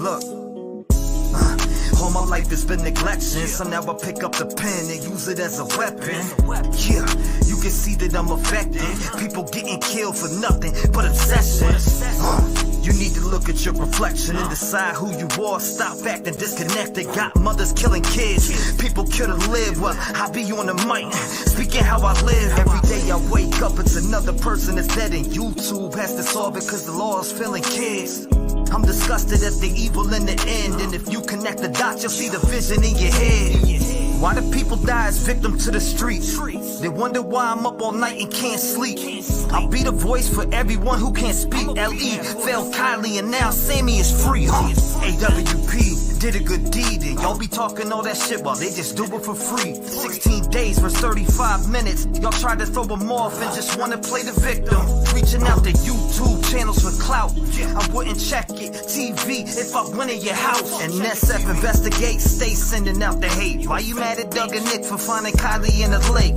Look. All my life has been neglection, so now I pick up the pen and use it as a weapon. Yeah, you can see that I'm affected. People getting killed for nothing but obsession. You need to look at your reflection and decide who you are. Stop acting disconnected. Got mothers killing kids. People kill to live. Well, I be on the mic, speaking how I live. Every day I wake up, it's another person that's dead, and YouTube has to solve it because the law is filling kids. I'm disgusted at the evil in the end, and if you connect the dots, you'll see the vision in your head. Why do people die as victims to the streets? They wonder why I'm up all night and can't sleep. I'll be the voice for everyone who can't speak. L.E. fell Kylie and now Sammy is free. AWP did a good deed, and y'all be talking all that shit while they just do it for free. 16 days for 35 minutes. Y'all tried to throw them off and just wanna play the victim. Reaching out to YouTube channels for clout. I wouldn't check it. TV if I went in your house. And SF investigate, stay sending out the hate. Why you mad at Doug and Nick for finding Kylie in the lake?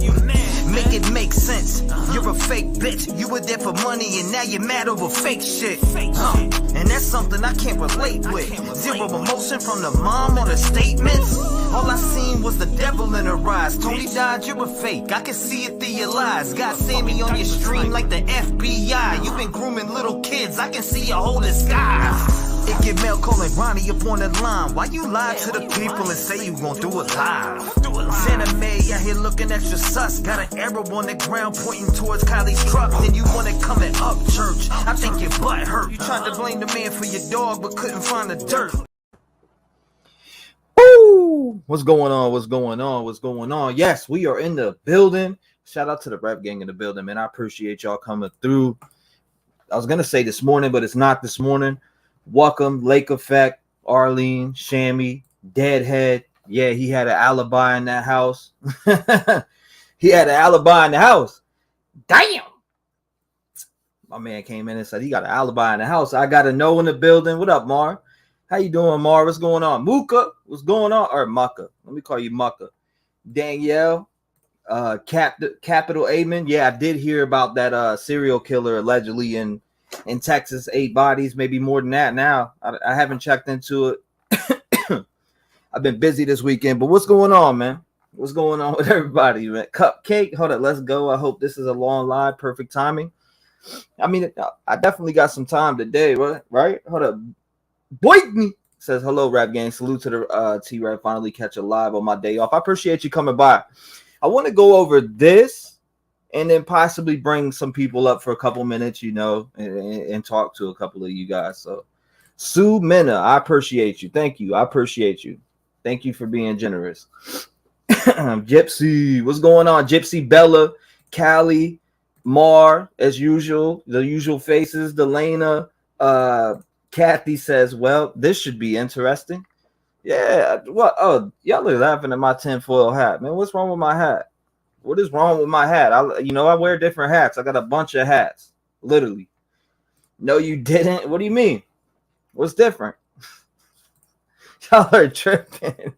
Make it make sense. You're a fake bitch. You were there for money and now you're mad over fake shit. And that's something I can't relate with. Zero emotion from the mom on the statements. All I seen was the devil in her eyes. Tony died, you're a fake. I can see it through your lies. Got Sammy on your stream like the FBI. You've been grooming little kids. I can see you holding skies. It get mail calling Ronnie up on the line. Why you lie to the people and say you gon' do it live? Santa May out here looking extra sus. Got an arrow on the ground pointing towards Kylie's truck. Then you wanna come and up church. I think your butt hurt. You tried to blame the man for your dog but couldn't find the dirt. Woo! What's going on? What's going on? What's going on? Yes, we are in the building. Shout out to the rap gang in the building, man. I appreciate y'all coming through. I was gonna say this morning, but it's not this morning. Welcome, Lake Effect, Arlene, Shammy, Deadhead. Yeah, he had an alibi in that house. He had an alibi in the house. Damn. My man came in and said he got an alibi in the house. I got a no in the building. What up, Mar? How you doing, Mar? What's going on? Muka, what's going on? Or Mucka. Let me call you Mucka. Danielle, Capital Amen. Yeah, I did hear about that serial killer allegedly in Texas, 8 bodies, maybe more than that now. I haven't checked into it. I've been busy this weekend, but what's going on, man? What's going on with everybody, man? Cupcake, hold up, let's go. I hope this is a long live, perfect timing. I mean, I definitely got some time today, right? Hold up. Boydney says, hello, rap gang. Salute to the T-REV. Finally catch a live on my day off. I appreciate you coming by. I want to go over this and then possibly bring some people up for a couple minutes, you know, and talk to a couple of you guys. So, Sue Mena, I appreciate you. Thank you. I appreciate you. Thank you for being generous. Gypsy, what's going on? Gypsy, Bella, Callie, Mar, as usual, the usual faces. Delana, Kathy says, well, this should be interesting. Yeah, what? Oh, y'all are laughing at my tinfoil hat, man. What's wrong with my hat? What is wrong with my hat? I wear different hats. I got a bunch of hats, literally. No, you didn't. What do you mean? What's different? Y'all are tripping.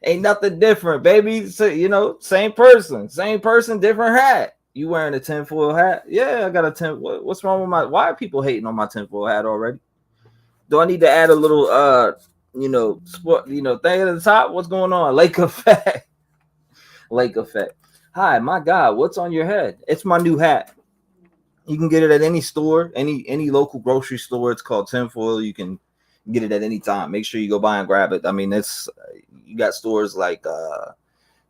Ain't nothing different, baby. So, same person, different hat. You wearing a tinfoil hat? Yeah, I got a tin. What's wrong with why are people hating on my tinfoil hat already? Do I need to add a little, sport, thing at the top? What's going on? Lake Effect. Lake Effect. Hi, my God, what's on your head? It's my new hat. You can get it at any store, any local grocery store. It's called tinfoil. You can get it at any time. Make sure you go by and grab it. I mean, you got stores like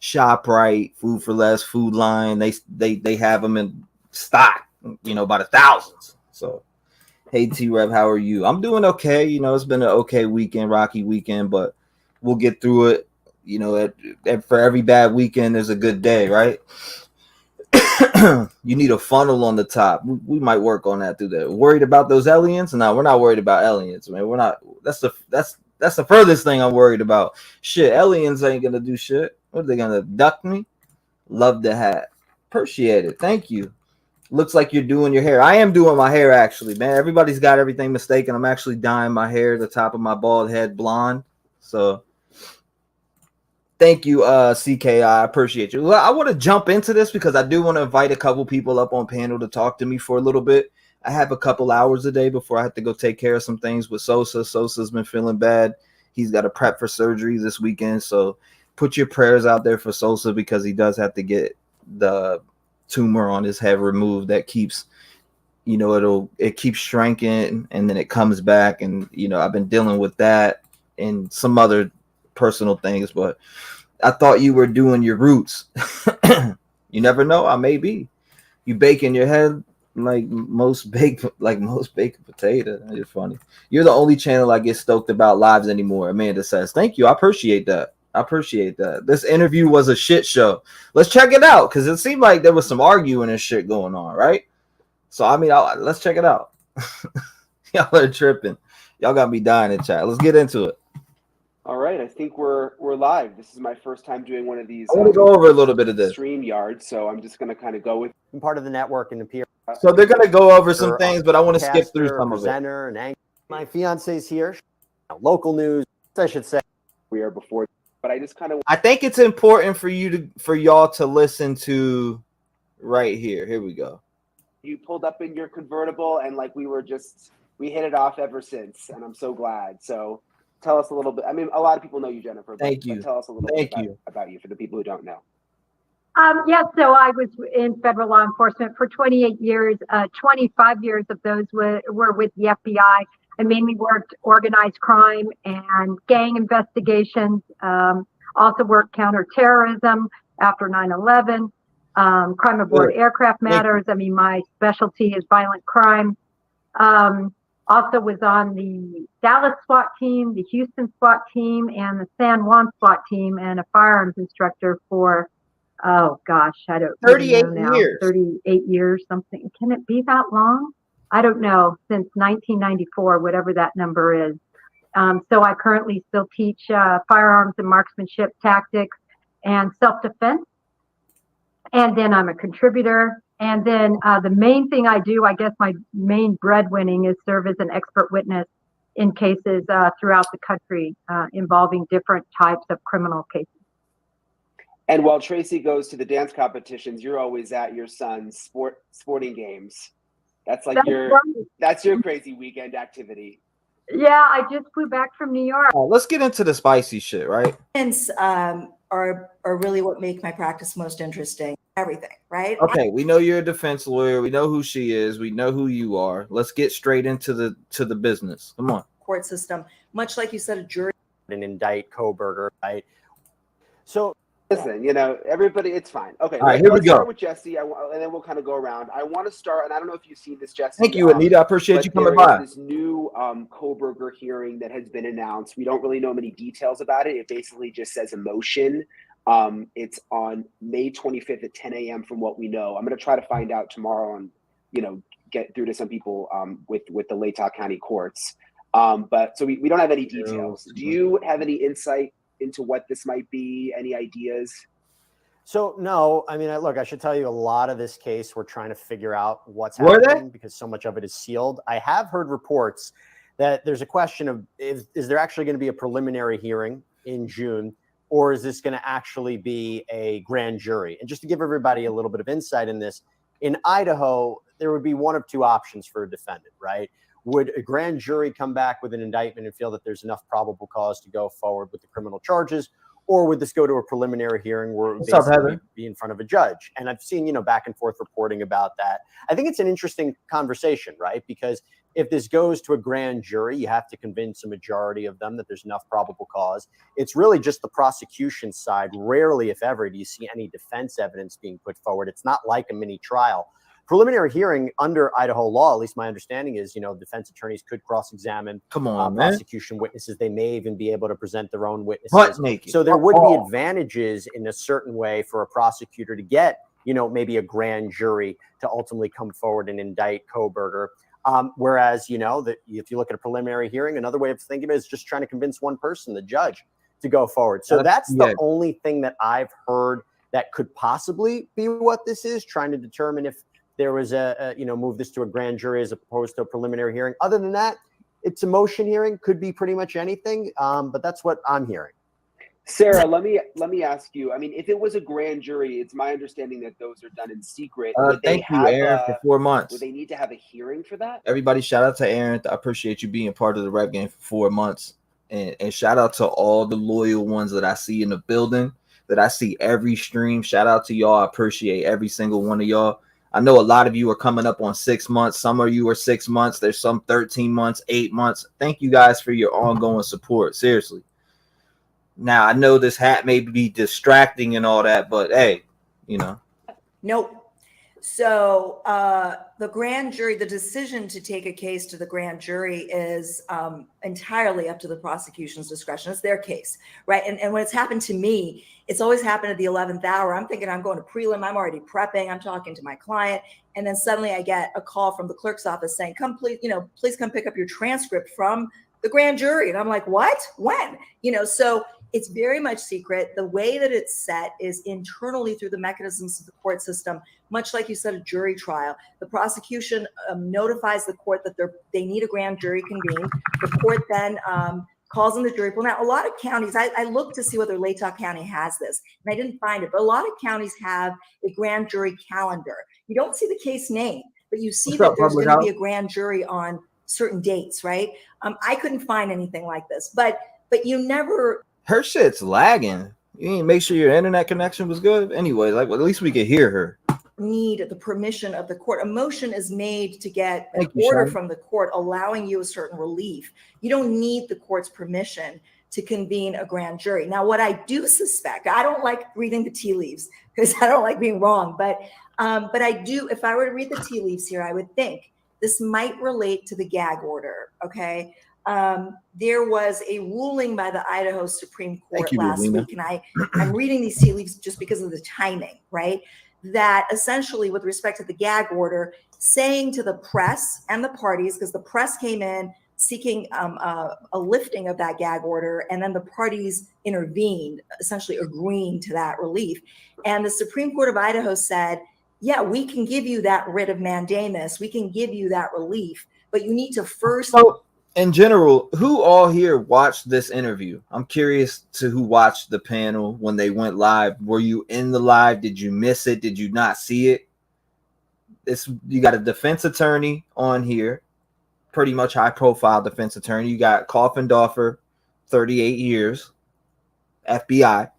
ShopRite, Food for Less, Food Line. They have them in stock, by the thousands. So, hey T-REV, how are you? I'm doing okay. It's been an okay weekend, rocky weekend, but we'll get through it. For every bad weekend, there's a good day, right? You need a funnel on the top. We might work on that through there. Worried about those aliens? No, we're not worried about aliens, man. We're not. That's the furthest thing I'm worried about. Shit, aliens ain't gonna do shit. What are they gonna abduct me? Love the hat. Appreciate it. Thank you. Looks like you're doing your hair. I am doing my hair, actually, man. Everybody's got everything mistaken. I'm actually dyeing my hair, the top of my bald head, blonde. So thank you, CKI. I appreciate you. Well, I want to jump into this because I do want to invite a couple people up on panel to talk to me for a little bit. I have a couple hours a day before I have to go take care of some things with Sosa. Sosa's been feeling bad. He's got to prep for surgery this weekend. So put your prayers out there for Sosa, because he does have to get the tumor on his head removed that keeps, it keeps shrinking and then it comes back. And, I've been dealing with that and some other personal things, but I thought you were doing your roots. You never know. I may be. You baking your head like most baked potato. You're funny. You're the only channel I get stoked about lives anymore. Amanda says, thank you. I appreciate that. This interview was a shit show. Let's check it out, because it seemed like there was some arguing and shit going on, right? So, let's check it out. Y'all are tripping. Y'all got me dying in chat. Let's get into it. All right, I think we're live. This is my first time doing one of these. I want to go over a little bit of this StreamYard, so I'm just going to kind of go with part of the network and appear. So they're going to go over some things, but I want to skip through some of it. And my fiance's here. Local news, I should say. We are before, but I just kind of. I think it's important for y'all to listen to right here. Here we go. You pulled up in your convertible, and like we hit it off ever since, and I'm so glad. So. Tell us a little bit. I mean, a lot of people know you, Jennifer. But tell us a little bit about you for the people who don't know. Yes, so I was in federal law enforcement for 28 years. 25 years of those were with the FBI. I mainly worked organized crime and gang investigations. Also worked counterterrorism after 9/11, crime aboard aircraft matters. I mean, my specialty is violent crime. Also was on the Dallas SWAT team, the Houston SWAT team, and the San Juan SWAT team, and a firearms instructor for, 38 years. 38 years, something. Can it be that long? I don't know. Since 1994, whatever that number is. So I currently still teach firearms and marksmanship tactics and self-defense. And then I'm a contributor. And then the main thing I do, I guess my main breadwinning, is serve as an expert witness in cases throughout the country involving different types of criminal cases. And while Tracy goes to the dance competitions, you're always at your son's sporting games. That's your crazy weekend activity. Yeah, I just flew back from New York. Let's get into the spicy shit, right? Are really what make my practice most interesting. Everything, right? Okay, we know you're a defense lawyer. We know who she is. We know who you are. Let's get straight into the business. Come on. Court system, much like you said, a jury and indict Kohberger, right? So listen, everybody, it's fine. Okay, all right, here we go. Start with Jesse, and then we'll kind of go around. I want to start, and I don't know if you've seen this, Jesse. Thank you, Anita. I appreciate you coming by. This new Kohberger hearing that has been announced. We don't really know many details about it. It basically just says a motion. It's on May 25th at 10 a.m. from what we know. I'm going to try to find out tomorrow and, get through to some people with the Latah County courts. But so we don't have any details. Do you have any insight into what this might be? Any ideas? So, no, I mean, look, I should tell you, a lot of this case, we're trying to figure out what's happening because so much of it is sealed. I have heard reports that there's a question of, is there actually going to be a preliminary hearing in June? Or is this going to actually be a grand jury? And just to give everybody a little bit of insight in this, in Idaho, there would be one of two options for a defendant, right? Would a grand jury come back with an indictment and feel that there's enough probable cause to go forward with the criminal charges? Or would this go to a preliminary hearing where it would basically be in front of a judge? And I've seen, back and forth reporting about that. I think it's an interesting conversation, right? Because if this goes to a grand jury, you have to convince a majority of them that there's enough probable cause. It's really just the prosecution side. Rarely, if ever, do you see any defense evidence being put forward. It's not like a mini trial. Preliminary hearing under Idaho law, at least my understanding is, defense attorneys could cross-examine prosecution witnesses. They may even be able to present their own witnesses. So there would be advantages in a certain way for a prosecutor to get, maybe a grand jury to ultimately come forward and indict Kohberger. Whereas, that if you look at a preliminary hearing, another way of thinking of it is just trying to convince one person, the judge, to go forward. So that's the only thing that I've heard that could possibly be what this is, trying to determine if there was move this to a grand jury as opposed to a preliminary hearing. Other than that, it's a motion hearing, could be pretty much anything. But that's what I'm hearing. Sarah, let me ask you. I mean, if it was a grand jury, it's my understanding that those are done in secret. Thank you, Aaron, for 4 months. Would they need to have a hearing for that? Everybody, shout out to Aaron. I appreciate you being part of the rap game for 4 months. And shout out to all the loyal ones that I see in the building, that I see every stream. Shout out to y'all. I appreciate every single one of y'all. I know a lot of you are coming up on 6 months. Some of you are 6 months. There's some 13 months, 8 months. Thank you guys for your ongoing support. Seriously. Now, I know this hat may be distracting and all that, but hey, you know. Nope. So the grand jury, the decision to take a case to the grand jury is entirely up to the prosecution's discretion. It's their case, right? And when it's happened to me, it's always happened at the 11th hour. I'm thinking I'm going to prelim. I'm already prepping. I'm talking to my client. And then suddenly I get a call from the clerk's office saying, come, please, please come pick up your transcript from the grand jury. And I'm like, what? When? So it's very much secret. The way that it's set is internally through the mechanisms of the court system, much like you said, a jury trial. The prosecution notifies the court that they need a grand jury convened. The court then calls in the jury pool. Now, a lot of counties, I looked to see whether Latah County has this, and I didn't find it, but a lot of counties have a grand jury calendar. You don't see the case name, but you see that there's going to be a grand jury on certain dates, right? I couldn't find anything like this, but you never... Her shit's lagging. You didn't make sure your internet connection was good? Anyway, at least we could hear her. Need the permission of the court. A motion is made to get an order from the court allowing you a certain relief. You don't need the court's permission to convene a grand jury. Now, what I do suspect, I don't like reading the tea leaves because I don't like being wrong, but I do, if I were to read the tea leaves here, I would think this might relate to the gag order, okay? There was a ruling by the Idaho Supreme Court last week, and I'm reading these tea leaves just because of the timing, right? That essentially, with respect to the gag order, saying to the press and the parties, because the press came in seeking a lifting of that gag order, and then the parties intervened, essentially agreeing to that relief. And the Supreme Court of Idaho said, yeah, we can give you that writ of mandamus, we can give you that relief, but you need to first... So, in general, who all here watched this interview? I'm curious to who watched the panel when they went live. Were you in the live? Did you miss it? Did you not see it? You got a defense attorney on here, pretty much high profile defense attorney. You got Kohberger, 38 years, FBI.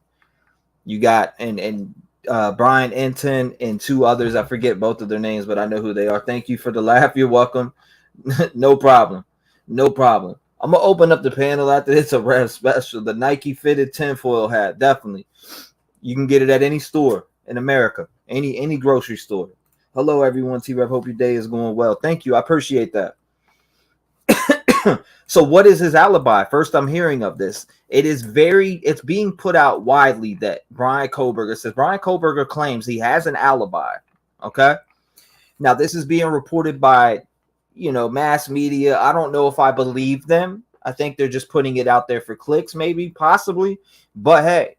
You got Bryan and two others. I forget both of their names, but I know who they are. Thank you for the laugh. You're welcome. No problem. No problem. I'm gonna open up the panel after this. A rare special, the Nike fitted tinfoil hat. Definitely, you can get it at any store in America, any grocery store. Hello, everyone. T-REV. Hope your day is going well. Thank you. I appreciate that. So, what is his alibi? First, I'm hearing of this. It's being put out widely that Bryan Kohberger claims he has an alibi. Okay. Now, this is being reported by mass media. I don't know if I believe them. I think they're just putting it out there for clicks, maybe, possibly. But hey,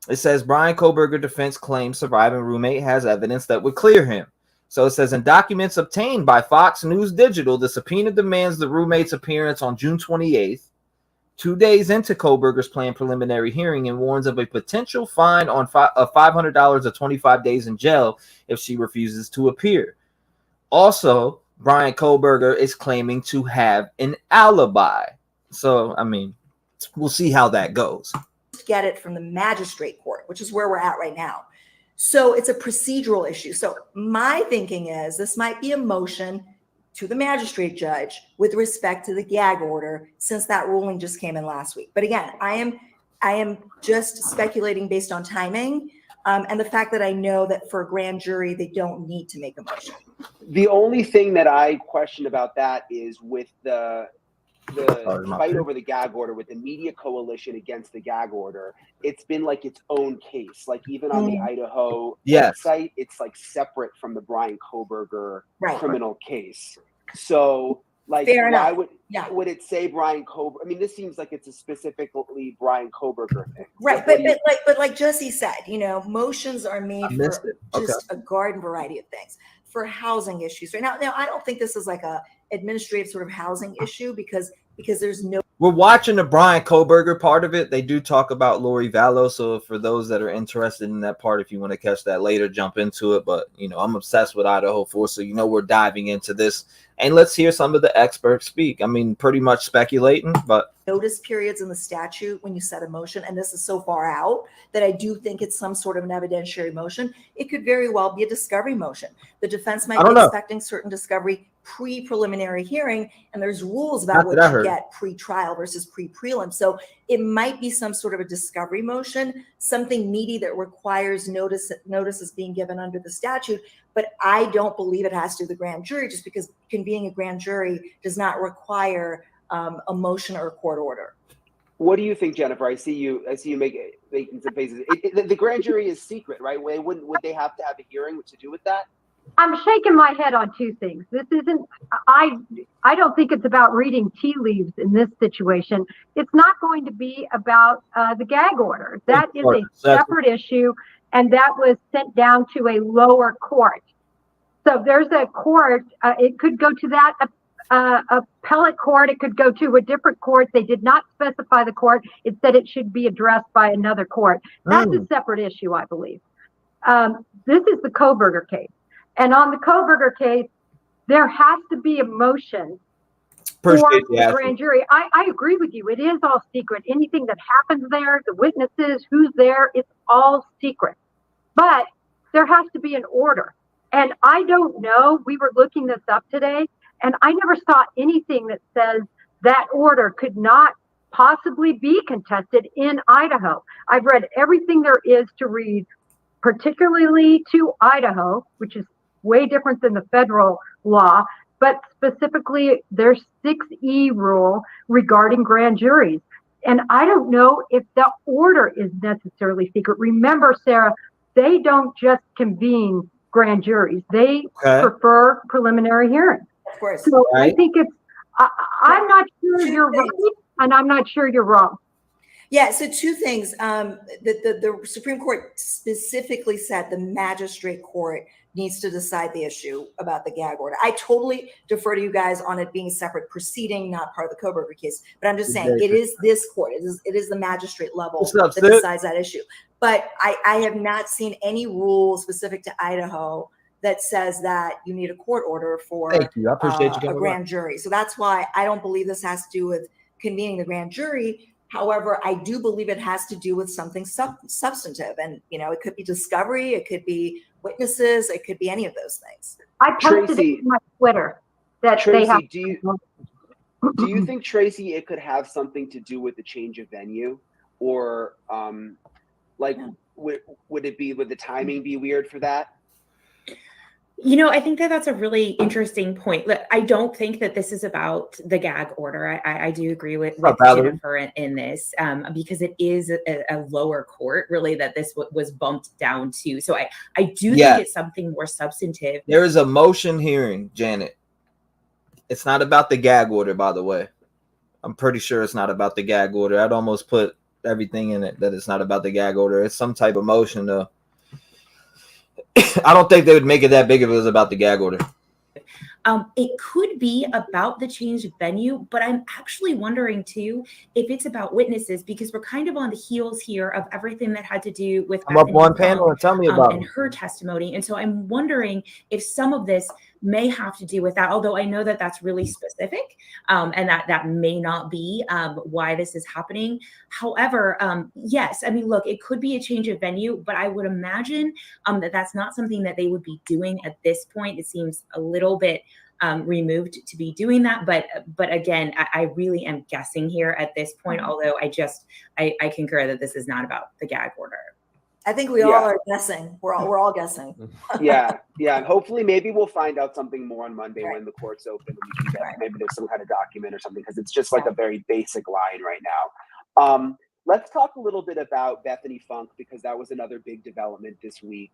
it says Bryan Kohberger defense claims surviving roommate has evidence that would clear him. So it says in documents obtained by Fox News Digital, the subpoena demands the roommate's appearance on June 28th, 2 days into Kohberger's planned preliminary hearing, and warns of a potential fine of $500 or 25 days in jail if she refuses to appear. Also, Bryan Kohberger is claiming to have an alibi. So, I mean, we'll see how that goes. Get it from the magistrate court, which is where we're at right now. So it's a procedural issue. So my thinking is this might be a motion to the magistrate judge with respect to the gag order, since that ruling just came in last week. But again, I am just speculating based on timing. And the fact that I know that for a grand jury, they don't need to make a motion. The only thing that I question about that is with the fight over the gag order, with the media coalition against the gag order, it's been like its own case. Like even on the Idaho website, it's like separate from the Bryan Kohberger criminal case. So like, why would it say Bryan Kohberger? I mean, this seems like it's a specifically Bryan Kohberger thing. Right, but like Jesse said, motions are made for just a garden variety of things, for housing issues. Right now, I don't think this is like a administrative sort of housing issue because there's no We're watching the Bryan Kohberger part of it. They do talk about Lori Vallow. So for those that are interested in that part, if you want to catch that later, jump into it. But, you know, I'm obsessed with Idaho 4. So, you know, we're diving into this. And let's hear some of the experts speak. I mean, pretty much speculating, but notice periods in the statute when you set a motion, and this is so far out that I do think it's some sort of an evidentiary motion. It could very well be a discovery motion. The defense might be expecting certain discovery pre-preliminary hearing, and there's rules about what you get pre-trial versus pre-prelim. So it might be some sort of a discovery motion, something meaty that requires notices being given under the statute. But I don't believe it has to do with the grand jury, just because convening a grand jury does not require a motion or a court order. What do you think, Jennifer? I see you making some faces. The grand jury is secret, right? Would they have to have a hearing to do with that? I'm shaking my head on two things. This isn't, I don't think it's about reading tea leaves in this situation. It's not going to be about the gag order. That is a separate issue, and that was sent down to a lower court. So there's a court, it could go to that appellate court, it could go to a different court. They did not specify the court. It said it should be addressed by another court. That's a separate issue, I believe. This is the Kohberger case. And on the Kohberger case, there has to be a motion for the grand jury. I agree with you. It is all secret. Anything that happens there, the witnesses, who's there, it's all secret. But there has to be an order. And I don't know. We were looking this up today, and I never saw anything that says that order could not possibly be contested in Idaho. I've read everything there is to read, particularly to Idaho, which is way different than the federal law, but specifically their 6E rule regarding grand juries. And I don't know if the order is necessarily secret. Remember, Sarah, they don't just convene grand juries. They prefer preliminary hearings. Of course. So I think it's, I'm not sure you're right, and I'm not sure you're wrong. Yeah, so two things. The Supreme Court specifically said the magistrate court needs to decide the issue about the gag order. I totally defer to you guys on it being a separate proceeding, not part of the Kohberger case. But I'm just saying it is this court. It is the magistrate level that decides that issue. But I have not seen any rule specific to Idaho that says that you need a court order for a grand jury. So that's why I don't believe this has to do with convening the grand jury. However, I do believe it has to do with something substantive. And, you know, it could be discovery, it could be witnesses, it could be any of those things. I posted it on my Twitter that Tracy, they have. Do you think, Tracy, it could have something to do with the change of venue? Or would the timing be weird for that? You know, I think that that's a really interesting point. I don't think that this is about the gag order. I do agree with Jennifer in this because it is a lower court, really, that this was bumped down to. So I do think it's something more substantive. There is a motion hearing, Janet. It's not about the gag order, by the way. I'm pretty sure it's not about the gag order. I'd almost put everything in it that it's not about the gag order. It's some type of motion, though. I don't think they would make it that big if it was about the gag order. It could be about the change of venue, but I'm actually wondering too if it's about witnesses, because we're kind of on the heels here of everything that had to do with Bethany Funk, and tell me about and her testimony. And so I'm wondering if some of this may have to do with that, although I know that that's really specific and that may not be why this is happening. However, yes, I mean, look, it could be a change of venue, but I would imagine that that's not something that they would be doing at this point. It seems a little bit removed to be doing that. But again, I really am guessing here at this point, although I concur that this is not about the gag order. I think we all are guessing. We're all guessing. Yeah. And hopefully maybe we'll find out something more on Monday when the court's open. And we can get, maybe there's some kind of document or something, because it's just like a very basic line right now. Let's talk a little bit about Bethany Funk, because that was another big development this week.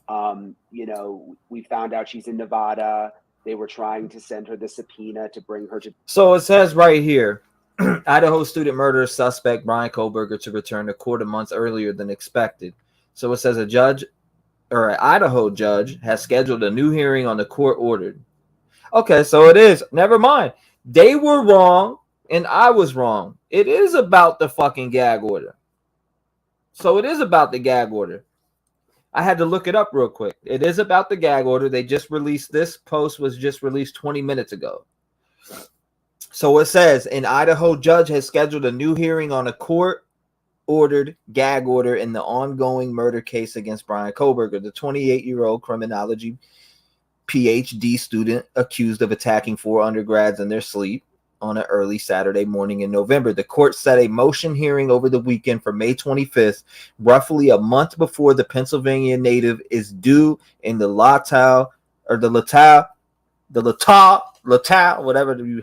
You know, we found out she's in Nevada. They were trying to send her the subpoena to bring her to. So it says right here, Idaho student murder suspect Bryan Kohberger to return to court a month earlier than expected. So it says an Idaho judge has scheduled a new hearing on the court ordered. Okay, so it is. Never mind. They were wrong and I was wrong. It is about the fucking gag order. So it is about the gag order. I had to look it up real quick. It is about the gag order. They just released, this post was just released 20 minutes ago. So it says, an Idaho judge has scheduled a new hearing on a court-ordered gag order in the ongoing murder case against Bryan Kohberger, the 28-year-old criminology PhD student accused of attacking 4 undergrads in their sleep on an early Saturday morning in November. The court set a motion hearing over the weekend for May 25th, roughly a month before the Pennsylvania native is due in the Latau,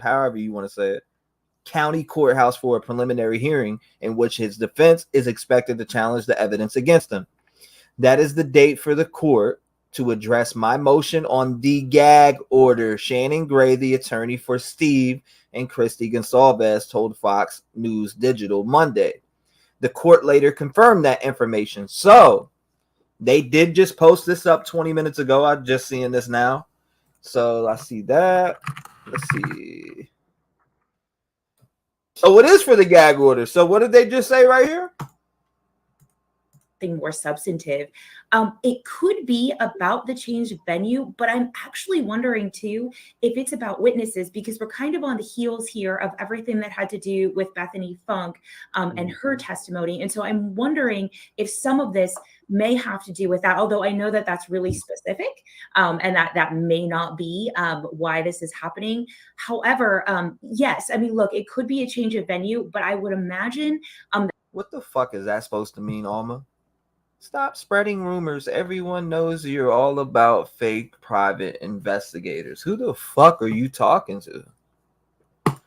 however you want to say it, county courthouse for a preliminary hearing in which his defense is expected to challenge the evidence against him. That is the date for the court to address my motion on the gag order. Shannon Gray, the attorney for Steve and Christy Gonsalves, told Fox News Digital Monday. The court later confirmed that information. So they did just post this up 20 minutes ago. I'm just seeing this now. So I see that. Let's see. Oh, it is for the gag order. So what did they just say right here? More substantive. It could be about the change of venue, but I'm actually wondering too if it's about witnesses, because we're kind of on the heels here of everything that had to do with Bethany Funk and her testimony. And so I'm wondering if some of this may have to do with that, although I know that that's really specific and that may not be why this is happening. However, yes, I mean, look, it could be a change of venue, but I would imagine. What the fuck is that supposed to mean, Alma? Stop spreading rumors. Everyone knows you're all about fake private investigators. Who the fuck are you talking to?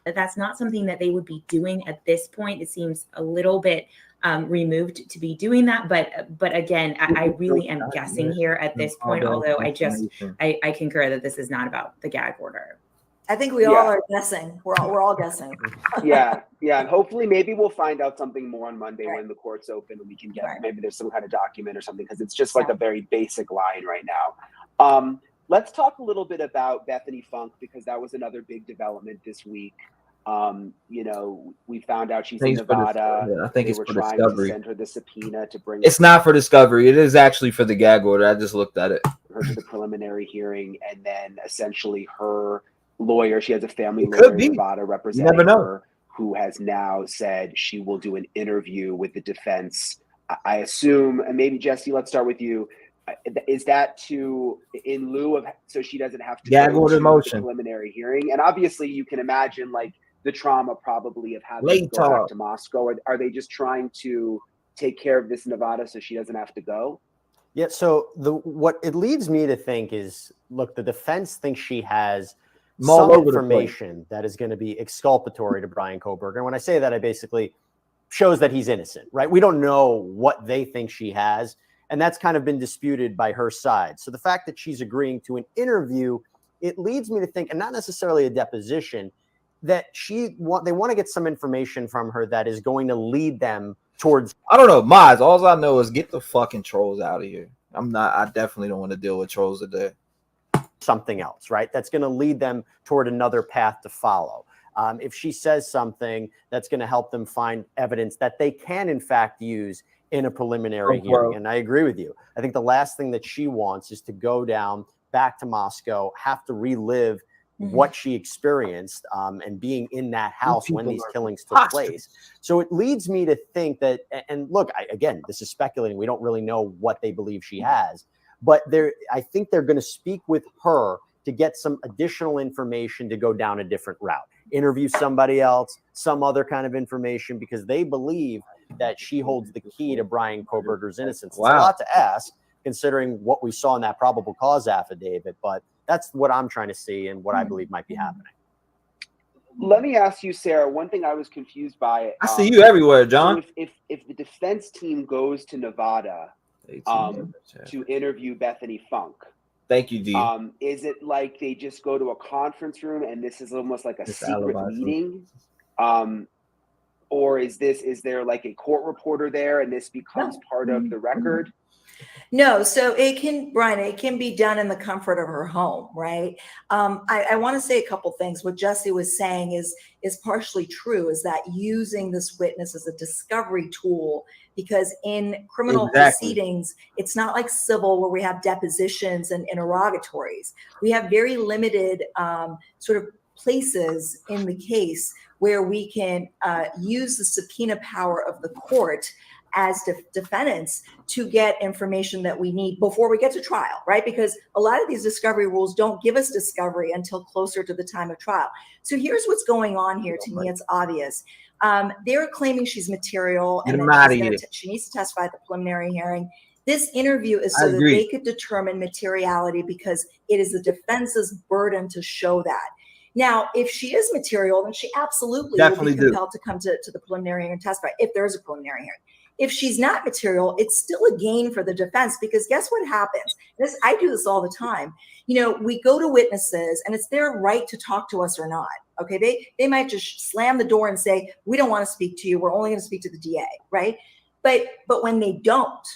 That's not something that they would be doing at this point. It seems a little bit removed to be doing that. But again, I really am guessing here at this point, although I concur that this is not about the gag order. I think we all are guessing. We're all guessing. yeah. And hopefully maybe we'll find out something more on Monday when the court's open and we can get maybe there's some kind of document or something, because it's just like a very basic line right now. Let's talk a little bit about Bethany Funk, because that was another big development this week. You know, we found out she's in Nevada. I think it's for trying discovery. to send her the subpoena to bring. It's not for discovery. It is actually for the gag order. I just looked at it. Her to the preliminary hearing, and then essentially her lawyer, she has a family lawyer in Nevada representing her, who has now said she will do an interview with the defense. I assume, and maybe Jesse, let's start with you. Is that in lieu of, so she doesn't have to gag go order to motion the preliminary hearing? And obviously you can imagine like the trauma probably of having to go back to Moscow. Are they just trying to take care of this in Nevada so she doesn't have to go? Yeah. So what it leads me to think is, look, the defense thinks she has some information that is going to be exculpatory to Bryan Kohberger. And when I say that, I basically shows that he's innocent, right? We don't know what they think she has. And that's kind of been disputed by her side. So the fact that she's agreeing to an interview, it leads me to think, and not necessarily a deposition, that they want to get some information from her that is going to lead them towards. I don't know, Miles. All I know is get the fucking trolls out of here. I definitely don't want to deal with trolls today. Something else, right? That's going to lead them toward another path to follow. If she says something that's going to help them find evidence that they can, in fact, use in a preliminary hearing. And I agree with you. I think the last thing that she wants is to go down back to Moscow, have to relive what she experienced and being in that house when these killings took place. So it leads me to think that, and look, again, this is speculating. We don't really know what they believe she has, but I think they're going to speak with her to get some additional information to go down a different route, interview somebody else, some other kind of information, because they believe that she holds the key to Bryan Kohberger's innocence. Wow. It's a lot to ask, considering what we saw in that probable cause affidavit, but that's what I'm trying to see and what I believe might be happening. Let me ask you, Sarah, one thing I was confused by. I see you everywhere, John. So if the defense team goes to Nevada to interview Bethany Funk. Thank you, D. Is it like they just go to a conference room and this is almost like a secret meeting? Or is there like a court reporter there and this becomes part of the record? No, so it can, Bryan, it can be done in the comfort of her home, right? I want to say a couple things. What Jesse was saying is partially true, is that using this witness as a discovery tool, because in criminal proceedings, it's not like civil where we have depositions and interrogatories. We have very limited sort of places in the case where we can use the subpoena power of the court as defendants to get information that we need before we get to trial, right? Because a lot of these discovery rules don't give us discovery until closer to the time of trial. So here's what's going on here. To me, it's obvious. They're claiming she's material and that she needs to testify at the preliminary hearing. This interview is so that they could determine materiality, because it is the defense's burden to show that. Now, if she is material, then she absolutely will be compelled to come to the preliminary hearing and testify if there is a preliminary hearing. If she's not material, it's still a gain for the defense, because guess what happens? I do this all the time. You know, we go to witnesses and it's their right to talk to us or not. Okay, they might just slam the door and say, we don't want to speak to you. We're only going to speak to the DA, right? But when they don't,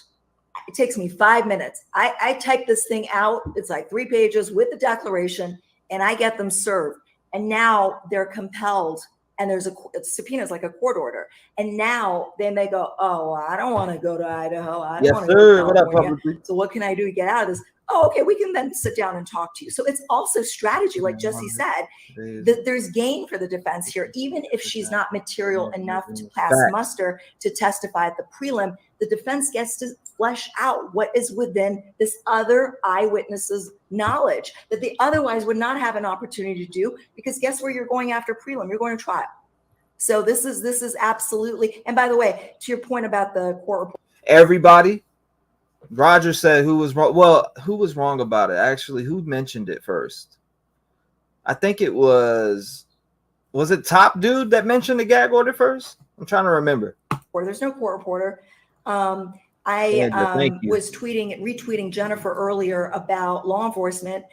it takes me 5 minutes. I type this thing out. It's like 3 pages with the declaration, and I get them served. And now they're compelled. And there's a subpoena is like a court order. And now they may go, oh, I don't want to go to Idaho. I don't want to go to California. So what can I do to get out of this? Oh, okay, we can then sit down and talk to you. So it's also strategy, like Jesse said, that there's gain for the defense here. Even if she's not material enough to pass muster to testify at the prelim, the defense gets to flesh out what is within this other eyewitness's knowledge that they otherwise would not have an opportunity to do, because guess where you're going after prelim? You're going to trial. So this is absolutely, and by the way, to your point about the court report. Everybody, Roger said who was wrong. Well, who was wrong about it? Actually, who mentioned it first? I think it was it Top Dude that mentioned the gag order first? I'm trying to remember. There's no court reporter. I was retweeting Jennifer earlier about law enforcement.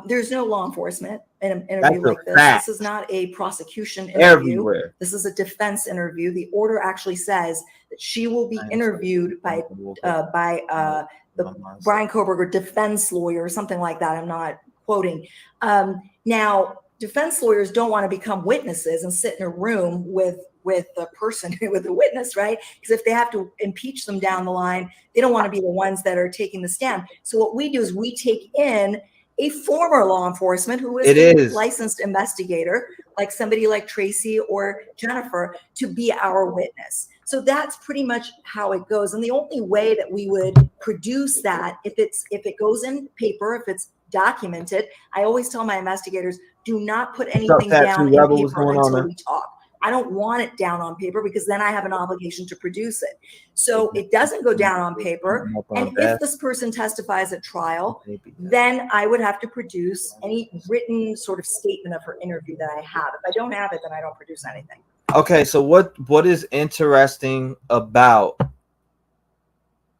There's no law enforcement in an interview like this. This is not a prosumption interview. Everywhere. This is a defense interview. The order actually says that she will be interviewed by the Bryan Kohberger defense lawyer or something like that. I'm not quoting. Now, defense lawyers don't want to become witnesses and sit in a room with the person, with the witness, right? Because if they have to impeach them down the line, they don't want to be the ones that are taking the stand. So what we do is we take in a former law enforcement who is a licensed investigator, like somebody like Tracy or Jennifer, to be our witness. So that's pretty much how it goes. And the only way that we would produce that, if it goes in paper, if it's documented, I always tell my investigators, do not put anything down in paper until we talk. I don't want it down on paper, because then I have an obligation to produce it. So it doesn't go down on paper. And if this person testifies at trial, then I would have to produce any written sort of statement of her interview that I have. If I don't have it, then I don't produce anything. Okay, so what is interesting about...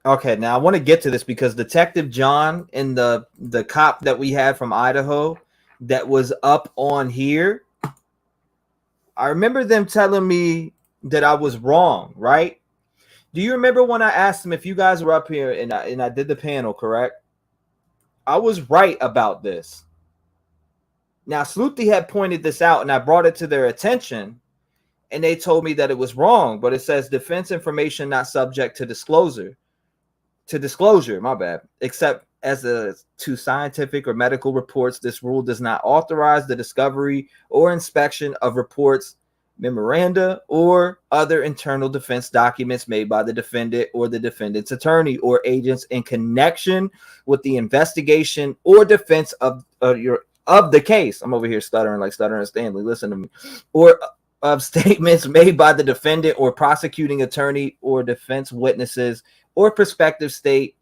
Okay, now I want to get to this, because Detective John and the cop that we had from Idaho that was up on here, I remember them telling me that I was wrong, right? Do you remember when I asked them if you guys were up here and I did the panel, correct? I was right about this. Now, Sleuthie had pointed this out, and I brought it to their attention, and they told me that it was wrong, but it says defense information not subject to disclosure, my bad, except as to scientific or medical reports. This rule does not authorize the discovery or inspection of reports, memoranda, or other internal defense documents made by the defendant or the defendant's attorney or agents in connection with the investigation or defense of the case. I'm over here stuttering like Stuttering Stanley. Listen to me. Or of statements made by the defendant or prosecuting attorney or defense witnesses or prospective state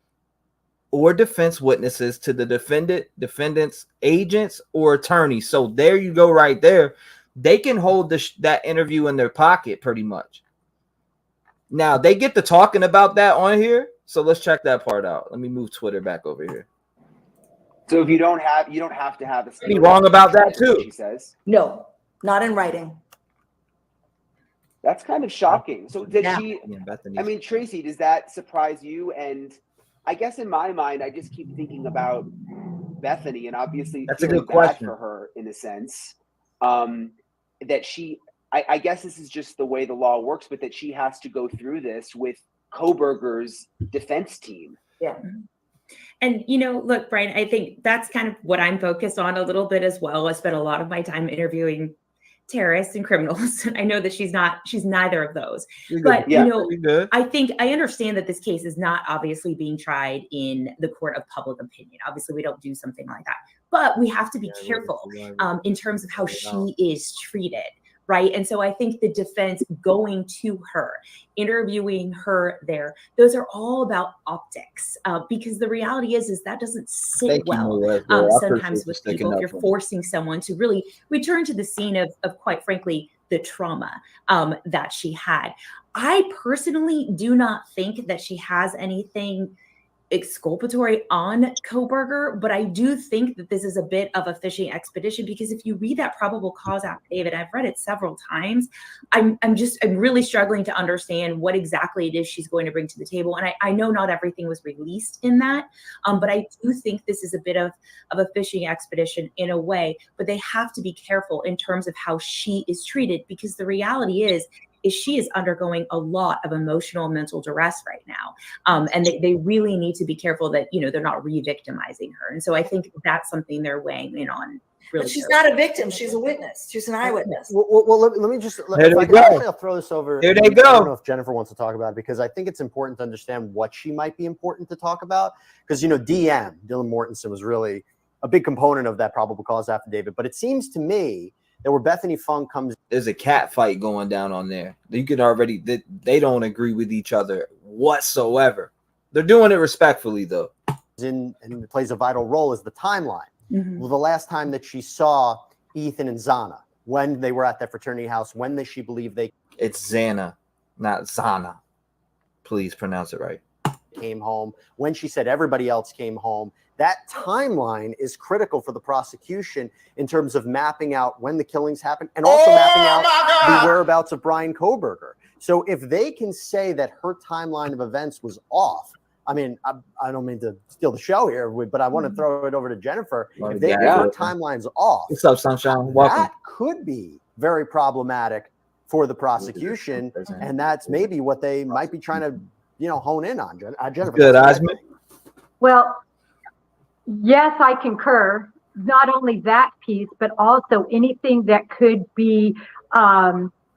or defense witnesses to the defendant's agents or attorneys. So there you go, right there. They can hold that interview in their pocket pretty much. Now they get to talking about that on here. So let's check that part out. Let me move Twitter back over here. So if you don't have to have a be wrong about that too. She says no, not in writing. That's kind of shocking. So did she? I mean, Tracy, does that surprise you? And I guess in my mind, I just keep thinking about Bethany, and obviously That's a feeling good bad question for her in a sense. That I guess this is just the way the law works, but that she has to go through this with Kohberger's defense team. Yeah. And, look, Bryan, I think that's kind of what I'm focused on a little bit as well. I spent a lot of my time interviewing terrorists and criminals. I know that she's neither of those. But, I understand that this case is not obviously being tried in the court of public opinion. Obviously, we don't do something like that. But we have to be careful in terms of how she is treated. Right. And so I think the defense going to her, interviewing her there, those are all about optics, because the reality is that doesn't sit well sometimes with people if you're forcing someone to really return to the scene of quite frankly, the trauma that she had. I personally do not think that she has anything exculpatory on Kohberger, but I do think that this is a bit of a fishing expedition, because if you read that probable cause affidavit, I've read it several times, I'm really struggling to understand what exactly it is she's going to bring to the table. And I know not everything was released in that, but I do think this is a bit of a fishing expedition in a way, but they have to be careful in terms of how she is treated, because the reality is she is undergoing a lot of emotional and mental duress right now. And they really need to be careful that, they're not re-victimizing her. And so I think that's something they're weighing in on. Really but she's not a victim. She's a witness. She's an eyewitness. Well, let me just, I'll throw this over. There they go. I don't know if Jennifer wants to talk about it, because I think it's important to understand what she might be important to talk about. Because, Dylan Mortensen was really a big component of that probable cause affidavit. But it seems to me that where Bethany Funk comes, there's a cat fight going down on there. You can already, they don't agree with each other whatsoever. They're doing it respectfully, though. And plays a vital role is the timeline. Mm-hmm. Well, the last time that she saw Ethan and Zana, when they were at that fraternity house, when she believed they... It's Zana, not Zana. Please pronounce it right. Came home, when she said everybody else came home. That timeline is critical for the prosecution in terms of mapping out when the killings happened and also mapping out the whereabouts of Bryan Kohberger. So if they can say that her timeline of events was off, I mean, I don't mean to steal the show here, but I want to throw it over to Jennifer. If they her timeline's off, what's up, Sunshine? Welcome. That could be very problematic for the prosecution, and that's maybe what they might be trying to, hone in on. Jennifer. Good, Osmond. Well, yes, I concur. Not only that piece, but also anything that could be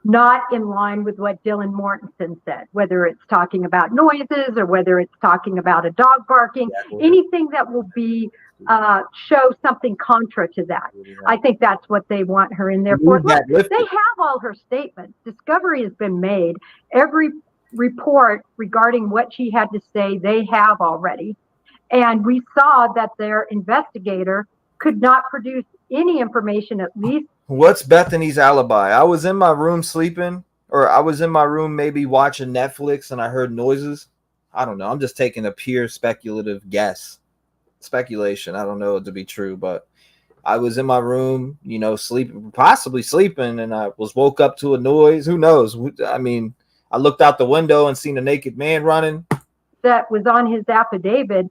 not in line with what Dylan Mortensen said, whether it's talking about noises or whether it's talking about a dog barking, anything that will be show something contra to that. I think that's what they want her in there for. Look, they have all her statements. Discovery has been made. Every report regarding what she had to say, they have already. And we saw that their investigator could not produce any information, at least. What's Bethany's alibi? I was in my room sleeping, or I was in my room maybe watching Netflix, and I heard noises. I don't know. I'm just taking a pure speculative guess. Speculation. I don't know it to be true, but I was in my room, possibly sleeping, and I was woke up to a noise. Who knows? I mean, I looked out the window and seen a naked man running. That was on his affidavit.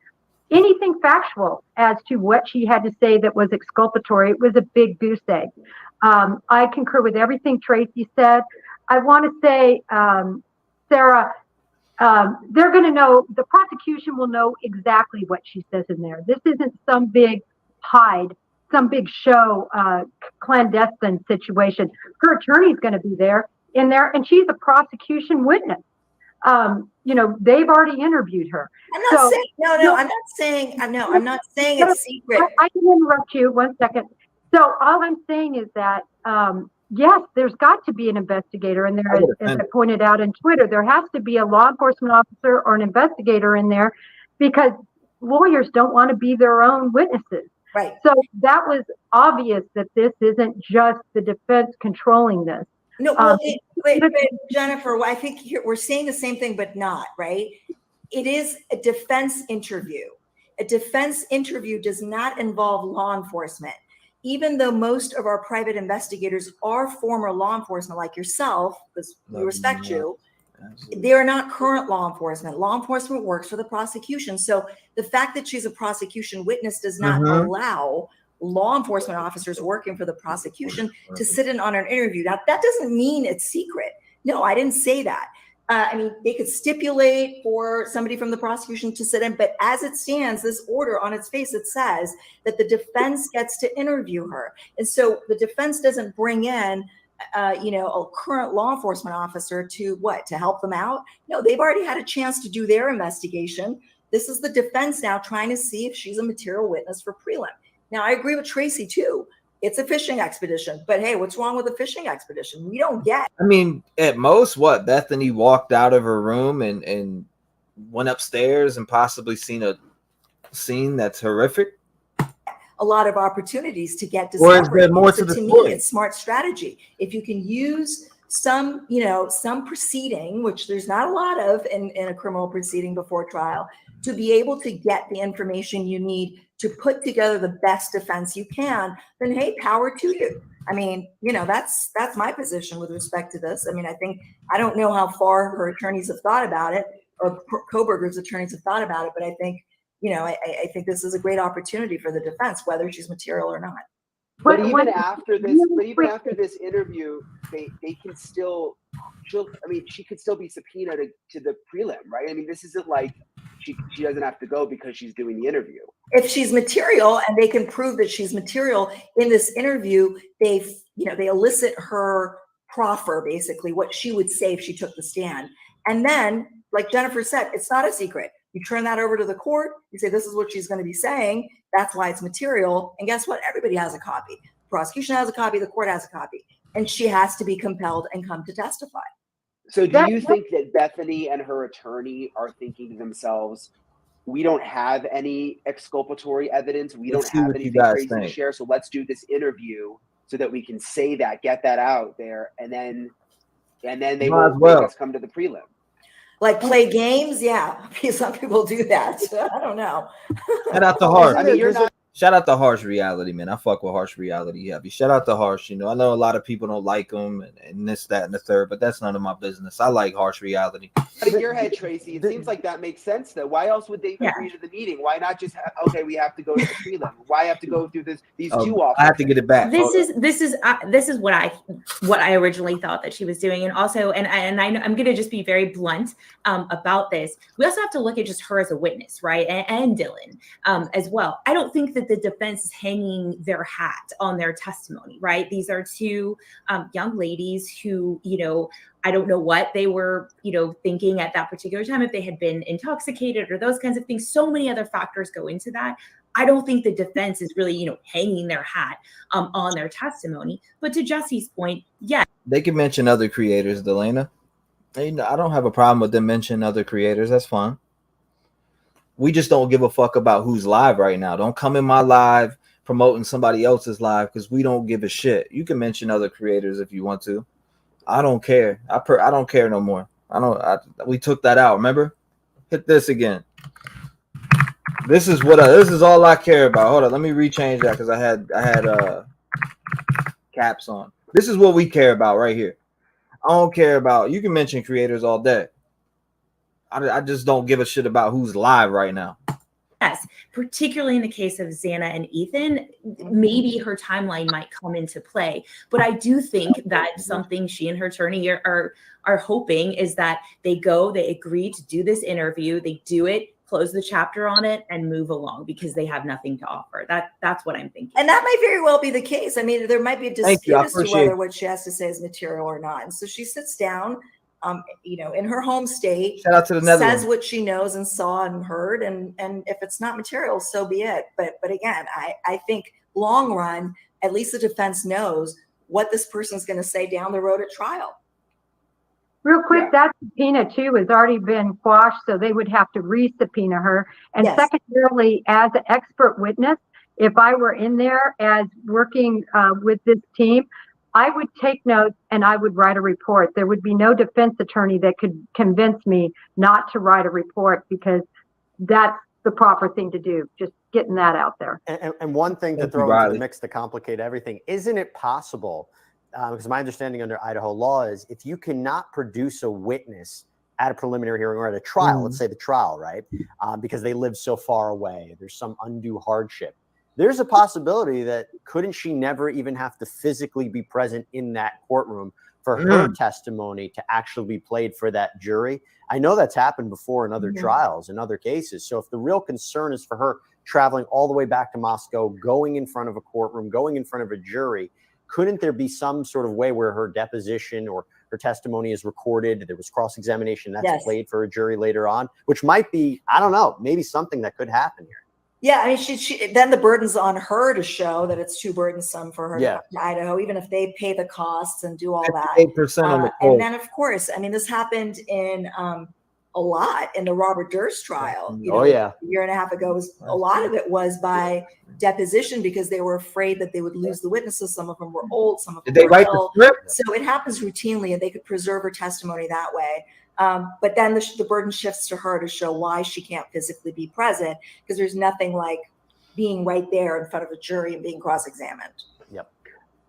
Anything factual as to what she had to say that was exculpatory, it was a big goose egg. I concur with everything Tracy said. I want to say, Sarah, they're going to know, the prosecution will know exactly what she says in there. This isn't some big hide, some big show, clandestine situation. Her attorney's going to be there in there, and she's a prosecution witness. They've already interviewed her. I'm not saying it's secret. I can interrupt you 1 second. So all I'm saying is that, yes, there's got to be an investigator in there. As I pointed out on Twitter, there has to be a law enforcement officer or an investigator in there, because lawyers don't want to be their own witnesses. Right. So that was obvious that this isn't just the defense controlling this. No, well, wait, Jennifer, I think we're saying the same thing, but not, right? It is a defense interview. A defense interview does not involve law enforcement. Even though most of our private investigators are former law enforcement, like yourself, because we respect you, Absolutely. They are not current law enforcement. Law enforcement works for the prosecution. So the fact that she's a prosecution witness does not allow law enforcement officers working for the prosecution to sit in on an interview. Now, that doesn't mean it's secret. No, I didn't say that. I mean, they could stipulate for somebody from the prosecution to sit in, but as it stands, this order on its face, it says that the defense gets to interview her. And so the defense doesn't bring in, a current law enforcement officer to help them out? No, they've already had a chance to do their investigation. This is the defense now trying to see if she's a material witness for prelim. Now, I agree with Tracy too. It's a fishing expedition, but hey, what's wrong with a fishing expedition? We don't get. I mean, at most, Bethany walked out of her room and went upstairs and possibly seen a scene that's horrific. A lot of opportunities to get discovery. Or is there more to the story? story? Me, it's smart strategy. If you can use some proceeding, which there's not a lot of in a criminal proceeding before trial, to be able to get the information you need to put together the best defense you can, then hey, power to you. I mean, that's my position with respect to this. I mean, I don't know how far her attorneys have thought about it, or Kohberger's attorneys have thought about it, but I think, I think this is a great opportunity for the defense, whether she's material or not. But even after this interview, they can still, she could still be subpoenaed to the prelim, right? I mean, this isn't like she doesn't have to go because she's doing the interview. If she's material and they can prove that she's material in this interview, they elicit her proffer, basically what she would say if she took the stand. And then, like Jennifer said, it's not a secret. You turn that over to the court. You say, this is what she's going to be saying. That's why it's material. And guess what? Everybody has a copy. The prosecution has a copy. The court has a copy. And she has to be compelled and come to testify. So do you think that Bethany and her attorney are thinking to themselves, we don't have any exculpatory evidence. We don't have anything crazy to share. So let's do this interview so that we can say that, get that out there. And then they will make us come to the prelim. Like play games? Yeah. Some people do that. I don't know. Shout out to Harsh. Shout out to Harsh Reality, man. I fuck with Harsh Reality heavy. Shout out to Harsh. I know a lot of people don't like him and this, that, and the third, but that's none of my business. I like Harsh Reality. In your head, Tracy, it seems like that makes sense, though. Why else would they agree to the meeting? Why not just we have to go to the prelim? Why have to go through these two offers? I have to get it back. This is what I originally thought that she was doing, and also, and I'm going to just be very blunt about this. We also have to look at just her as a witness, right, and Dylan as well. I don't think that the defense is hanging their hat on their testimony, right? These are two young ladies who, I don't know what they were, thinking at that particular time, if they had been intoxicated or those kinds of things. So many other factors go into that. I don't think the defense is really, hanging their hat on their testimony. But to Jesse's point, yeah. They can mention other creators, Delana. I don't have a problem with them mentioning other creators. That's fine. We just don't give a fuck about who's live right now. Don't come in my live promoting somebody else's live because we don't give a shit. You can mention other creators if you want to. I don't care. I don't care no more. We took that out. Remember? Hit this again. This is all I care about. Hold on, let me rechange that because I had caps on. This is what we care about right here. I don't care about. You can mention creators all day. I just don't give a shit about who's live right now. Yes, particularly in the case of Xana and Ethan, maybe her timeline might come into play. But I do think that something she and her attorney are hoping is that they agree to do this interview, they do it, close the chapter on it, and move along because they have nothing to offer. That's what I'm thinking. And that might very well be the case. I mean, there might be a dispute as to whether what she has to say is material or not. And so she sits down, in her home state, shout out to the Netherlands, says what she knows and saw and heard, and if it's not material, so be it. But again, I think long run, at least the defense knows what this person's going to say down the road at trial. Real quick, that subpoena too has already been quashed, so they would have to re-subpoena her. And secondarily, as an expert witness, if I were in there as working with this team, I would take notes and I would write a report. There would be no defense attorney that could convince me not to write a report because that's the proper thing to do. Just getting that out there. And one thing to throw into the mix to complicate everything, isn't it possible because my understanding under Idaho law is if you cannot produce a witness at a preliminary hearing or at a trial, let's say the trial, right? Because they live so far away, there's some undue hardship. There's a possibility that couldn't she never even have to physically be present in that courtroom for her testimony to actually be played for that jury? I know that's happened before in other trials, in other cases. So if the real concern is for her traveling all the way back to Moscow, going in front of a courtroom, going in front of a jury, couldn't there be some sort of way where her deposition or her testimony is recorded? There was cross-examination that's played for a jury later on, which might be, I don't know, maybe something that could happen here. Yeah, I mean, she then the burden's on her to show that it's too burdensome for her to come to Idaho, even if they pay the costs and do all that. 58% on the and then, of course, I mean, this happened in a lot in the Robert Durst trial. You know, a year and a half ago, a lot of it was by deposition because they were afraid that they would lose the witnesses. Some of them were old, some of them were ill. So it happens routinely, and they could preserve her testimony that way. But then the burden shifts to her to show why she can't physically be present, because there's nothing like being right there in front of a jury and being cross-examined.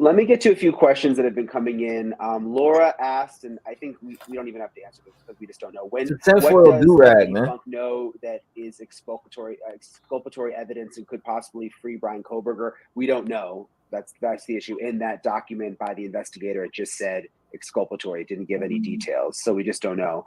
Let me get to a few questions that have been coming in. Laura asked, and I think we don't even have to answer this because we just don't know. What does Bethany Funk know that is exculpatory evidence and could possibly free Bryan Kohberger? We don't know. That's the issue. In that document by the investigator, it just said exculpatory. It didn't give any details, so we just don't know.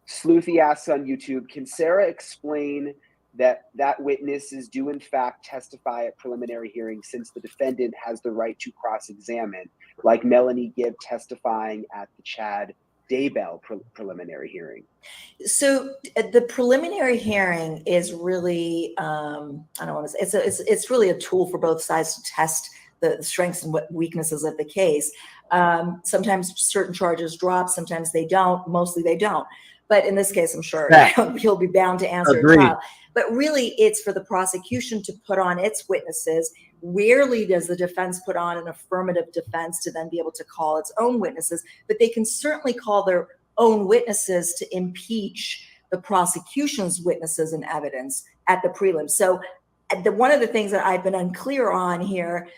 Sleuthy asks on YouTube, can Sarah explain that witnesses do in fact testify at preliminary hearings since the defendant has the right to cross-examine, like Melanie Gibb testifying at the Chad Daybell preliminary hearing? So the preliminary hearing is really, I don't want to say, it's really a tool for both sides to test the strengths and weaknesses of the case. Sometimes certain charges drop, sometimes they don't, mostly they don't. But in this case, I'm sure he'll be bound to answer a trial. But really, it's for the prosecution to put on its witnesses. Rarely does the defense put on an affirmative defense to then be able to call its own witnesses, but they can certainly call their own witnesses to impeach the prosecution's witnesses and evidence at the prelim. So one of the things that I've been unclear on here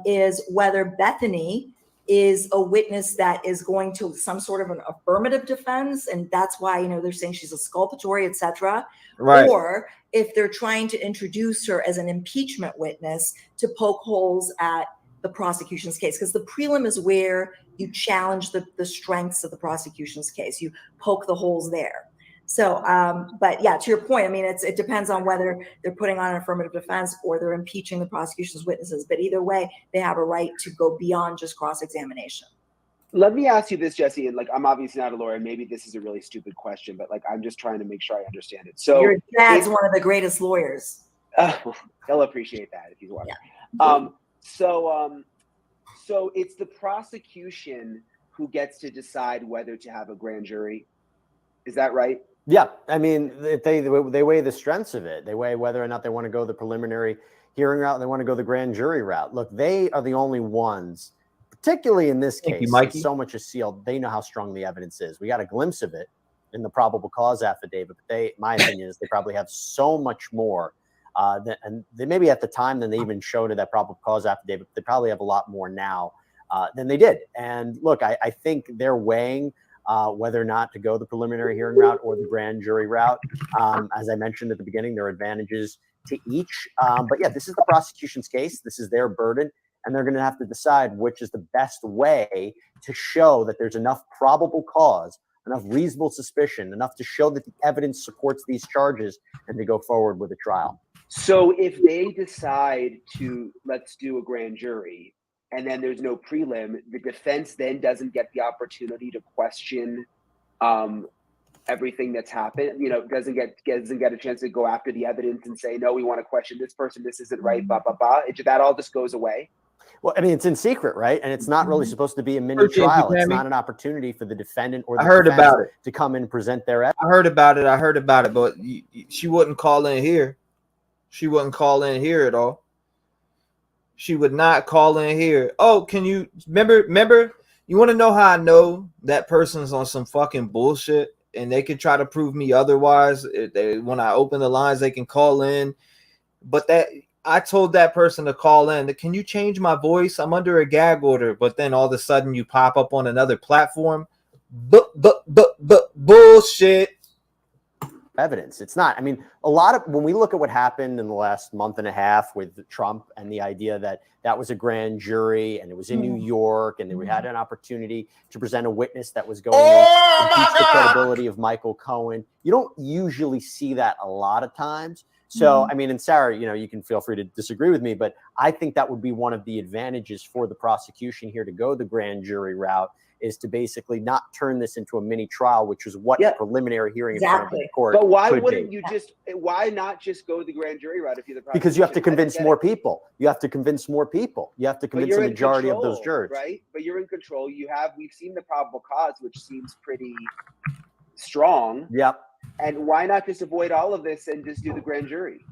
is whether Bethany is a witness that is going to some sort of an affirmative defense, and that's why, you know, they're saying she's exculpatory, etc. Or if they're trying to introduce her as an impeachment witness to poke holes at the prosecution's case, because the prelim is where you challenge the strengths of the prosecution's case. You poke the holes there. So, but yeah, to your point, I mean, it depends on whether they're putting on an affirmative defense or they're impeaching the prosecution's witnesses. But either way, they have a right to go beyond just cross-examination. Let me ask you this, Jesse, and like, I'm obviously not a lawyer. Maybe this is a really stupid question, but like, I'm just trying to make sure I understand it. So your dad's one of the greatest lawyers. He'll appreciate that if he's watching. Yeah. So it's the prosecution who gets to decide whether to have a grand jury. Is that right? Yeah, I mean, they weigh the strengths of it. They weigh whether or not they want to go the preliminary hearing route, and they want to go the grand jury route. Look, they are the only ones, particularly in this case, since so much is sealed. They know how strong the evidence is. We got a glimpse of it in the probable cause affidavit, but my opinion is they probably have so much more. And they maybe at the time than they even showed in that probable cause affidavit. They probably have a lot more now than they did. And look, I think they're weighing whether or not to go the preliminary hearing route or the grand jury route. As I mentioned at the beginning, there are advantages to each. But yeah, this is the prosecution's case. This is their burden. And they're going to have to decide which is the best way to show that there's enough probable cause, enough reasonable suspicion, enough to show that the evidence supports these charges and to go forward with a trial. So if they decide to, let's do a grand jury, and then there's no prelim, the defense then doesn't get the opportunity to question everything that's happened, you know, doesn't get a chance to go after the evidence and say, no, we want to question this person, this isn't right, blah, blah, blah. That all just goes away. Well, I mean, it's in secret, right? And it's not really supposed to be a mini trial. It's not an opportunity for the defendant or the defense to come in and present their evidence. I heard about it, but she wouldn't call in here. She wouldn't call in here at all. She would not call in here. Oh, can you remember? You want to know how I know that person's on some fucking bullshit and they can try to prove me otherwise? When I open the lines, they can call in. But I told that person to call in. Can you change my voice? I'm under a gag order. But then all of a sudden you pop up on another platform. Bullshit. Evidence. It's not. I mean, a lot of when we look at what happened in the last month and a half with Trump and the idea that that was a grand jury and it was in New York and we had an opportunity to present a witness that was going to impeach the credibility of Michael Cohen. You don't usually see that a lot of times. So, I mean, and Sarah, you know, you can feel free to disagree with me, but I think that would be one of the advantages for the prosecution here to go the grand jury route, is to basically not turn this into a mini trial, which is what the preliminary hearing in front of the court. But why wouldn't you just? Why not just go the grand jury route if you're the prosecution? Because you have to convince more people. You have to convince more people. You have to convince the majority of those jurors, right? But you're in control. We've seen the probable cause, which seems pretty strong. Yep. And why not just avoid all of this and just do the grand jury?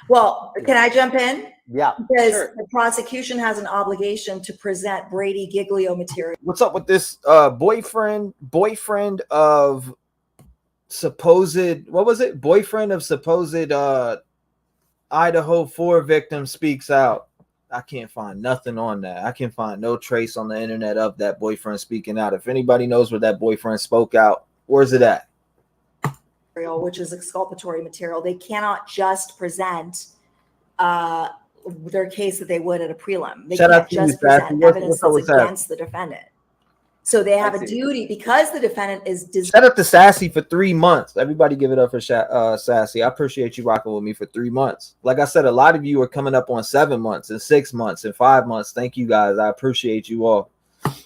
Well, can I jump in? Yeah. Because the prosecution has an obligation to present Brady Giglio material. What's up with this boyfriend of supposed, what was it? Boyfriend of supposed Idaho 4 victim speaks out. I can't find nothing on that. I can find no trace on the internet of that boyfriend speaking out. If anybody knows where that boyfriend spoke out, where's it at? Which is exculpatory material. They cannot just present their case that they would at a prelim. They can't just present evidence that's against the defendant. So they have a duty, because the defendant is. Shout out to Sassy for 3 months. Everybody give it up for Sassy. I appreciate you rocking with me for 3 months. Like I said, a lot of you are coming up on 7 months and 6 months and 5 months. Thank you guys. I appreciate you all.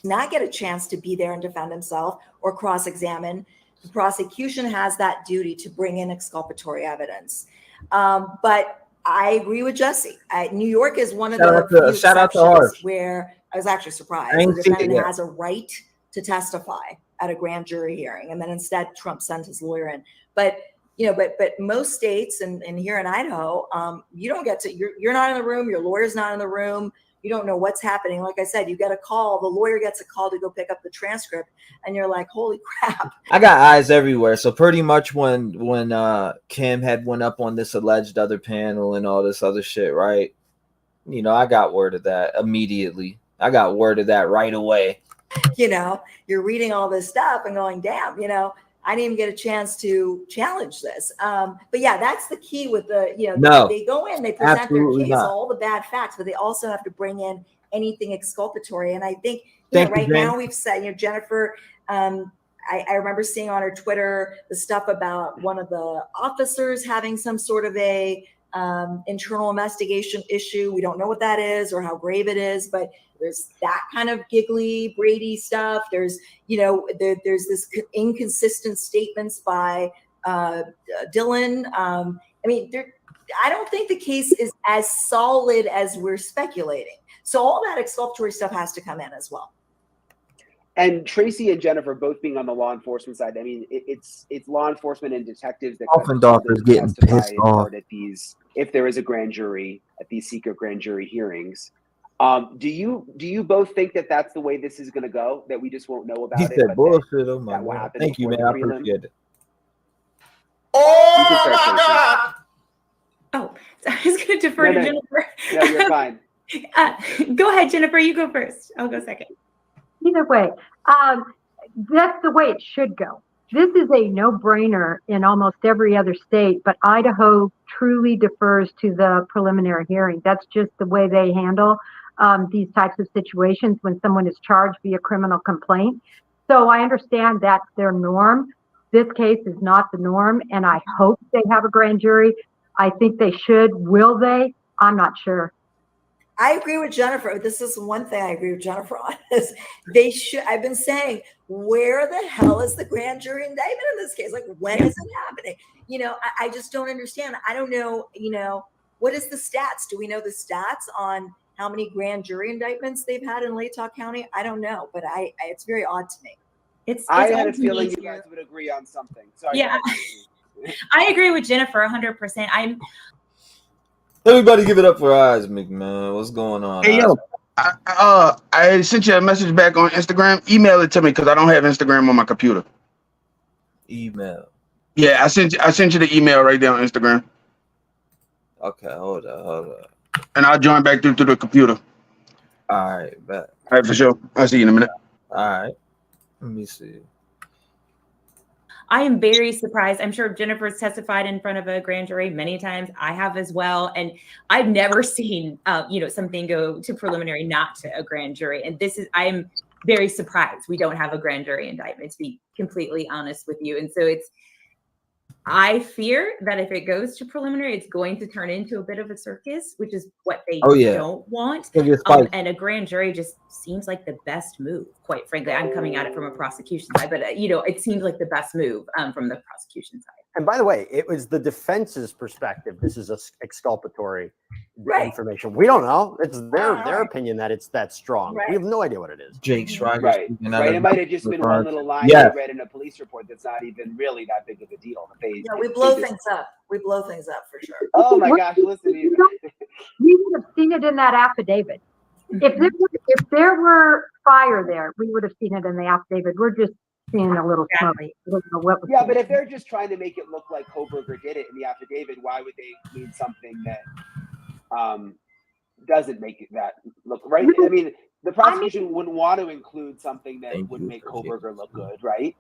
Not get a chance to be there and defend himself or cross-examine. The prosecution has that duty to bring in exculpatory evidence. But I agree with Jesse. New York is one of the few exceptions where I was actually surprised. The defendant has a right to testify at a grand jury hearing, and then instead Trump sent his lawyer in. But but most states and here in Idaho, you don't get to. You're not in the room. Your lawyer's not in the room. You don't know what's happening. Like I said, you get a call. The lawyer gets a call to go pick up the transcript, and you're like, "Holy crap!" I got eyes everywhere. So pretty much when Kim had went up on this alleged other panel and all this other shit, right? You know, I got word of that immediately. I got word of that right away. You know, you're reading all this stuff and going, "Damn!" You know, I didn't even get a chance to challenge this. But yeah, that's the key with the, they go in, they present their case, all the bad facts, but they also have to bring in anything exculpatory. And I think right now we've said, Jennifer, I remember seeing on her Twitter the stuff about one of the officers having some sort of a internal investigation issue. We don't know what that is or how grave it is, but there's that kind of giggly Brady stuff. There's, there's this inconsistent statements by Dylan. I mean, I don't think the case is as solid as we're speculating. So all that exculpatory stuff has to come in as well. And Tracy and Jennifer both being on the law enforcement side. I mean, it's law enforcement and detectives that often doctors getting pissed off at these, if there is a grand jury at these secret grand jury hearings. Do you both think that that's the way this is going to go? That we just won't know about it? Said bullshit. Oh my God. Thank you, man. I appreciate it. Oh my God. Oh, I was going to defer to Jennifer. No, you're fine. Go ahead, Jennifer. You go first. I'll go second. Either way, that's the way it should go. This is a no-brainer in almost every other state, but Idaho truly defers to the preliminary hearing. That's just the way they handle these types of situations when someone is charged via criminal complaint. So I understand that's their norm. This case is not the norm, and I hope they have a grand jury. I think they should. Will they? I'm not sure. I agree with Jennifer. This is one thing I agree with Jennifer on is they should. I've been saying, where the hell is the grand jury indictment in this case? Like, when is it happening? I just don't understand. I don't know, what is the stats? Do we know the stats on how many grand jury indictments they've had in Latah County? I don't know, but it's very odd to me. I had a feeling you guys would agree on something. So I agree with Jennifer 100%. Everybody give it up for Isaac, man. What's going on? Hey, yo, I sent you a message back on Instagram. Email it to me because I don't have Instagram on my computer. Email. Yeah, I sent you the email right there on Instagram. Okay, hold up. and I'll join back through the computer. All right, bet. All right, for sure. I'll see you in a minute. All right. Let me see. I am very surprised. I'm sure Jennifer's testified in front of a grand jury many times. I have as well. And I've never seen, something go to preliminary, not to a grand jury. And I am very surprised we don't have a grand jury indictment, to be completely honest with you. And so I fear that if it goes to preliminary, it's going to turn into a bit of a circus, which is what they don't want. And a grand jury just seems like the best move, quite frankly. I'm coming at it from a prosecution side, but it seems like the best move from the prosecution side. And by the way, it was the defense's perspective. This is exculpatory information. We don't know. It's their opinion that it's that strong. Right. We have no idea what it is. Jake Schreiber. Right. It might have just been one little line I read in a police report that's not even really that big of a deal. We blow things up. We blow things up for sure. Oh my gosh, listen to you. We would have seen it in that affidavit. If there were fire there, we would have seen it in the affidavit. We're just seeing a little smoke. Yeah, but if they're just trying to make it look like Kohberger did it in the affidavit, why would they include something that doesn't make it that look right? I mean, the prosecution wouldn't want to include something that would make Kohberger look good, right?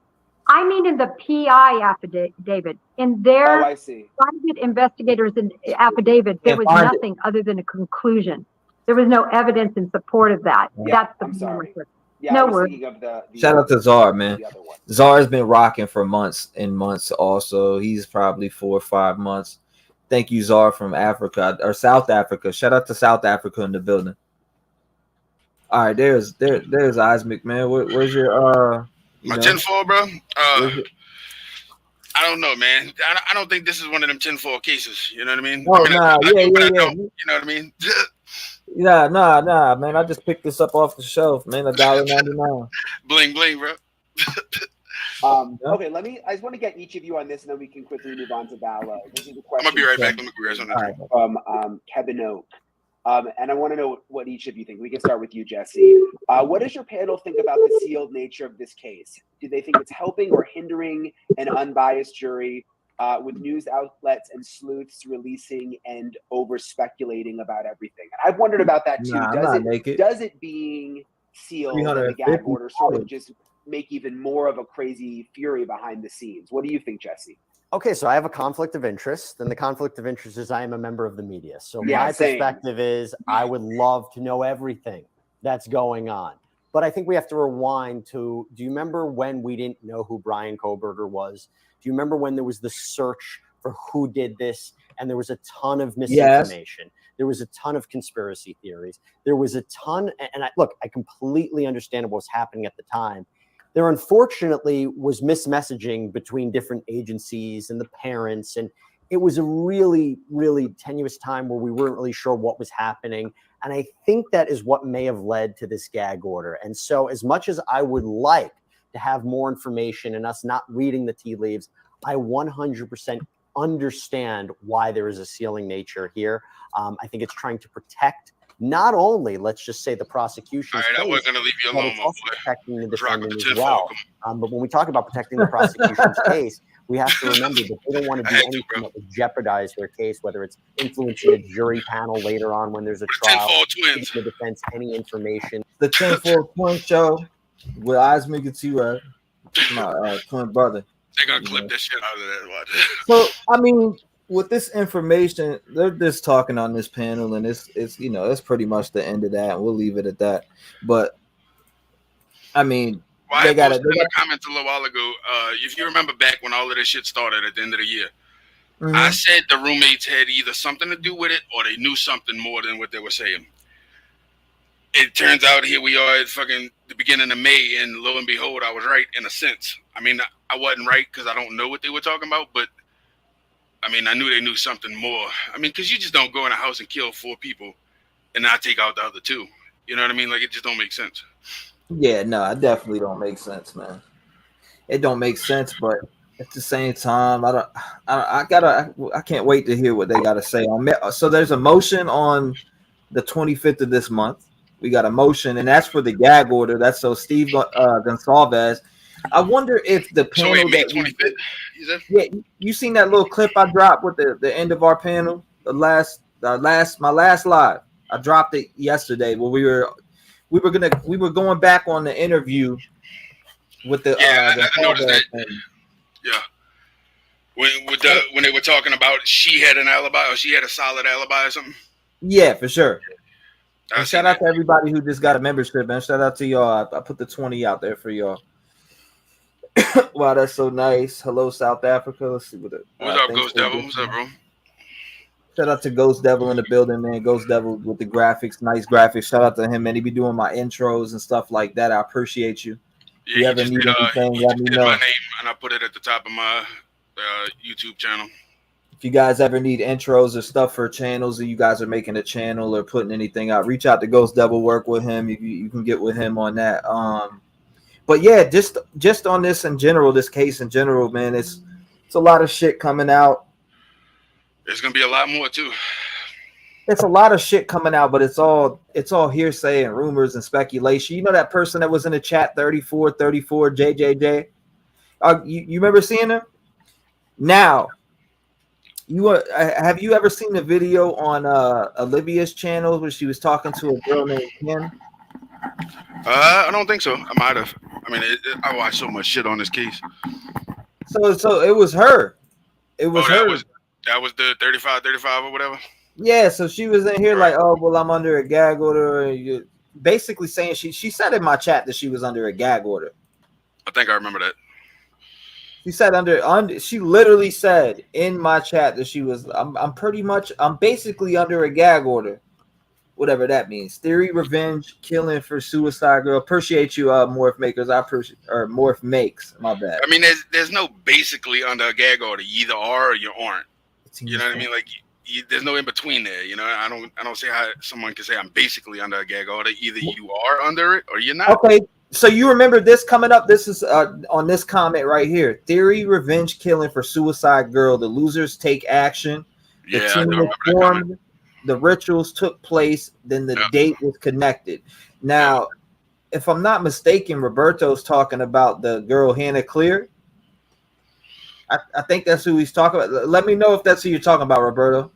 I mean, in the PI affidavit, in their private investigators' affidavit, there was nothing other than a conclusion. There was no evidence in support of that. Yeah, That's the I'm sorry. Yeah, no worries. Shout out to Czar, man. Czar's been rocking for months and months. Also, he's probably 4 or 5 months. Thank you, Czar from Africa or South Africa. Shout out to South Africa in the building. All right, there's Isaac, man. Where's your my tinfoil, bro? I don't know, man. I don't think this is one of them tinfoil cases. You know what I mean? Oh, You know what I mean? Nah, man. I just picked this up off the shelf, man. $1.99. Bling, bling, bro. Okay, I just want to get each of you on this, and then we can quickly move on to Vala. This is the question. I'm gonna be right back. Let me grab something from Kevin Oak. And I want to know what each of you think. We can start with you, Jesse. What does your panel think about the sealed nature of this case? Do they think it's helping or hindering an unbiased jury with news outlets and sleuths releasing and over speculating about everything? And I've wondered about that too. Does it being sealed in the gag order sort of just make even more of a crazy fury behind the scenes? What do you think, Jesse? Okay, so I have a conflict of interest, and the conflict of interest is I am a member of the media. So my perspective is I would love to know everything that's going on. But I think we have to rewind to, do you remember when we didn't know who Bryan Kohberger was? Do you remember when there was the search for who did this? And there was a ton of misinformation. Yes. There was a ton of conspiracy theories. There was a ton, and I completely understand what was happening at the time. There unfortunately was mismessaging between different agencies and the parents. And it was a really, really tenuous time where we weren't really sure what was happening. And I think that is what may have led to this gag order. And so as much as I would like to have more information and us not reading the tea leaves, I 100% understand why there is a sealing nature here. I think it's trying to protect not only, let's just say, the prosecution. All right, I wasn't going to leave you alone, my boy. Protecting the defendant as well. But when we talk about protecting the prosecution's case, we have to remember that they don't want to do anything that would jeopardize their case, whether it's influencing a jury panel later on when there's a trial, the defense, any information. The 10-4 Twin Show with Isaac and T-REV, my twin brother. They're going to clip this shit out of that. Watch. So, I mean, with this information, they're just talking on this panel, and it's it's pretty much the end of that, and we'll leave it at that. But I mean, they got in the comments a little while ago. If you remember back when all of this shit started at the end of the year, I said the roommates had either something to do with it or they knew something more than what they were saying. It turns out here we are at fucking the beginning of May, and lo and behold, I was right in a sense. I mean, I wasn't right because I don't know what they were talking about, but I mean, I knew they knew something more. I mean, because you just don't go in a house and kill 4 people and not take out the other 2. You know what I mean? Like, it just don't make sense. Yeah, no, it definitely don't make sense, man. It don't make sense, but at the same time, I can't wait to hear what they got to say. So there's a motion on the 25th of this month. We got a motion, and that's for the gag order. That's so Steve Gonsalves. I wonder if the panel so May 25th, you seen that little clip I dropped with the end of our panel, the last my last live. I dropped it yesterday. Where we were going back on the interview with the I noticed that. Yeah. When they were talking about she had an alibi or she had a solid alibi or something. Yeah, for sure. And shout out to everybody who just got a membership, man. Shout out to y'all. I put the 20 out there for y'all. Wow, that's so nice. Hello, South Africa. Let's see what it. What's up, Ghost Devil? What's up, bro? Shout out to Ghost Devil in the building, man. Ghost Devil with the graphics, nice graphics. Shout out to him, man. He be doing my intros and stuff like that. I appreciate you. Yeah, if you ever need anything, let me know. My name, and I put it at the top of my YouTube channel. If you guys ever need intros or stuff for channels, or you guys are making a channel or putting anything out, reach out to Ghost Devil. Work with him. You can get with him on that. But yeah, just on this in general, this case in general, man, it's a lot of shit coming out. There's gonna be a lot more too. It's a lot of shit coming out, but it's all hearsay and rumors and speculation. You know that person that was in the chat, 34 JJJ. You remember seeing him? Now, have you ever seen the video on Olivia's channel where she was talking to a girl named Kim? I don't think so. I might have. I mean, I watched so much shit on this case. So it was her. It was her. That was the 35 or whatever. Yeah, so she was in here like, oh, well, I'm under a gag order. Basically saying she said in my chat that she was under a gag order. I think I remember that. She said she literally said in my chat that she was, I'm basically under a gag order. Whatever that means. Theory, revenge, killing for suicide girl. Appreciate you, Morph Makers. Morph Makes. My bad. I mean, there's no basically under a gag order. You either are or you aren't. You know what I mean? Like, there's no in between there. You know, I don't see how someone can say I'm basically under a gag order. Either you are under it or you're not. Okay, so you remember this coming up? This is on this comment right here. Theory, revenge, killing for suicide girl. The losers take action. The team informed. The rituals took place. Then the date was connected. Now, if I'm not mistaken, Roberto's talking about the girl Hannah Clear. I think that's who he's talking about. Let me know if that's who you're talking about, Roberto.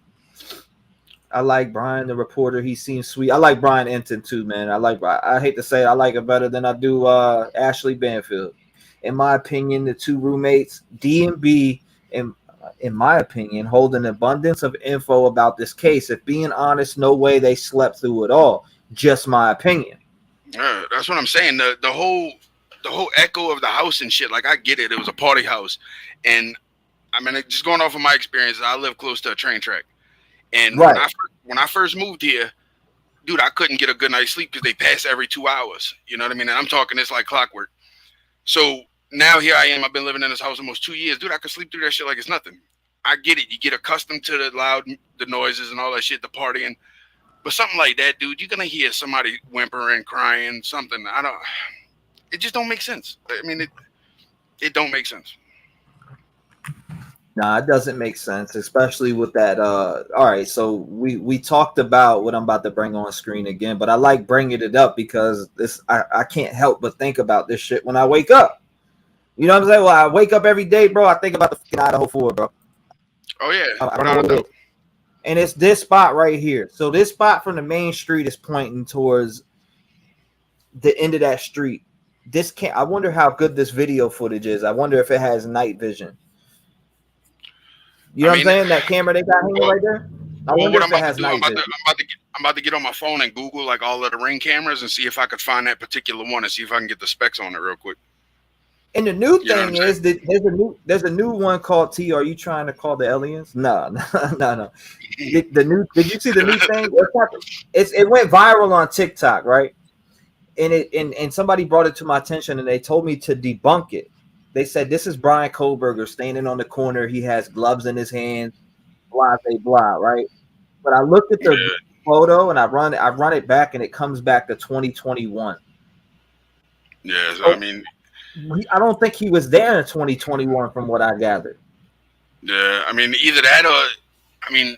I like Bryan, the reporter. He seems sweet. I like Bryan Enton too, man. I hate to say it, I like it better than I do Ashley Banfield. In my opinion, the two roommates, D and B, in my opinion, hold an abundance of info about this case. If being honest, no way they slept through it all. Just my opinion. That's what I'm saying. The whole echo of the house and shit. Like, I get it. It was a party house. And I mean, just going off of my experience, I live close to a train track. And when I first moved here, dude, I couldn't get a good night's sleep because they pass every 2 hours. You know what I mean? And I'm talking it's like clockwork. So now here I am. I've been living in this house almost 2 years. Dude, I could sleep through that shit like it's nothing. I get it. You get accustomed to the noises and all that shit, the partying. But something like that, dude, you're going to hear somebody whimpering, crying, something. It just don't make sense. I mean, it don't make sense. Nah, it doesn't make sense, especially with that. All right, so we talked about what I'm about to bring on screen again, but I like bringing it up because I can't help but think about this shit when I wake up. You know what I'm saying? Well, I wake up every day, bro. I think about the fucking Idaho 4, bro. Oh yeah, and it's this spot right here. So this spot from the main street is pointing towards the end of that street. I wonder how good this video footage is. I wonder if it has night vision. You know what I'm saying? That camera they got hanging right there. I wonder if it has night vision. I'm about to get on my phone and Google like all of the Ring cameras and see if I could find that particular one and see if I can get the specs on it real quick. And the new thing is that there's a new one called T. Are you trying to call the aliens? No. Did you see the new thing? It went viral on TikTok, right? And somebody brought it to my attention and they told me to debunk it. They said this is Bryan Kohberger standing on the corner. He has gloves in his hands, blah, right? But I looked at the photo and I run it back and it comes back to 2021. Yeah, so, I mean, I don't think he was there in 2021 from what I gathered. Yeah, I mean, either that or, I mean,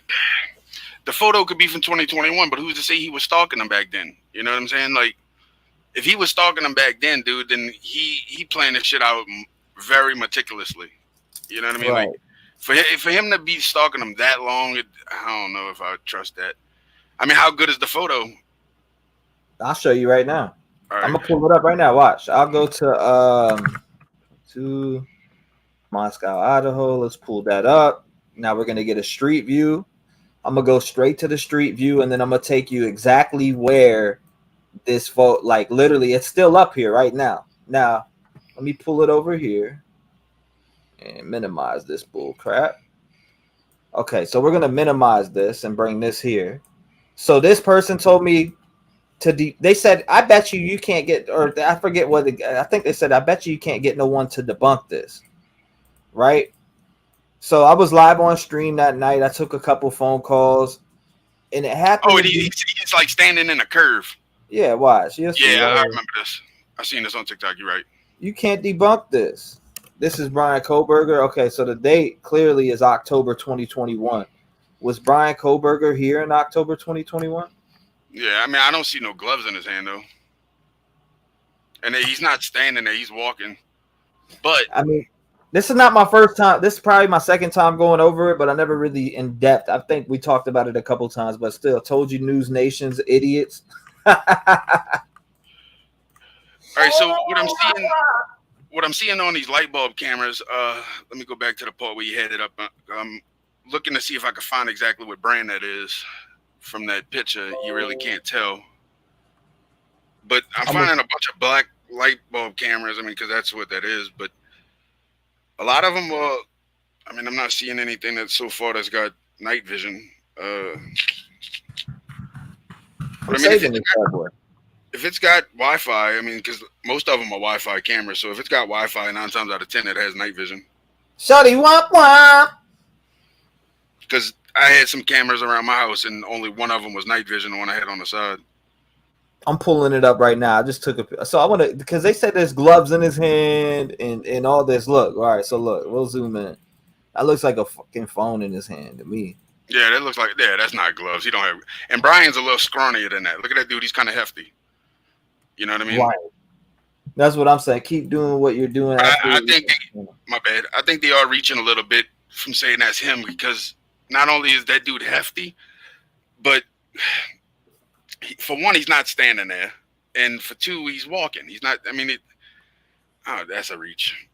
the photo could be from 2021, but who's to say he was stalking them back then? You know what I'm saying? Like, if he was stalking them back then, dude, then he planned this shit out very meticulously. You know what I mean? Right. Like, For him to be stalking him that long, I don't know if I would trust that. I mean, how good is the photo? I'll show you right now. Right. I'm gonna pull it up right now. Watch. I'll go to Moscow, Idaho. Let's pull that up. Now we're gonna get a street view. I'm gonna go straight to the street view, and then I'm gonna take you exactly where this photo, like literally, it's still up here right now. Now, let me pull it over here and minimize this bull crap. Okay, so we're gonna minimize this and bring this here. So this person told me they said, I bet you can't get, or I forget what, I think they said, I bet you can't get no one to debunk this, right? So I was live on stream that night. I took a couple phone calls, and it happened. Oh, he's like standing in a curve. Yeah, watch. Yeah, I remember this. I seen this on TikTok. You're right. You can't debunk this. This is Bryan Kohberger. Okay, so the date clearly is October 2021. Was Bryan Kohberger here in October 2021? Yeah, I mean, I don't see no gloves in his hand, though. And he's not standing there. He's walking. But, I mean, this is not my first time. This is probably my second time going over it, but I never really in depth. I think we talked about it a couple times, but still, told you News Nation's idiots. All right, so what I'm seeing on these light bulb cameras, let me go back to the part where you had it up. I'm looking to see if I can find exactly what brand that is. From that picture, you really can't tell. But I'm finding a bunch of black light bulb cameras. I mean, because that's what that is. But a lot of them are, I mean, I'm not seeing anything that so far that's got night vision. But I mean, if it's got Wi-Fi, I mean, because most of them are Wi-Fi cameras. So if it's got Wi-Fi, 9 times out of 10, it has night vision. Shawty womp womp. Because I had some cameras around my house, and only one of them was night vision, the one I had on the side. I'm pulling it up right now. I just took a, so I want to, because they said there's gloves in his hand and all this. Look, all right, so look, we'll zoom in. That looks like a fucking phone in his hand to me. Yeah, that looks like, yeah, that's not gloves. He don't have, and Bryan's a little scrawnier than that. Look at that dude. He's kind of hefty. You know what I mean? Right. That's what I'm saying. Keep doing what you're doing. I think, my bad. I think they are reaching a little bit from saying that's him, because not only is that dude hefty, but for one, he's not standing there. And for two, he's walking. He's not, I mean, that's a reach.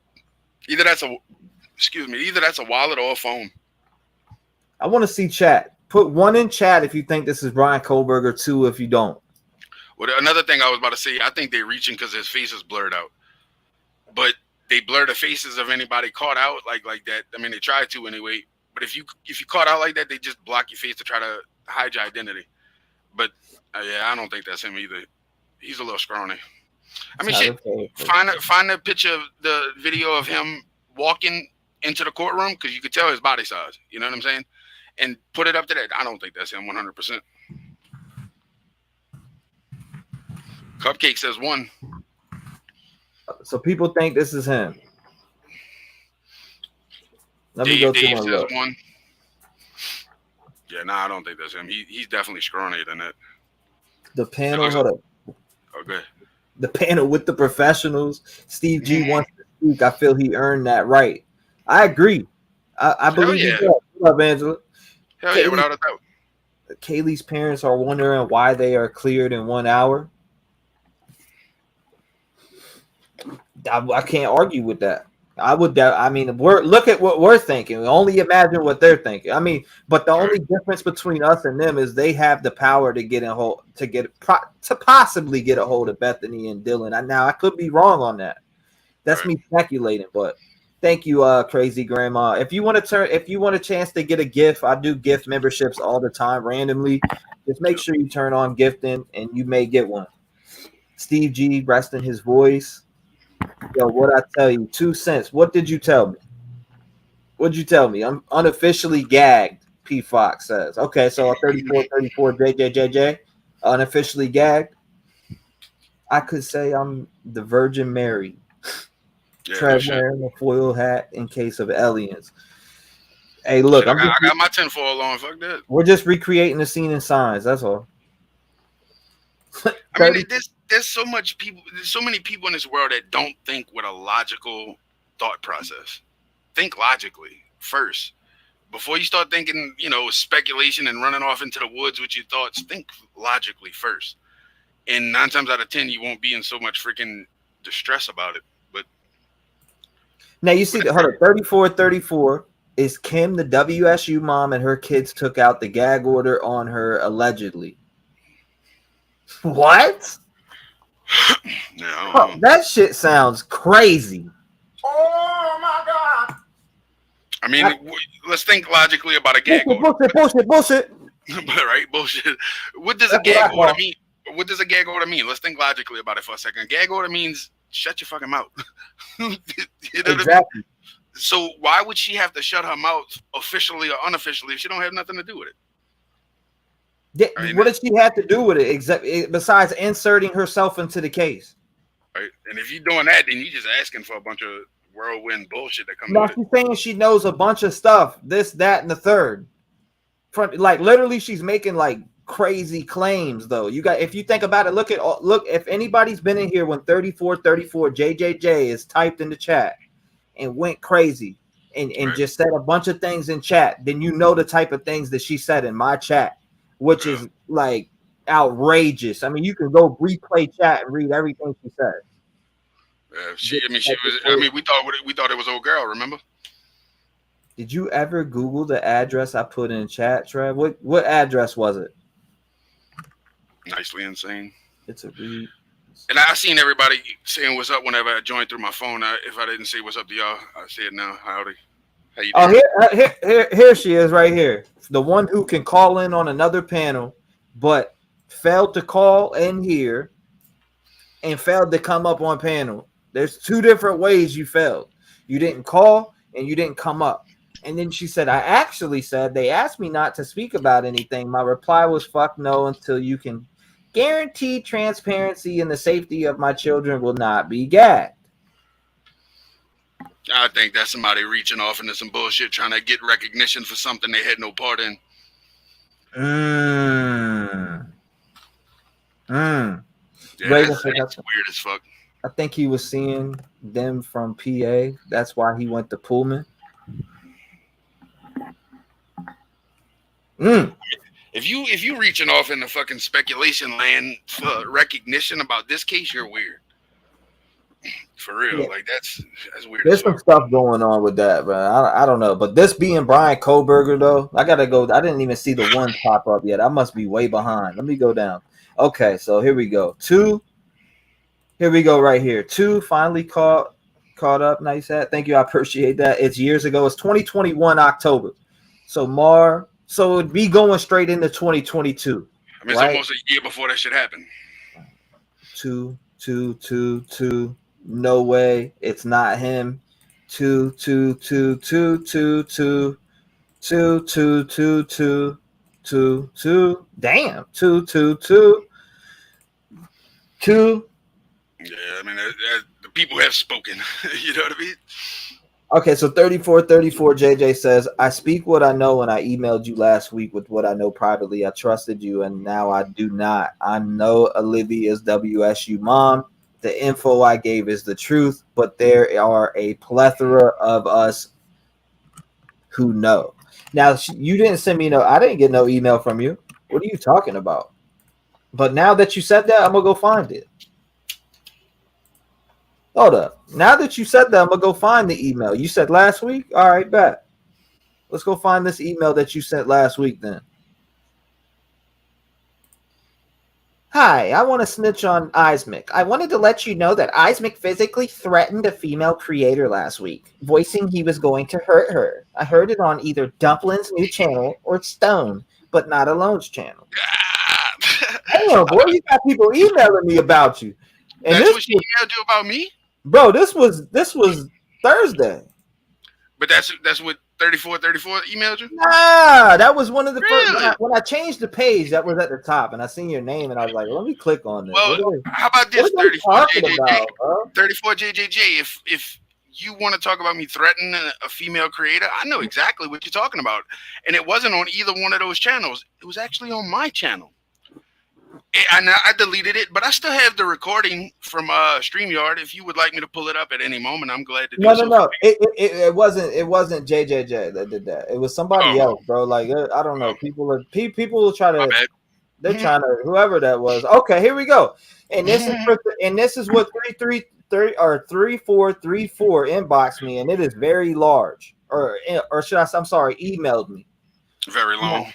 Either that's a wallet or a phone. I want to see chat. Put 1 in chat if you think this is Bryan Kohberger, 2 if you don't. Well, another thing I was about to say, I think they're reaching because his face is blurred out. But they blur the faces of anybody caught out like that. I mean, they try to anyway. But if you caught out like that, they just block your face to try to hide your identity. But yeah, I don't think that's him either. He's a little scrawny. I mean, shit. Find a picture of the video of him walking into the courtroom, because you could tell his body size. You know what I'm saying? And put it up to that. I don't think that's him 100%. Cupcake says 1. So people think this is him. Let me go to Dave my says look. 1. Yeah, I don't think that's him. He's definitely scrawnier than that. The panel, hold up. Okay. The panel with the professionals. Steve G wants to speak. I feel he earned that right. I agree. I believe he does. What up, Angela? Hell yeah, without a doubt. Kaylee's parents are wondering why they are cleared in 1 hour. I can't argue with that. I mean, look at what we're thinking. Only imagine what they're thinking. I mean, but the only difference between us and them is they have the power to possibly get a hold of Bethany and Dylan. Now I could be wrong on that. That's me speculating, but thank you, Crazy Grandma. If you want a chance to get a gift, I do gift memberships all the time randomly. Just make sure you turn on gifting, and you may get one. Steve G, rest in his voice. Yo, what I tell you? 2 cents. What did you tell me? What'd you tell me? I'm unofficially gagged, P. Fox says. Okay, so 34, JJJJ, unofficially gagged. I could say I'm the Virgin Mary. Trev wearing a foil hat in case of aliens. Hey, look, I got my tinfoil on. Fuck that. We're just recreating the scene in Signs. That's all. I mean, there's so many people in this world that don't think with a logical thought process. Think logically first. before you start thinking, speculation and running off into the woods with your thoughts, think logically first. And 9 times out of 10, you won't be in so much freaking distress about it. But now you see the 34 is Kim, the WSU mom, and her kids took out the gag order on her allegedly. What? No. That shit sounds crazy. Oh my God. I mean, let's think logically about a gag order. Bullshit. Right? Bullshit. What does a gag order mean? What does a gag order mean? Let's think logically about it for a second. A gag order means shut your fucking mouth. You know exactly. What I mean? So why would she have to shut her mouth officially or unofficially if she don't have nothing to do with it? Yeah, what does she have to do with it besides inserting herself into the case? Right. And if you're doing that, then you're just asking for a bunch of whirlwind bullshit that comes No, with she's saying she knows a bunch of stuff, this, that, and the third. Like literally, she's making like crazy claims. Though if you think about it, look if anybody's been in here when 3434 JJJ is typed in the chat and went crazy and just said a bunch of things in chat, then you know the type of things that she said in my chat, which is like outrageous. I mean, you can go replay chat and read everything she said. We thought it was old girl. Remember? Did you ever Google the address I put in chat, Trev? What address was it? Nicely insane. It's a read. And I seen everybody saying what's up whenever I joined through my phone. If I didn't say what's up to y'all, I say it now. Howdy. How you doing? Here she is right here. The one who can call in on another panel, but failed to call in here and failed to come up on panel. There's 2 different ways you failed. You didn't call and you didn't come up. And then she said, I actually said they asked me not to speak about anything. My reply was fuck no until you can guarantee transparency and the safety of my children will not be gagged. I think that's somebody reaching off into some bullshit, trying to get recognition for something they had no part in. Yeah, that's weird as fuck. I think he was seeing them from PA. That's why he went to Pullman. If you reaching off in the fucking speculation land for recognition about this case, you're weird. For real, like that's weird. There's some stuff going on with that, bro. I don't know, but this being Bryan Kohberger though, I gotta go. I didn't even see the 1 pop up yet. I must be way behind. Let me go down. Okay, so here we go. 2. Here we go right here. 2 finally caught up. Nice hat. Thank you. I appreciate that. It's years ago. It's 2021 October. So it'd be going straight into 2022. I mean, it's almost a year before that shit happened. 2. No way. It's not him. 2. Damn. 2. Yeah, I mean, the people have spoken. You know what I mean? Okay, so 3434 JJ says, I speak what I know, and I emailed you last week with what I know privately. I trusted you, and now I do not. I know Olivia's WSU mom. The info I gave is the truth, but there are a plethora of us who know. Now, you didn't send me I didn't get no email from you. What are you talking about? But now that you said that, I'm going to go find it. Hold up. Now that you said that, I'm going to go find the email. You said last week? All right, bet. Let's go find this email that you sent last week then. Hi, I want to snitch on Ismic. I wanted to let you know that Ismic physically threatened a female creator last week, voicing he was going to hurt her. I heard it on either Dumplin's new channel or Stone, but not Alone's channel. Damn, boy, you got people emailing me about you. And that's what she emailed you about me? Bro, this was Thursday. But that's what 3434 emailed you? Nah, that was one of the first. When I changed the page, that was at the top, and I seen your name, and I was like, let me click on this. Well, how about this, 34 JJJ? If you want to talk about me threatening a female creator, I know exactly what you're talking about. And it wasn't on either one of those channels. It was actually on my channel. I deleted it, but I still have the recording from StreamYard. If you would like me to pull it up at any moment, I'm glad to do so. No. It wasn't JJJ that did that. It was somebody else, bro. Like I don't know. People will try to. They're trying to whoever that was. Okay, here we go. And this is what 3434 inboxed me, and it is very large. Or should I? I'm sorry, emailed me. Very long.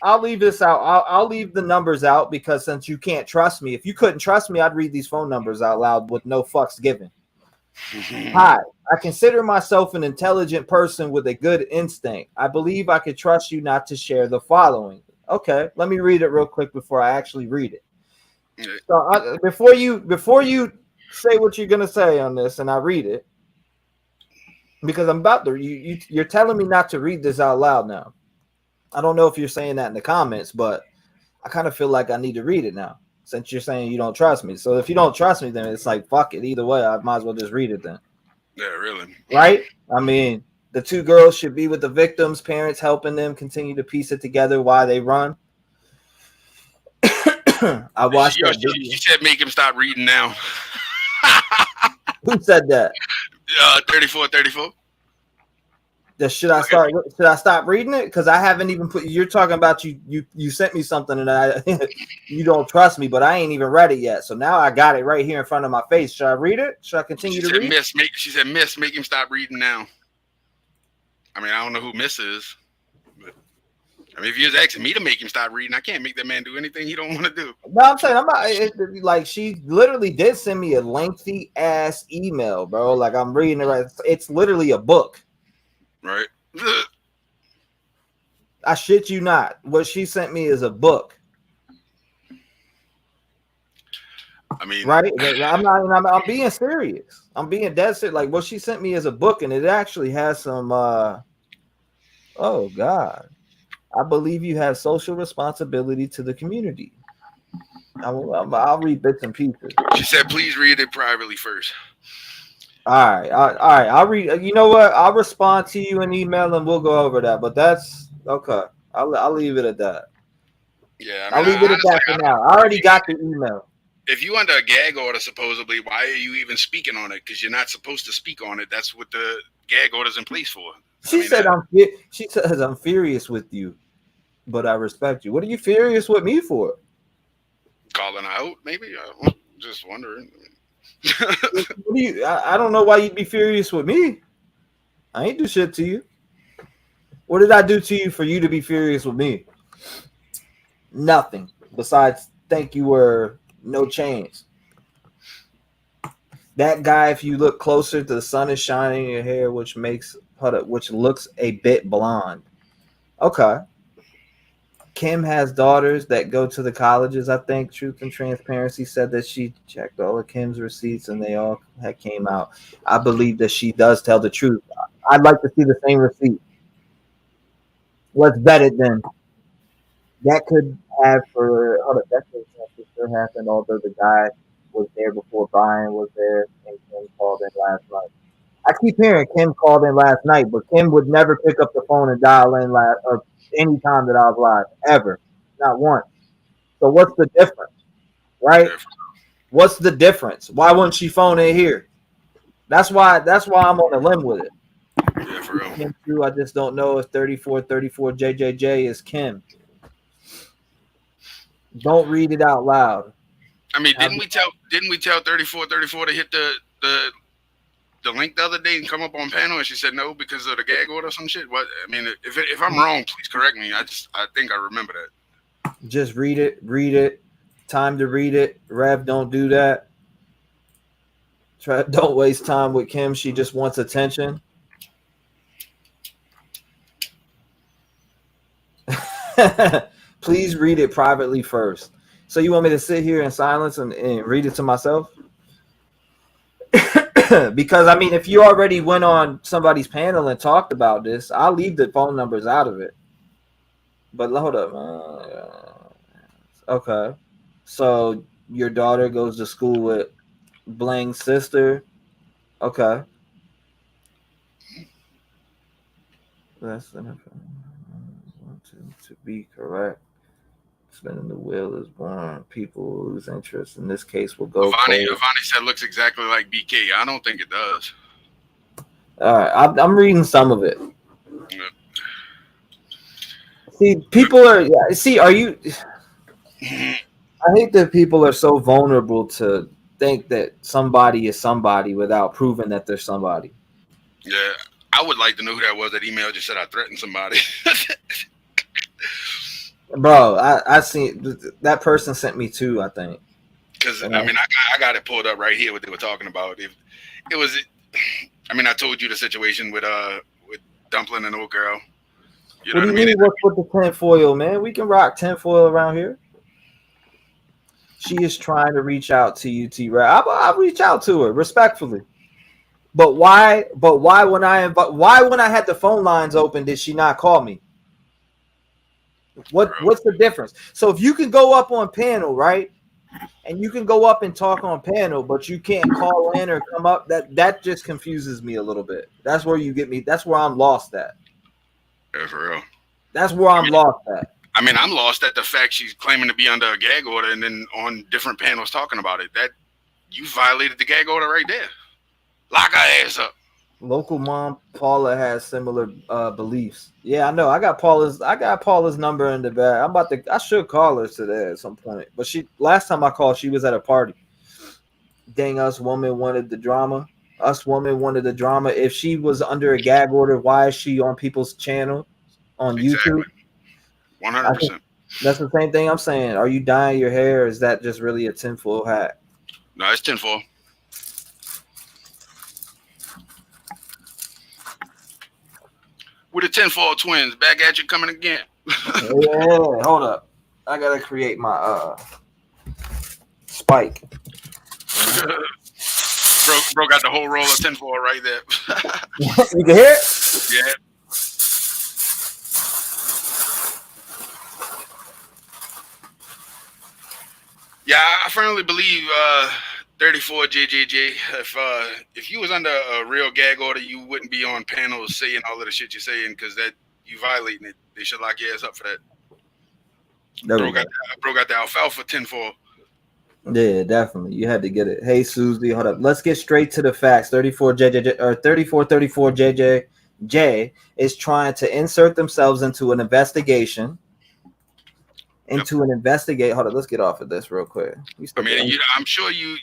I'll leave this out. I'll leave the numbers out because since you can't trust me, if you couldn't trust me, I'd read these phone numbers out loud with no fucks given. Hi, I consider myself an intelligent person with a good instinct. I believe I could trust you not to share the following. Okay, let me read it real quick before I actually read it. So before you say what you're gonna say on this, and I read it because I'm about to. You're telling me not to read this out loud now. I don't know if you're saying that in the comments, but I kind of feel like I need to read it now since you're saying you don't trust me. So if you don't trust me, then it's like, fuck it. Either way, I might as well just read it then. Yeah, really. Right? I mean, the two girls should be with the victims, parents helping them continue to piece it together while they run. I watched that video. She said make him stop reading now. Who said that? 3434. Should I stop reading it? Because I haven't even put. You're talking about you sent me something and you don't trust me, but I ain't even read it yet. So now I got it right here in front of my face. Should I read it? Should I continue to read? She said, "Miss, make him stop reading now." I mean, I don't know who Miss is, but I mean, if you're asking me to make him stop reading, I can't make that man do anything he don't want to do. No, I'm saying I'm not. Like she literally did send me a lengthy ass email, bro. Like I'm reading it right. It's literally a book. Right. I shit you not. What she sent me is a book. I mean, right? I'm being serious. I'm being dead serious. Like what she sent me is a book, and it actually has some. Oh God, I believe you have social responsibility to the community. I'll read bits and pieces. She said, "Please read it privately first." All right. I'll read. You know what? I'll respond to you in email, and we'll go over that. But that's okay. I'll leave it at that. Yeah, I'll leave it at that for now. I already got the email. If you under a gag order, supposedly, why are you even speaking on it? Because you're not supposed to speak on it. That's what the gag order's in place for. She says I'm furious with you, but I respect you. What are you furious with me for? Calling out, maybe. I'm just wondering. I don't know why you'd be furious with me. I ain't do shit to you. What did I do to you for you to be furious with me? Nothing besides think you were no chains. That guy, if you look closer, the sun is shining in your hair, which looks a bit blonde. Okay. Kim has daughters that go to the colleges, I think. Truth and Transparency said that she checked all of Kim's receipts and they all came out. I believe that she does tell the truth. I'd like to see the same receipt. Let's bet it then. That could have that could sure happened, although the guy was there before Bryan was there and Kim called in last night. I keep hearing Kim called in last night, but Kim would never pick up the phone and dial in any time that I was live, ever. Not once. So what's the difference? Right? What's the difference? Why wouldn't she phone in here? That's why I'm on a limb with it. Yeah, for real. Kim, I just don't know if 3434 JJJ is Kim. Don't read it out loud. I mean, didn't we tell 3434 to hit the link the other day and come up on panel, and she said no because of the gag order or some shit? What? I mean, if I'm wrong, please correct me. I think I remember that. Just read it. Time to read it. Rev, don't do that. Don't waste time with Kim. She just wants attention. Please read it privately first. So you want me to sit here in silence and read it to myself? Because, I mean, if you already went on somebody's panel and talked about this, I'll leave the phone numbers out of it. But hold up. Okay. So your daughter goes to school with Blang's sister. Okay. Less than to be correct. Spinning the wheel is born. People lose interest. In this case, will go. Avani said looks exactly like BK. I don't think it does. All right, I'm reading some of it. Yeah. See, people are. See, are you? I hate that people are so vulnerable to think that somebody is somebody without proving that they're somebody. Yeah, I would like to know who that was that email just said I threatened somebody. Bro, I seen that person sent me two, I think. Because I mean, I got it pulled up right here what they were talking about. If it was, I mean, I told you the situation with Dumpling and old girl. You know what do you mean? What's with the tinfoil, man? We can rock tinfoil around here. She is trying to reach out to you, T-REV. I'll reach out to her respectfully. But why? Why when I had the phone lines open did she not call me? What's the difference? So if you can go up on panel, right, and you can go up and talk on panel, but you can't call in or come up, that just confuses me a little bit. That's where you get me. That's where I'm lost at. Yeah, for real. That's where I'm lost at. I mean, I'm lost at the fact she's claiming to be under a gag order and then on different panels talking about it. That you violated the gag order right there. Lock her ass up. Local mom Paula has similar beliefs. Yeah, I know. I got Paula's number in the bag. I should call her today at some point. But last time I called, she was at a party. Dang, us women wanted the drama. If she was under a gag order, why is she on people's channel on YouTube? 100%. That's the same thing I'm saying. Are you dyeing your hair? Or is that just really a tinfoil hat? No, it's tinfoil. With the tinfoil twins, back at you coming again. Yeah, hold up. I gotta create my spike. Bro got the whole roll of tinfoil right there. You can hear it? Yeah. Yeah, I firmly believe 34 JJJ. If you was under a real gag order, you wouldn't be on panels saying all of the shit you're saying because that you violating it. They should lock your ass up for that. Bro got the alfalfa tinfoil. Yeah, definitely. You had to get it. Hey, Susie, hold up. Let's get straight to the facts. 3434 JJ is trying to insert themselves into an investigation. Hold on, let's get off of this real quick. I mean, I'm sure you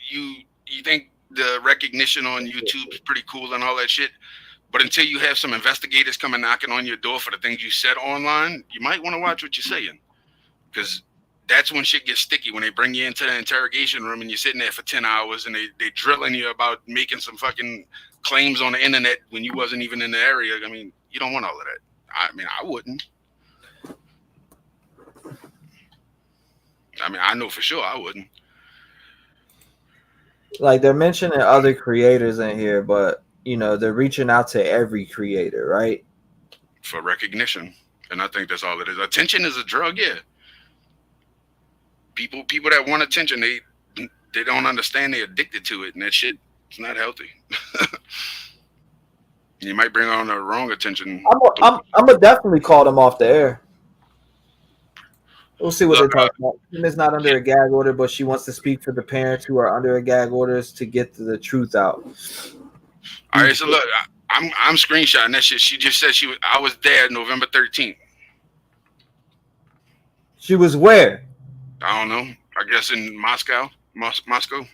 think the recognition on YouTube is pretty cool and all that shit, but until you have some investigators coming knocking on your door for the things you said online, you might want to watch what you're saying, because that's when shit gets sticky. When they bring you into the interrogation room and you're sitting there for 10 hours and they drilling you about making some fucking claims on the internet when you wasn't even in the area. I mean, you don't want all of that. I mean, I wouldn't. I mean, I know for sure I wouldn't. Like, they're mentioning other creators in here, but they're reaching out to every creator, right? For recognition. And I think that's all it is. Attention is a drug, yeah. People that want attention, they don't understand, they're addicted to it, and that shit is not healthy. You might bring on the wrong attention. I'm gonna definitely call them off the air. We'll see what they're talking about. It's not under a gag order, but she wants to speak for the parents who are under a gag orders to get the truth out. All right, so look, I'm screenshotting that shit. She just said I was there November 13th. She was where? I don't know. I guess in Moscow. Moscow.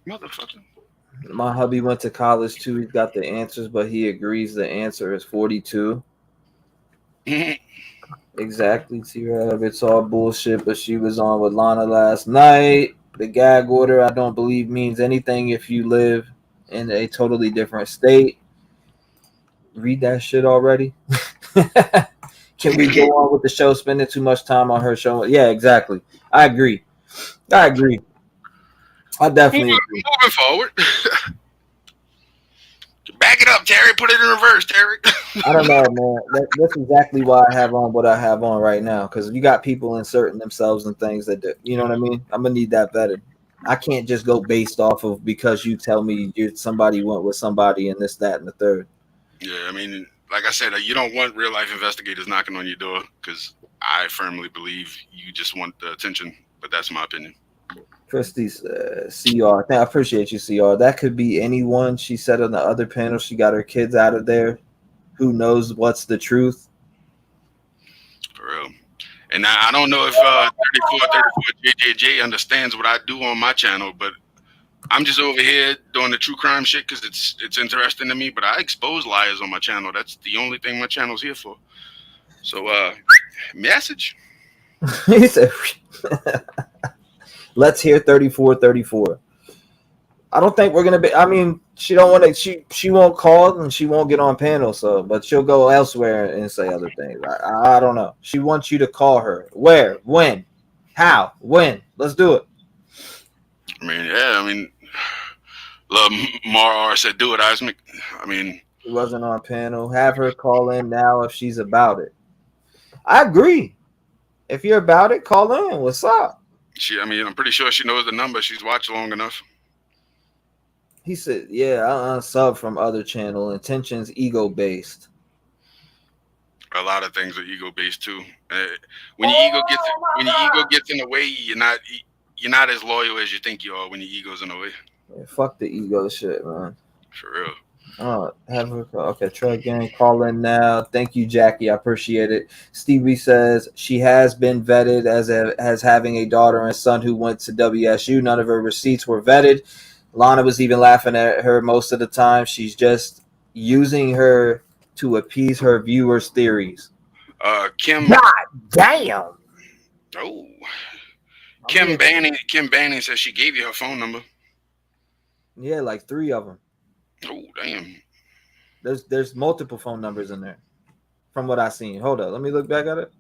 Motherfucker. My hubby went to college too. He's got the answers, but he agrees the answer is 42. Exactly, T-REV. It's all bullshit, but she was on with Lana last night. The gag order, I don't believe, means anything if you live in a totally different state. Read that shit already. Can we go on with the show spending too much time on her show? Yeah, exactly. I agree. I definitely agree. Moving forward. Back it up, Terry. Put it in reverse, Terry. I don't know, man. That's exactly why I have on what I have on right now, because you got people inserting themselves in things that do, you know what I mean? I'm going to need that better. I can't just go based off of because you tell me somebody went with somebody and this, that, and the third. Yeah, I mean, like I said, you don't want real life investigators knocking on your door, because I firmly believe you just want the attention. But that's my opinion. Christy CR. I appreciate you, CR. That could be anyone. She said on the other panel she got her kids out of there. Who knows what's the truth? For real. And I don't know if 3434 JJJ understands what I do on my channel, but I'm just over here doing the true crime shit because it's interesting to me. But I expose liars on my channel. That's the only thing my channel's here for. So, message. He said, let's hear 3434. I don't think we're gonna be. I mean, she don't want to. She won't call and she won't get on panel. So, but she'll go elsewhere and say other things. I don't know. She wants you to call her. Where? When? How? When? Let's do it. I mean, yeah. I mean, love Mar said, "Do it, Isaac." I mean, she wasn't on panel. Have her call in now if she's about it. I agree. If you're about it, call in. What's up? I mean, I'm pretty sure she knows the number. She's watched long enough. He said, yeah, I unsub from other channel. Intentions ego-based. A lot of things are ego-based too. When your ego gets in the way, you're not as loyal as you think you are when your ego's in the way. Yeah, fuck the ego shit, man. For real. Oh, have her call. Okay, try again. Call in now. Thank you, Jackie. I appreciate it. Stevie says she has been vetted as having a daughter and son who went to WSU. None of her receipts were vetted. Lana was even laughing at her most of the time. She's just using her to appease her viewers' theories. Kim. God damn. Oh. Kim Banning says she gave you her phone number. Yeah, like 3 of them. Oh, damn. There's multiple phone numbers in there from what I seen. Hold up. Let me look back at it.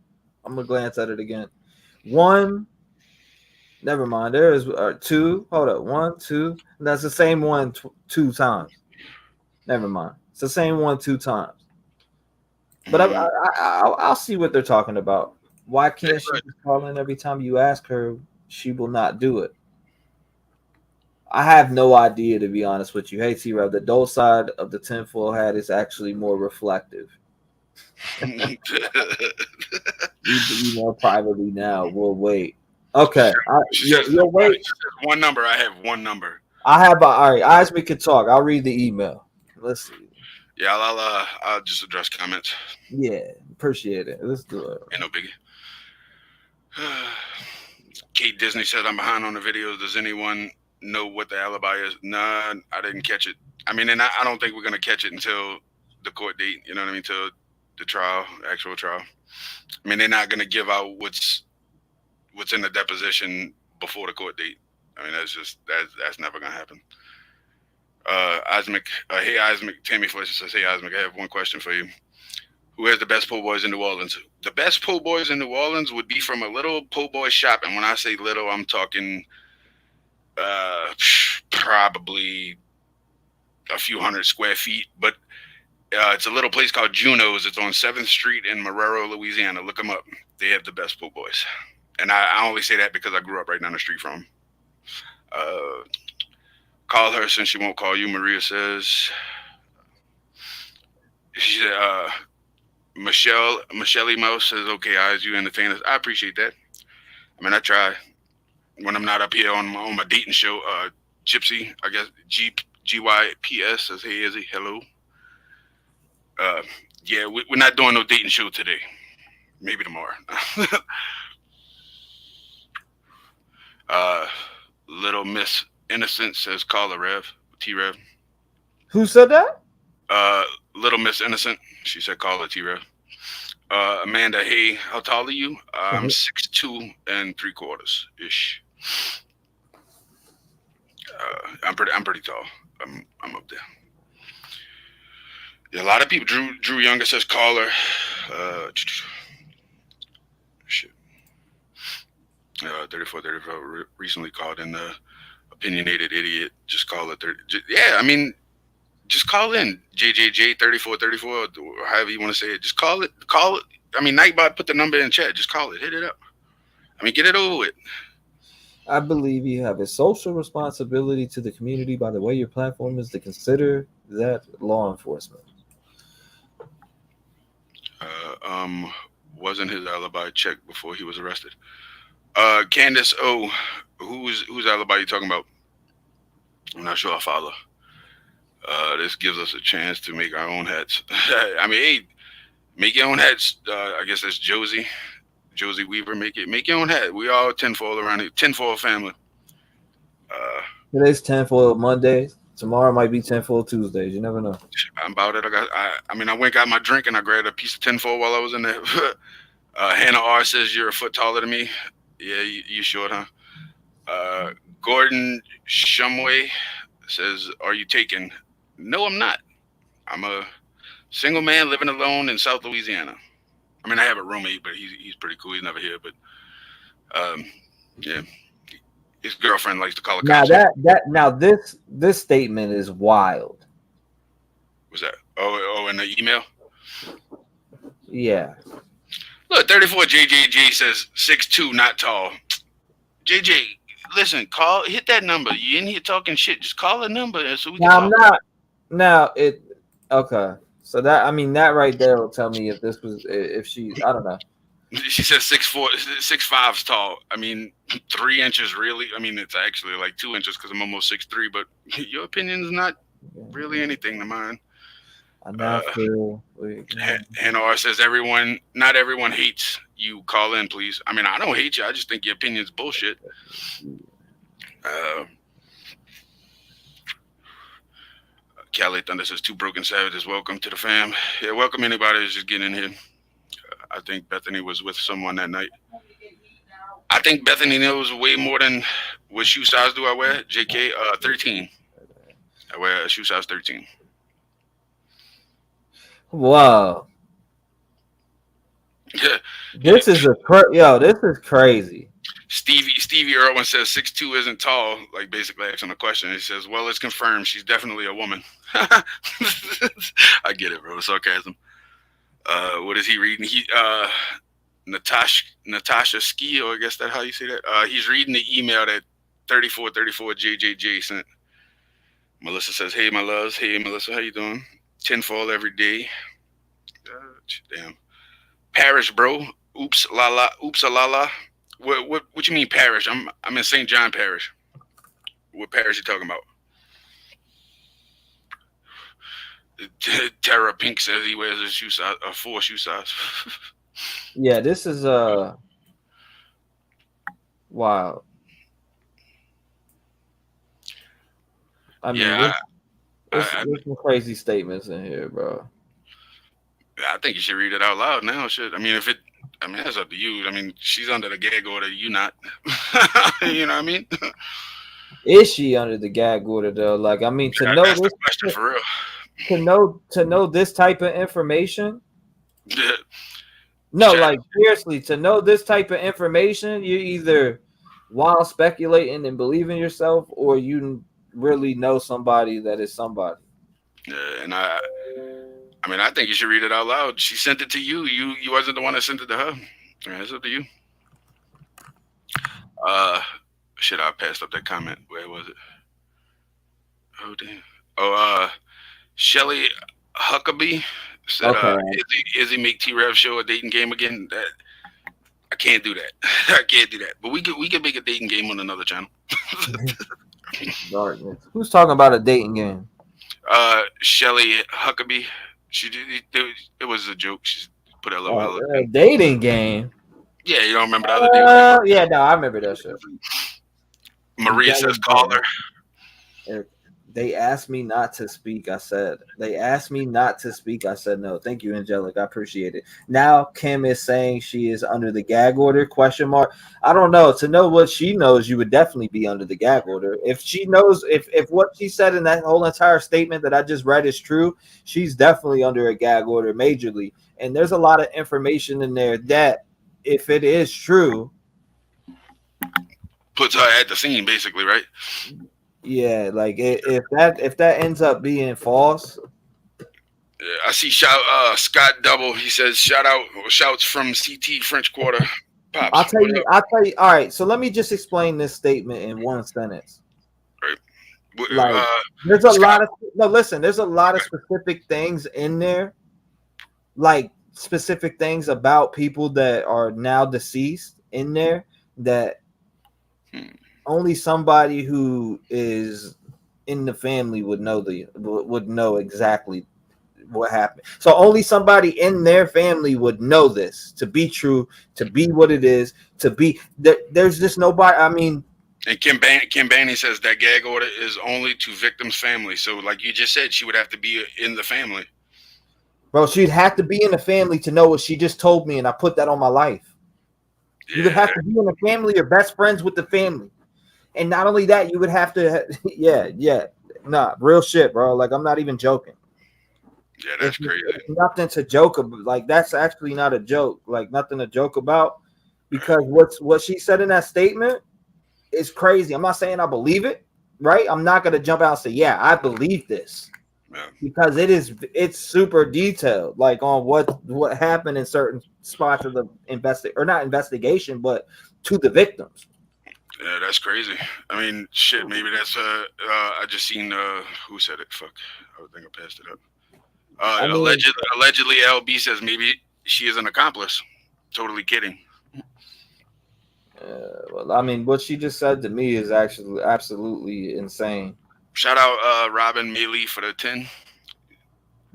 I'm going to glance at it again. 1. Never mind. There is 2. Hold up. 1, 2. That's the same one 2 times. Never mind. It's the same one 2 times. But I'll see what they're talking about. Why can't she just call in every time you ask her? She will not do it. I have no idea, to be honest with you. Hey, T-REV, the dull side of the tinfoil hat is actually more reflective. You know privately now. We'll wait. Okay. You'll wait. One number. I have one number. All right. Eyes, we can talk. I'll read the email. Let's see. Yeah, I'll just address comments. Yeah, appreciate it. Let's do it. Ain't no biggie. Kate Disney said, I'm behind on the videos. Does anyone know what the alibi is? Nah, I didn't catch it. I mean, and I don't think we're going to catch it until the court date. You know what I mean? Till the trial, actual trial. I mean, they're not going to give out what's in the deposition before the court date. I mean, that's never going to happen. Hey, Isaac, Tammy Fletcher says, hey, Isaac, I have one question for you. Who has the best po' boys in New Orleans? The best po' boys in New Orleans would be from a little po' boy shop. And when I say little, I'm talking probably a few hundred square feet. But it's a little place called Juno's. It's on 7th Street in Marrero, Louisiana. Look them up. They have the best po' boys. And I only say that because I grew up right down the street from them. Call her since she won't call you, Maria says. She said, Michelle Mouse says, okay, eyes, you entertain us. I appreciate that. I mean, I try when I'm not up here on my dating show. Gypsy, I guess, GYPS says, hey, Izzy, hello. Yeah, we're not doing no dating show today. Maybe tomorrow. Little Miss Innocent says, call the Rev, T-Rev. Who said that? Little Miss Innocent. She said, call her T-Rev. Amanda, hey, how tall are you? I'm 6'2" and 3/4 ish. I'm pretty tall. I'm up there. Yeah, a lot of people. Drew Younger says, call her. Shit. 34 recently called in the opinionated idiot. Just call it. Yeah, I mean, just call in JJJ 3434, or however you want to say it. Just call it. I mean, Nightbot put the number in chat. Just call it. Hit it up. I mean, get it over with. I believe you have a social responsibility to the community by the way your platform is to consider that law enforcement. wasn't his alibi checked before he was arrested. Candace O, whose alibi you talking about? I'm not sure I follow. This gives us a chance to make our own hats. I mean, hey, make your own hats. I guess that's Josie Weaver. Make your own hat. We all tinfoil around here. Tinfoil family. Today's tinfoil Mondays. Tomorrow might be tinfoil Tuesdays. You never know. I'm about it. I went and got my drink and I grabbed a piece of tinfoil while I was in there. Hannah R says you're a foot taller than me. Yeah, you short, huh? Gordon Shumway says, are you taken? No, I'm not. I'm a single man living alone in South Louisiana. I mean, I have a roommate, but he's pretty cool. He's never here, but yeah. His girlfriend likes to call it. Now this statement is wild. What's that? Oh, in the email? Yeah. Look, 34 JJJ says 6'2", not tall. JJ, listen, hit that number. You in here talking shit? Just call the number so we can. I'm not. Now okay. So that right there will tell me if she, I don't know. She says 6'4", 6'5" tall. I mean, 3 inches really. I mean, it's actually like 2 inches because I'm almost 6'3". But your opinion is not really anything to mine. I'm not sure. Hannah R says not everyone hates you. Call in, please. I mean, I don't hate you. I just think your opinion's bullshit. Cali Thunder says 2 broken savages. Welcome to the fam. Yeah, welcome anybody who's just getting in here. I think Bethany was with someone that night. I think Bethany knows way more than what shoe size do I wear. JK, 13. I wear a shoe size 13. Wow. Yeah. This is crazy. Stevie Irwin says 6'2" isn't tall, like basically asking a question. He says, well, it's confirmed. She's definitely a woman. I get it, bro. Sarcasm. What is he reading? Natasha Ski, or I guess that's how you say that. He's reading the email that 3434 JJJ sent. Melissa says, hey, my loves. Hey, Melissa, how you doing? Tinfoil every day. Damn. Parish, bro. Oops, la la. Oops, a la la. What you mean parish? I'm in St. John Parish. What parish you talking about? Tara Pink says he wears a 4 shoe size. Yeah, this is wow. I mean, yeah, there's some crazy statements in here, bro. I think you should read it out loud now. Shit. I mean, that's up to you. I mean, she's under the gag order. You not. You know what I mean? Is she under the gag order though? Like, I mean, to know this question for real. To know this type of information. Yeah. No, like seriously, to know this type of information, you either while speculating and believing yourself, or you really know somebody that is somebody. Yeah, and I mean, I think you should read it out loud. She sent it to you. You wasn't the one that sent it to her. Yeah, it's up to you. Shit, I passed up that comment. Where was it? Oh damn. Oh, Shelly Huckabee said, okay. Izzy make T-REV show a dating game again? I can't do that. I can't do that. But we could make a dating game on another channel. Darkness. Who's talking about a dating game? Shelly Huckabee. It was a joke. She put LOL. A dating game. Yeah, you don't remember the other day? Yeah, no, I remember that shit. Maria says call her. They asked me not to speak. They asked me not to speak. I said no. Thank you, Angelic. I appreciate it. Now Kim is saying she is under the gag order? ? I don't know. To know what she knows, you would definitely be under the gag order. If she knows, if what she said in that whole entire statement that I just read is true, she's definitely under a gag order majorly. And there's a lot of information in there that, if it is true, puts her at the scene, basically, right? Yeah, like if that ends up being false. Yeah, I see Scott Double. He says shouts from CT French Quarter. Pops, I'll tell you. All right, so let me just explain this statement in one sentence. Right. Like, there's a lot of specific things in there. Like, specific things about people that are now deceased in there that only somebody who is in the family would know exactly what happened. So only somebody in their family would know this to be true, to be what it is, to be there's just nobody. I mean, and Kim Banny says that gag order is only to victim's family. So like you just said, she would have to be in the family. Bro, she'd have to be in the family to know what she just told me, and I put that on my life. Yeah. You would have to be in the family or best friends with the family. And not only that, you would have to real shit, bro. Like, I'm not even joking. Yeah, that's crazy. It's nothing to joke about. Like, that's actually not a joke. Like, nothing to joke about, because what she said in that statement is crazy. I'm not saying I believe it, right? I'm not gonna jump out and say, yeah, I believe this, because it's super detailed, like on what happened in certain spots of the investigation, but to the victims. Yeah, that's crazy. I mean, shit, maybe that's I just seen who said it? Fuck, I think I passed it up. Allegedly, LB says maybe she is an accomplice. Totally kidding. Well, I mean, what she just said to me is actually absolutely insane. Shout out Robin Mealy for the 10.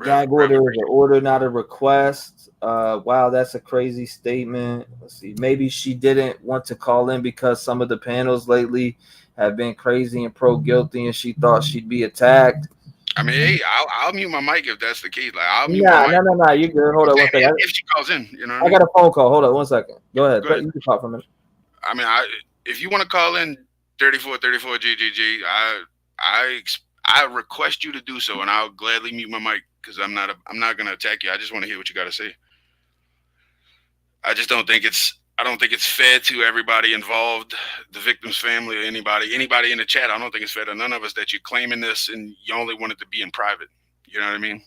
Gag order is an order, not a request. Wow, that's a crazy statement. Let's see. Maybe she didn't want to call in because some of the panels lately have been crazy and pro-guilty, and she thought she'd be attacked. I mean, hey, I'll mute my mic if that's the case. Like, I'll mute my mic. No, you good. Hold on one second. If she calls in, you know. I got a phone call. Hold on 1 second. Go ahead. You can talk for a minute. I mean, if you want to call in 3434 GGG, I request you to do so, and I'll gladly mute my mic, because I'm not gonna attack you. I just want to hear what you got to say. I just don't think it's fair to everybody involved, the victim's family, or anybody in the chat. I don't think it's fair to none of us that you're claiming this and you only want it to be in private. You know what I mean?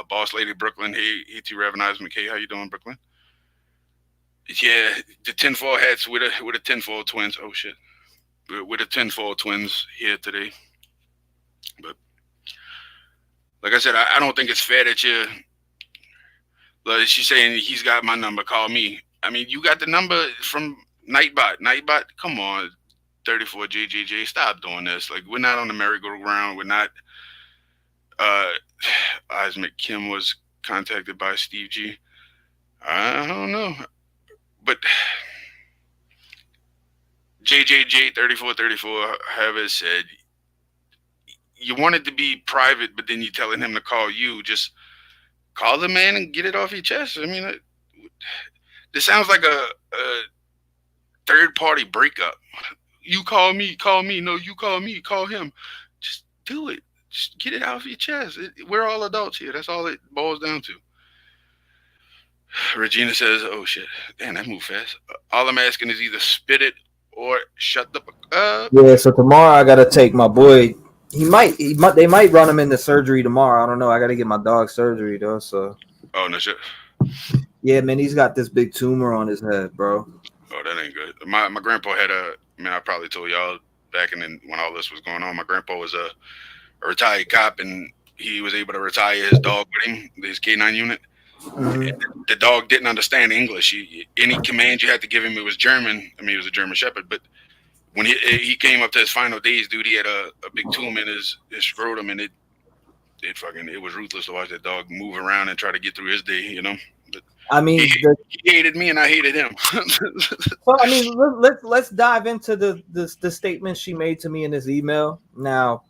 Boss Lady Brooklyn, hey T-REV and McKay, how you doing, Brooklyn? Yeah, the tinfoil hats with the tinfoil twins. Oh shit, with the tinfoil twins here today. But like I said, I don't think it's fair that you're. Like she's saying, he's got my number. Call me. I mean, you got the number from Nightbot. Nightbot, come on, 34 GGG, stop doing this. Like, we're not on the merry-go-round. We're not. Isaac Kim was contacted by Steve G. I don't know, but JJJ 3434 have said you want it to be private, but then you're telling him to call you. Just call the man and get it off your chest. I mean, this sounds like a third-party breakup. You call me. No, you call me. Call him. Just do it. Just get it out of your chest. We're all adults here. That's all it boils down to. Regina says, oh, shit. Damn, that moved fast. All I'm asking is either spit it or shut the fuck up. Yeah, so tomorrow I got to take my boy. They might run him into surgery tomorrow. I don't know. I got to get my dog surgery, though, so. Oh, no shit. Yeah, man, he's got this big tumor on his head, bro. Oh, that ain't good. My grandpa had I probably told y'all back when all this was going on, my grandpa was a retired cop, and he was able to retire his dog with him, his K9 unit. Mm-hmm. The dog didn't understand English. Any command you had to give him, it was German. I mean, he was a German Shepherd, but when he came up to his final days, dude, he had a big tumor in his scrotum, and it was ruthless to watch that dog move around and try to get through his day, you know. But I mean, he hated me and I hated him. Well, I mean, let's dive into the statement she made to me in this email. Now,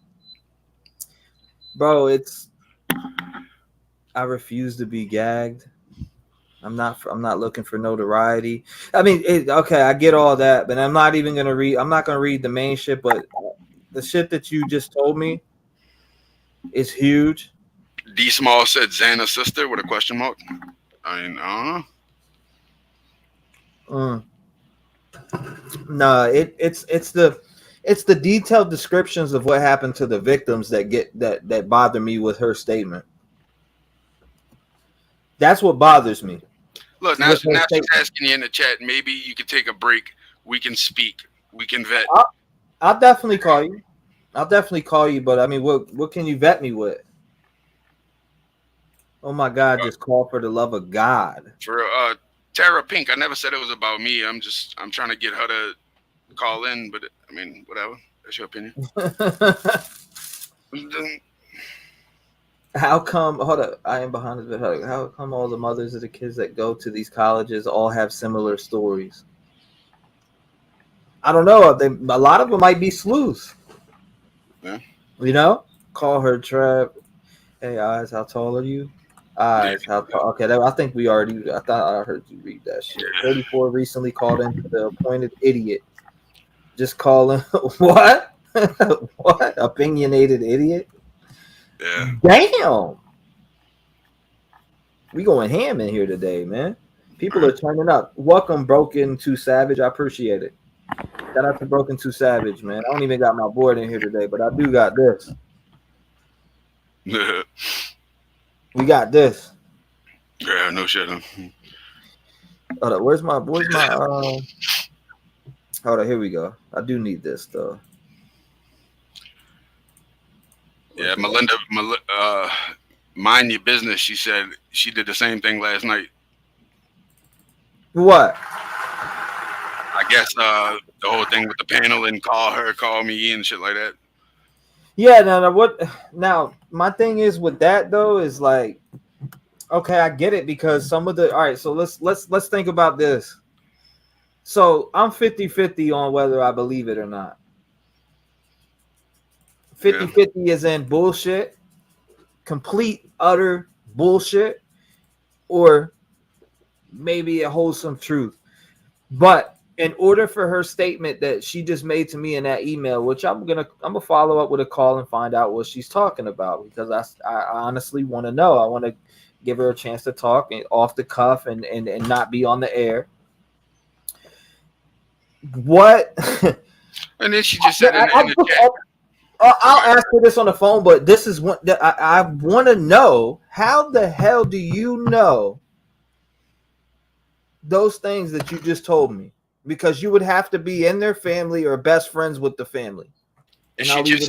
bro, I refuse to be gagged. I'm not looking for notoriety. I mean, okay, I get all that, but I'm not even gonna read. I'm not gonna read the main shit, but the shit that you just told me is huge. D Small said Xana's sister with a question mark. I mean, No, it's the detailed descriptions of what happened to the victims that bother me with her statement. That's what bothers me. Look, now she's asking you in the chat. Maybe you could take a break. We can speak. We can vet. I'll definitely call you. But I mean, what can you vet me with? Oh my God! Just call for the love of God. For Tara Pink, I never said it was about me. I'm trying to get her to call in, but I mean, whatever. That's your opinion. How come? Hold up, I am behind this. How come all the mothers of the kids that go to these colleges all have similar stories? I don't know. A lot of them might be sleuths. Yeah. You know, call her Trev. Hey, Eyes, how tall are you? Eyes, how tall? Okay, I think we already. I thought I heard you read that shit. 34 recently called into the appointed idiot. Just calling. What? What? Opinionated idiot? Yeah. Damn. We going ham in here today, man. People are turning up. Welcome, Broken to Savage. I appreciate it. Shout out to Broken to Savage, man. I don't even got my board in here today, but I do got this. We got this. Yeah, no shit. Huh? Hold up, where's my hold on, here we go. I do need this though. Yeah, Melinda, mind your business. She said she did the same thing last night. What? I guess the whole thing with the panel and call me and shit like that. Yeah, now my thing is with that though is like, okay, I get it because some of the all right, so let's think about this. So I'm 50-50 on whether I believe it or not. 50-50 is in bullshit, complete utter bullshit, or maybe it holds some truth. But in order for her statement that she just made to me in that email, which I'm gonna follow up with a call and find out what she's talking about, because I honestly want to know. I want to give her a chance to talk off the cuff and not be on the air. What? And then she just said in the chat. I'll ask her this on the phone, but this is what I want to know. How the hell do you know those things that you just told me? Because you would have to be in their family or best friends with the family. And she just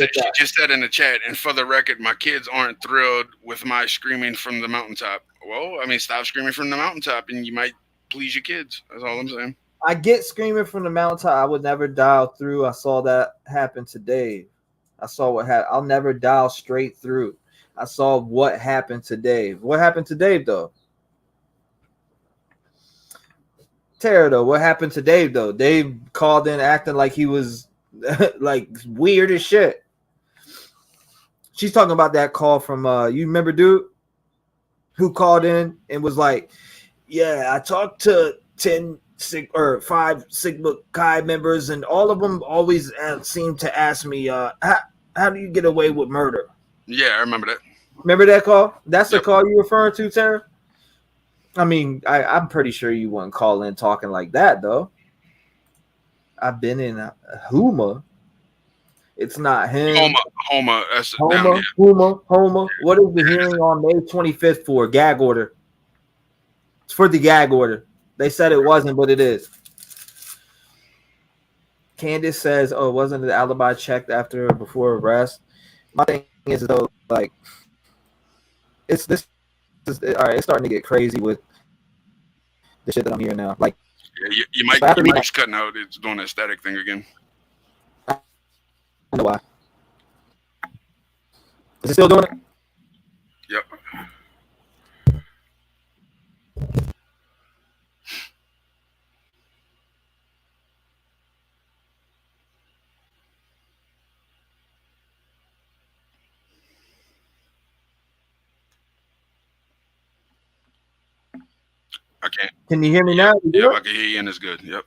said in the chat, and for the record, my kids aren't thrilled with my screaming from the mountaintop. Well, I mean, stop screaming from the mountaintop and you might please your kids. That's all I'm saying. I get screaming from the mountaintop. I would never dial through. I saw that happen to Dave. I saw what happened. I'll never dial straight through. I saw what happened to Dave. What happened to Dave, though? Tara, though, what happened to Dave, though? Dave called in acting like he was like weird as shit. She's talking about that call from you remember dude who called in and was like, yeah, I talked to 5 Sigma Chi members and all of them always seem to ask me how do you get away with murder? Yeah, I remember that. Remember that call? That's the call you referring to, Tara? I mean, I'm pretty sure you wouldn't call in talking like that, though. I've been in Huma. It's not him. Homa. That's Homa. What is the hearing on May 25th for? Gag order. It's for the gag order. They said it wasn't, but it is. Candace says, oh, wasn't the alibi checked after or before arrest? My thing is, though, like, it's this. All right, it's starting to get crazy with the shit that I'm hearing now. Like, yeah, your mic's cutting out. It's doing that static thing again. I know why. Is it still doing it? Yep. I can't. Can you hear me now? Yep, I can hear you and it's good. Yep.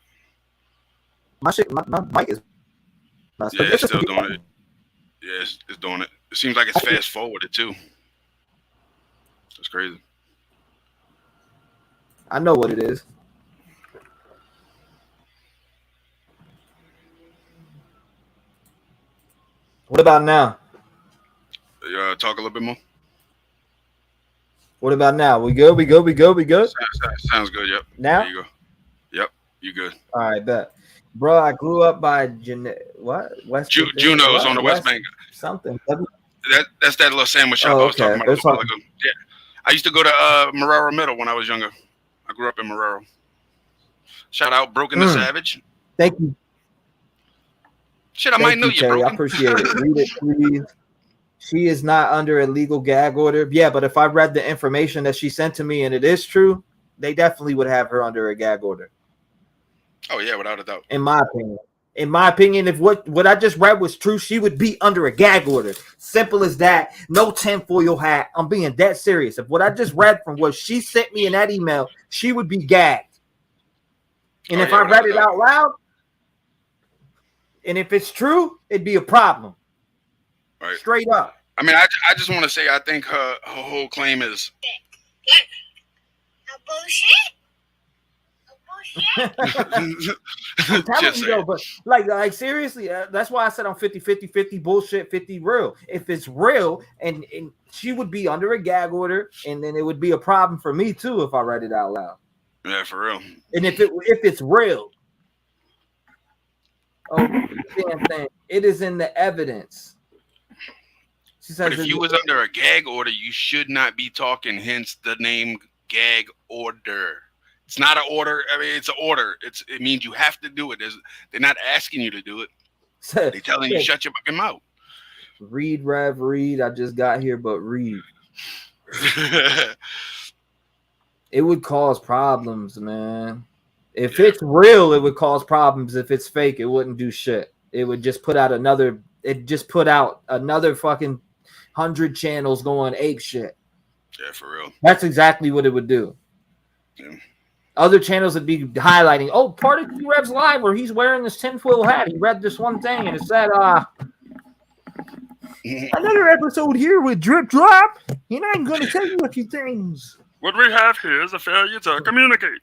My mic is. Yeah, it's still doing it. Yeah, it's doing it. It seems like it's fast forwarded too. That's crazy. I know what it is. What about now? Talk a little bit more. What about now? We good? Sounds good. Yep. Now? There you go. Yep. You good. All right, bet. Bro, I grew up by West Juno's on the West Bank. Something. That's that little sandwich shop I was talking about a while ago. Yeah. I used to go to Marrero Middle when I was younger. I grew up in Marrero. Shout out Broken the Savage. Thank you. Shit, I might know you, Terry. Broken. I appreciate it. Read it, please. She is not under a legal gag order. Yeah, but if I read the information that she sent to me and it is true, they definitely would have her under a gag order. Oh, yeah, without a doubt. In my opinion, if what I just read was true, she would be under a gag order. Simple as that. No tinfoil hat. I'm being dead serious. If what I just read from what she sent me in that email, she would be gagged. And if I read it out loud, and if it's true, it'd be a problem. Right. Straight up. I mean, I just want to say I think her whole claim is bullshit. I'm telling you though, but like seriously, that's why I said I'm 50 bullshit, 50 real. If it's real, and she would be under a gag order, and then it would be a problem for me too if I read it out loud. Yeah, for real. And if it's real, damn thing, it is in the evidence. She says, but if you was under a gag order, you should not be talking. Hence the name gag order. It's not an order. I mean, it's an order. It means you have to do it. They're not asking you to do it. They're telling you shut your fucking mouth. Read, Rev, read. I just got here, but read. It would cause problems, man. If it's real, it would cause problems. If it's fake, it wouldn't do shit. It would just put out another. It just put out another fucking 100 channels going ape shit. Yeah, for real. That's exactly what it would do. Yeah. Other channels would be highlighting, oh, part of T-REV's live where he's wearing this tinfoil hat. He read this one thing and it said, another episode here with Drip Drop, and I'm going to tell you a few things. What we have here is a failure to communicate.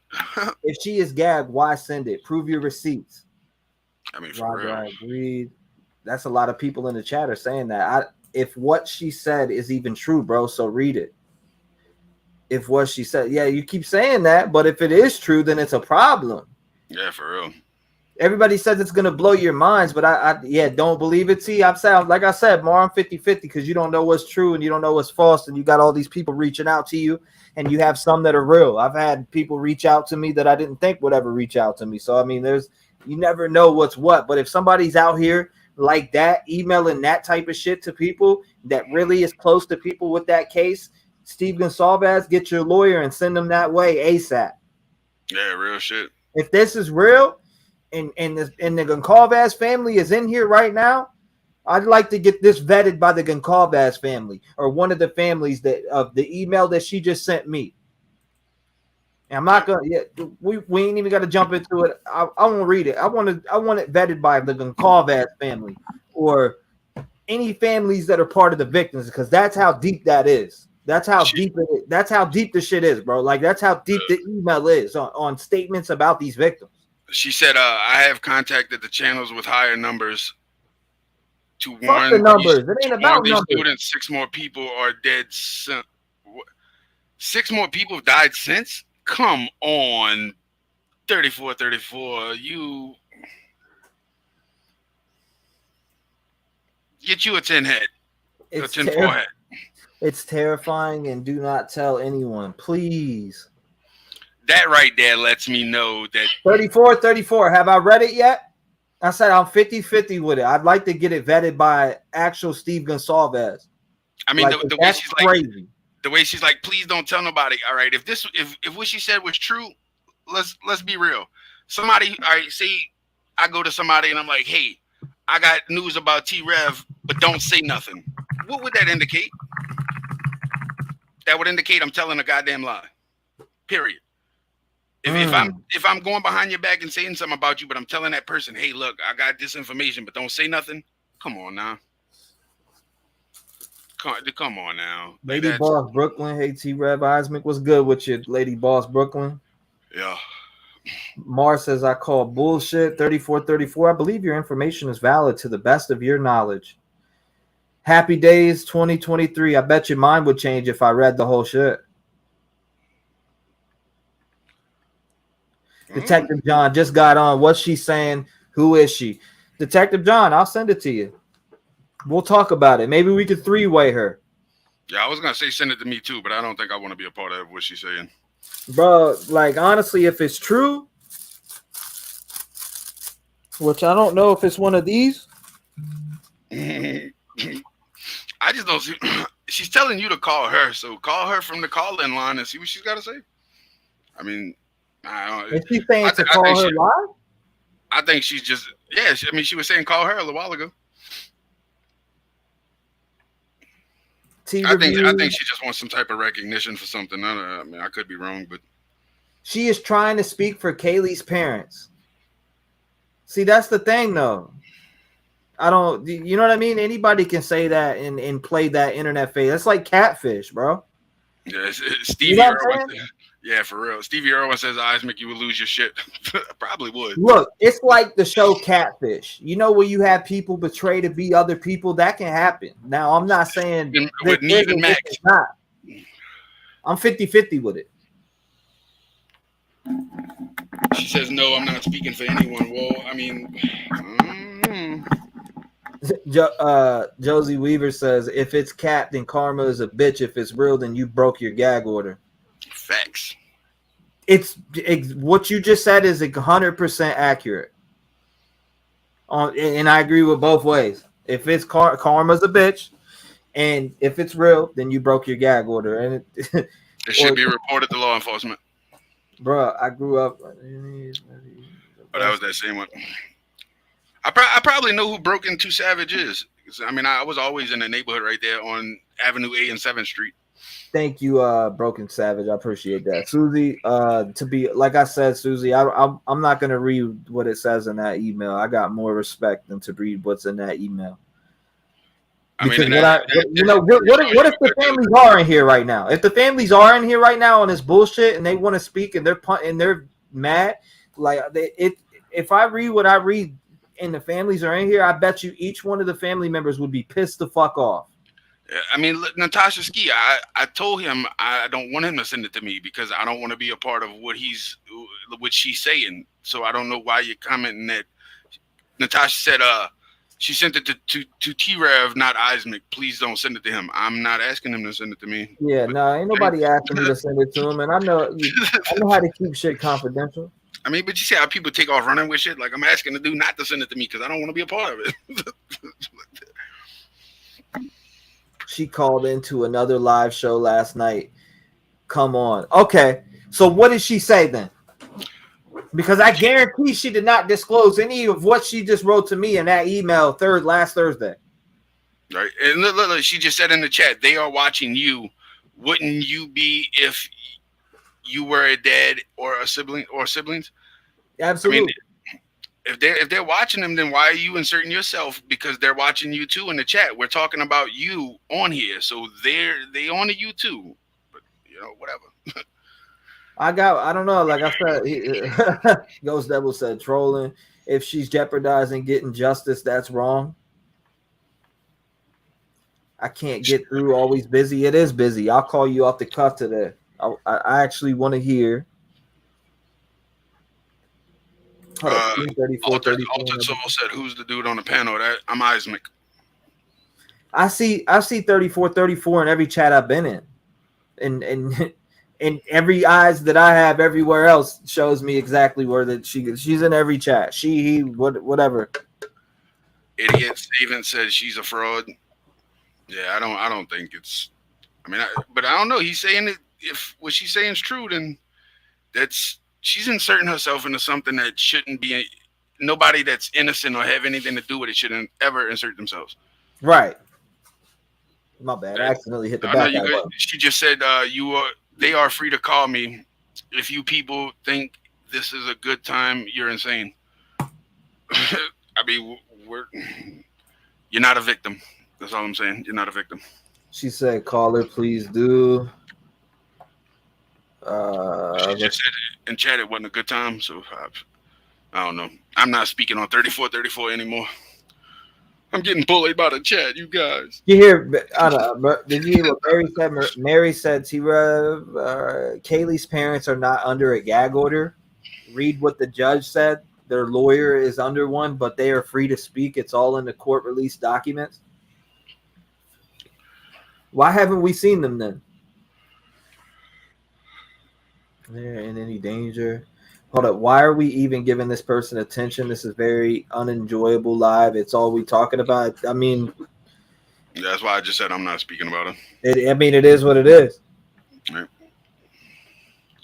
If she is gagged, why send it? Prove your receipts. I mean, for real. I agreed. That's a lot of people in the chat are saying that. If what she said is even true, bro, so read it. If what she said, yeah, you keep saying that, but if it is true, then it's a problem. Yeah, for real. Everybody says it's gonna blow your minds, but I don't believe it. See, I'm like I said, more I'm 50-50 because you don't know what's true and you don't know what's false, and you got all these people reaching out to you, and you have some that are real. I've had people reach out to me that I didn't think would ever reach out to me. So I mean, you never know what's what. But if somebody's out here like that, emailing that type of shit to people that really is close to people with that case, Steve Gonsalves, get your lawyer and send them that way ASAP. Yeah, real shit. If this is real and the Gonsalves family is in here right now, I'd like to get this vetted by the Gonsalves family or one of the families that of the email that she just sent me. And I'm not gonna. Yeah, we ain't even got to jump into it. I won't read it. I want it vetted by the Gonsalves family or any families that are part of the victims, because that's how deep that is. That's how deep it is. That's how deep the shit is, bro. Like that's how deep the email is on statements about these victims. She said, "I have contacted the channels with higher numbers to warn the numbers. It ain't about these numbers. Students. 6 more people are dead. 6 more people have died since. Come on, 34. You get you a 10 head. A 10 forehead. It's terrifying, and do not tell anyone, please. That right there lets me know that 34. Have I read it yet? I said I'm 50-50 with it. I'd like to get it vetted by actual Steve Gonsalves. I mean, the way she's crazy. Like, the way she's like, please don't tell nobody. All right, if what she said was true, let's be real. Somebody, all right, say I go to somebody and I'm like, hey, I got news about T-REV, but don't say nothing. What would that indicate? That would indicate I'm telling a goddamn lie. Period. If I'm going behind your back and saying something about you, but I'm telling that person, hey, look, I got this information, but don't say nothing. Come on now. Come on now. Lady Boss Brooklyn. Hey, T-REV Eismick. What's good with you, Lady Boss Brooklyn? Yeah. Mar says, I call bullshit. 34. I believe your information is valid to the best of your knowledge. Happy days 2023. I bet your mind would change if I read the whole shit. Detective John just got on. What's she saying? Who is she? Detective John, I'll send it to you. We'll talk about it. Maybe we could 3-way her. Yeah, I was gonna say send it to me too, but I don't think I want to be a part of what she's saying. Bro, like honestly, if it's true, which I don't know if it's one of these. I just don't see. She's telling you to call her, so call her from the call-in line and see what she's got to say. I mean, I don't. Is she saying to call her live? I think she's just I mean, she was saying call her a little while ago. I think she just wants some type of recognition for something. I mean, I could be wrong, but she is trying to speak for Kaylee's parents. See, that's the thing, though. I don't, you know what I mean? Anybody can say that and play that internet face. That's like catfish, bro. Yeah, Stevie Irwin. Yeah, for real. Stevie Irwin says Eismick, you would lose your shit. Probably would. Look, it's like the show Catfish. You know, where you have people betray to be other people, that can happen. Now, I'm not saying with Neve and Max. Not. I'm 50-50 with it. She says, no, I'm not speaking for anyone. Well, I mean, Josie Weaver says, if it's cap, then karma is a bitch. If it's real, then you broke your gag order. Facts. It's what you just said is 100% accurate. And I agree with both ways. If it's karma's a bitch, and if it's real, then you broke your gag order. And it should be reported to law enforcement. Bro, I grew up. Oh, that was that same one. I probably know who Broken Two Savage is. I mean, I was always in the neighborhood right there on Avenue A and 7th Street. Thank you, Broken Savage. I appreciate that, Susie. To be like I said, Susie, I'm not gonna read what it says in that email. I got more respect than to read what's in that email. Because what if the families are in here right now? If the families are in here right now on this bullshit and they want to speak and they're mad, like if I read what I read and the families are in here, I bet you each one of the family members would be pissed the fuck off. I mean, Natasha Ski, I told him I don't want him to send it to me because I don't want to be a part of what she's saying. So I don't know why you're commenting that. Natasha said, she sent it to T-REV, not Eismick. Please don't send it to him. I'm not asking him to send it to me. Yeah, no, ain't nobody asking me to send it to him, and I know how to keep shit confidential. I mean, but you see how people take off running with shit? Like, I'm asking the dude not to send it to me because I don't want to be a part of it. She called into another live show last night. Come on. Okay, so what did she say then? Because I guarantee she did not disclose any of what she just wrote to me in that email last Thursday. Right. And look, she just said in the chat, they are watching you. Wouldn't you be if you were a dad or a sibling or siblings? Absolutely. I mean, if they're watching them, then why are you inserting yourself? Because they're watching you too in the chat. We're talking about you on here. So they on to you too. But whatever. I don't know. Like I said, Ghost Devil said trolling. If she's jeopardizing getting justice, that's wrong. I can't get through. Always busy. It is busy. I'll call you off the cuff today. I actually want to hear. Altered Soul said, "Who's the dude on the panel?" I'm Eismick. I see 3434 in every chat I've been in, and every eyes that I have everywhere else shows me exactly where that she's in every chat. He, whatever. Idiot Steven says she's a fraud. Yeah, I don't think it's. I mean, but I don't know. He's saying that if what she's saying is true, then she's inserting herself into something that shouldn't be. Nobody that's innocent or have anything to do with it shouldn't ever insert themselves. Right. My bad. I accidentally hit the back. She just said they are free to call me. If you people think this is a good time, you're insane. I mean, you're not a victim. That's all I'm saying. You're not a victim. She said, "Call her, please do." She just said in chat it wasn't a good time, so I don't know. I'm not speaking on 3434 anymore. I'm getting bullied by the chat, you guys. You hear? Did you hear what Mary said? Mary said, "T-REV, Kaylee's parents are not under a gag order. Read what the judge said. Their lawyer is under one, but they are free to speak. It's all in the court release documents." Why haven't we seen them then? They're in any danger? Hold up. Why are we even giving this person attention? This is very unenjoyable live. It's all we talking about. I mean, yeah, that's why I just said I'm not speaking about it. It is what it is. Right.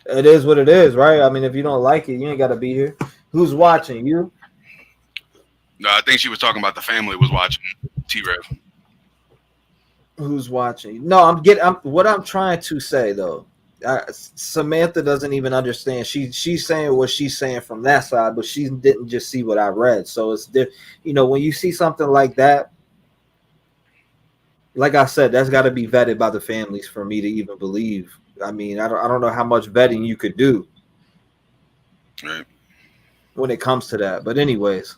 It is what it is, right? I mean, if you don't like it, you ain't got to be here. Who's watching? You? No, I think she was talking about the family was watching T-REV. Who's watching? No, what I'm trying to say though. Samantha doesn't even understand. She's saying what she's saying from that side, but she didn't just see what I read. So it's when you see something like that, like I said, that's got to be vetted by the families for me to even believe. I mean, I don't know how much vetting you could do right when it comes to that. But anyways,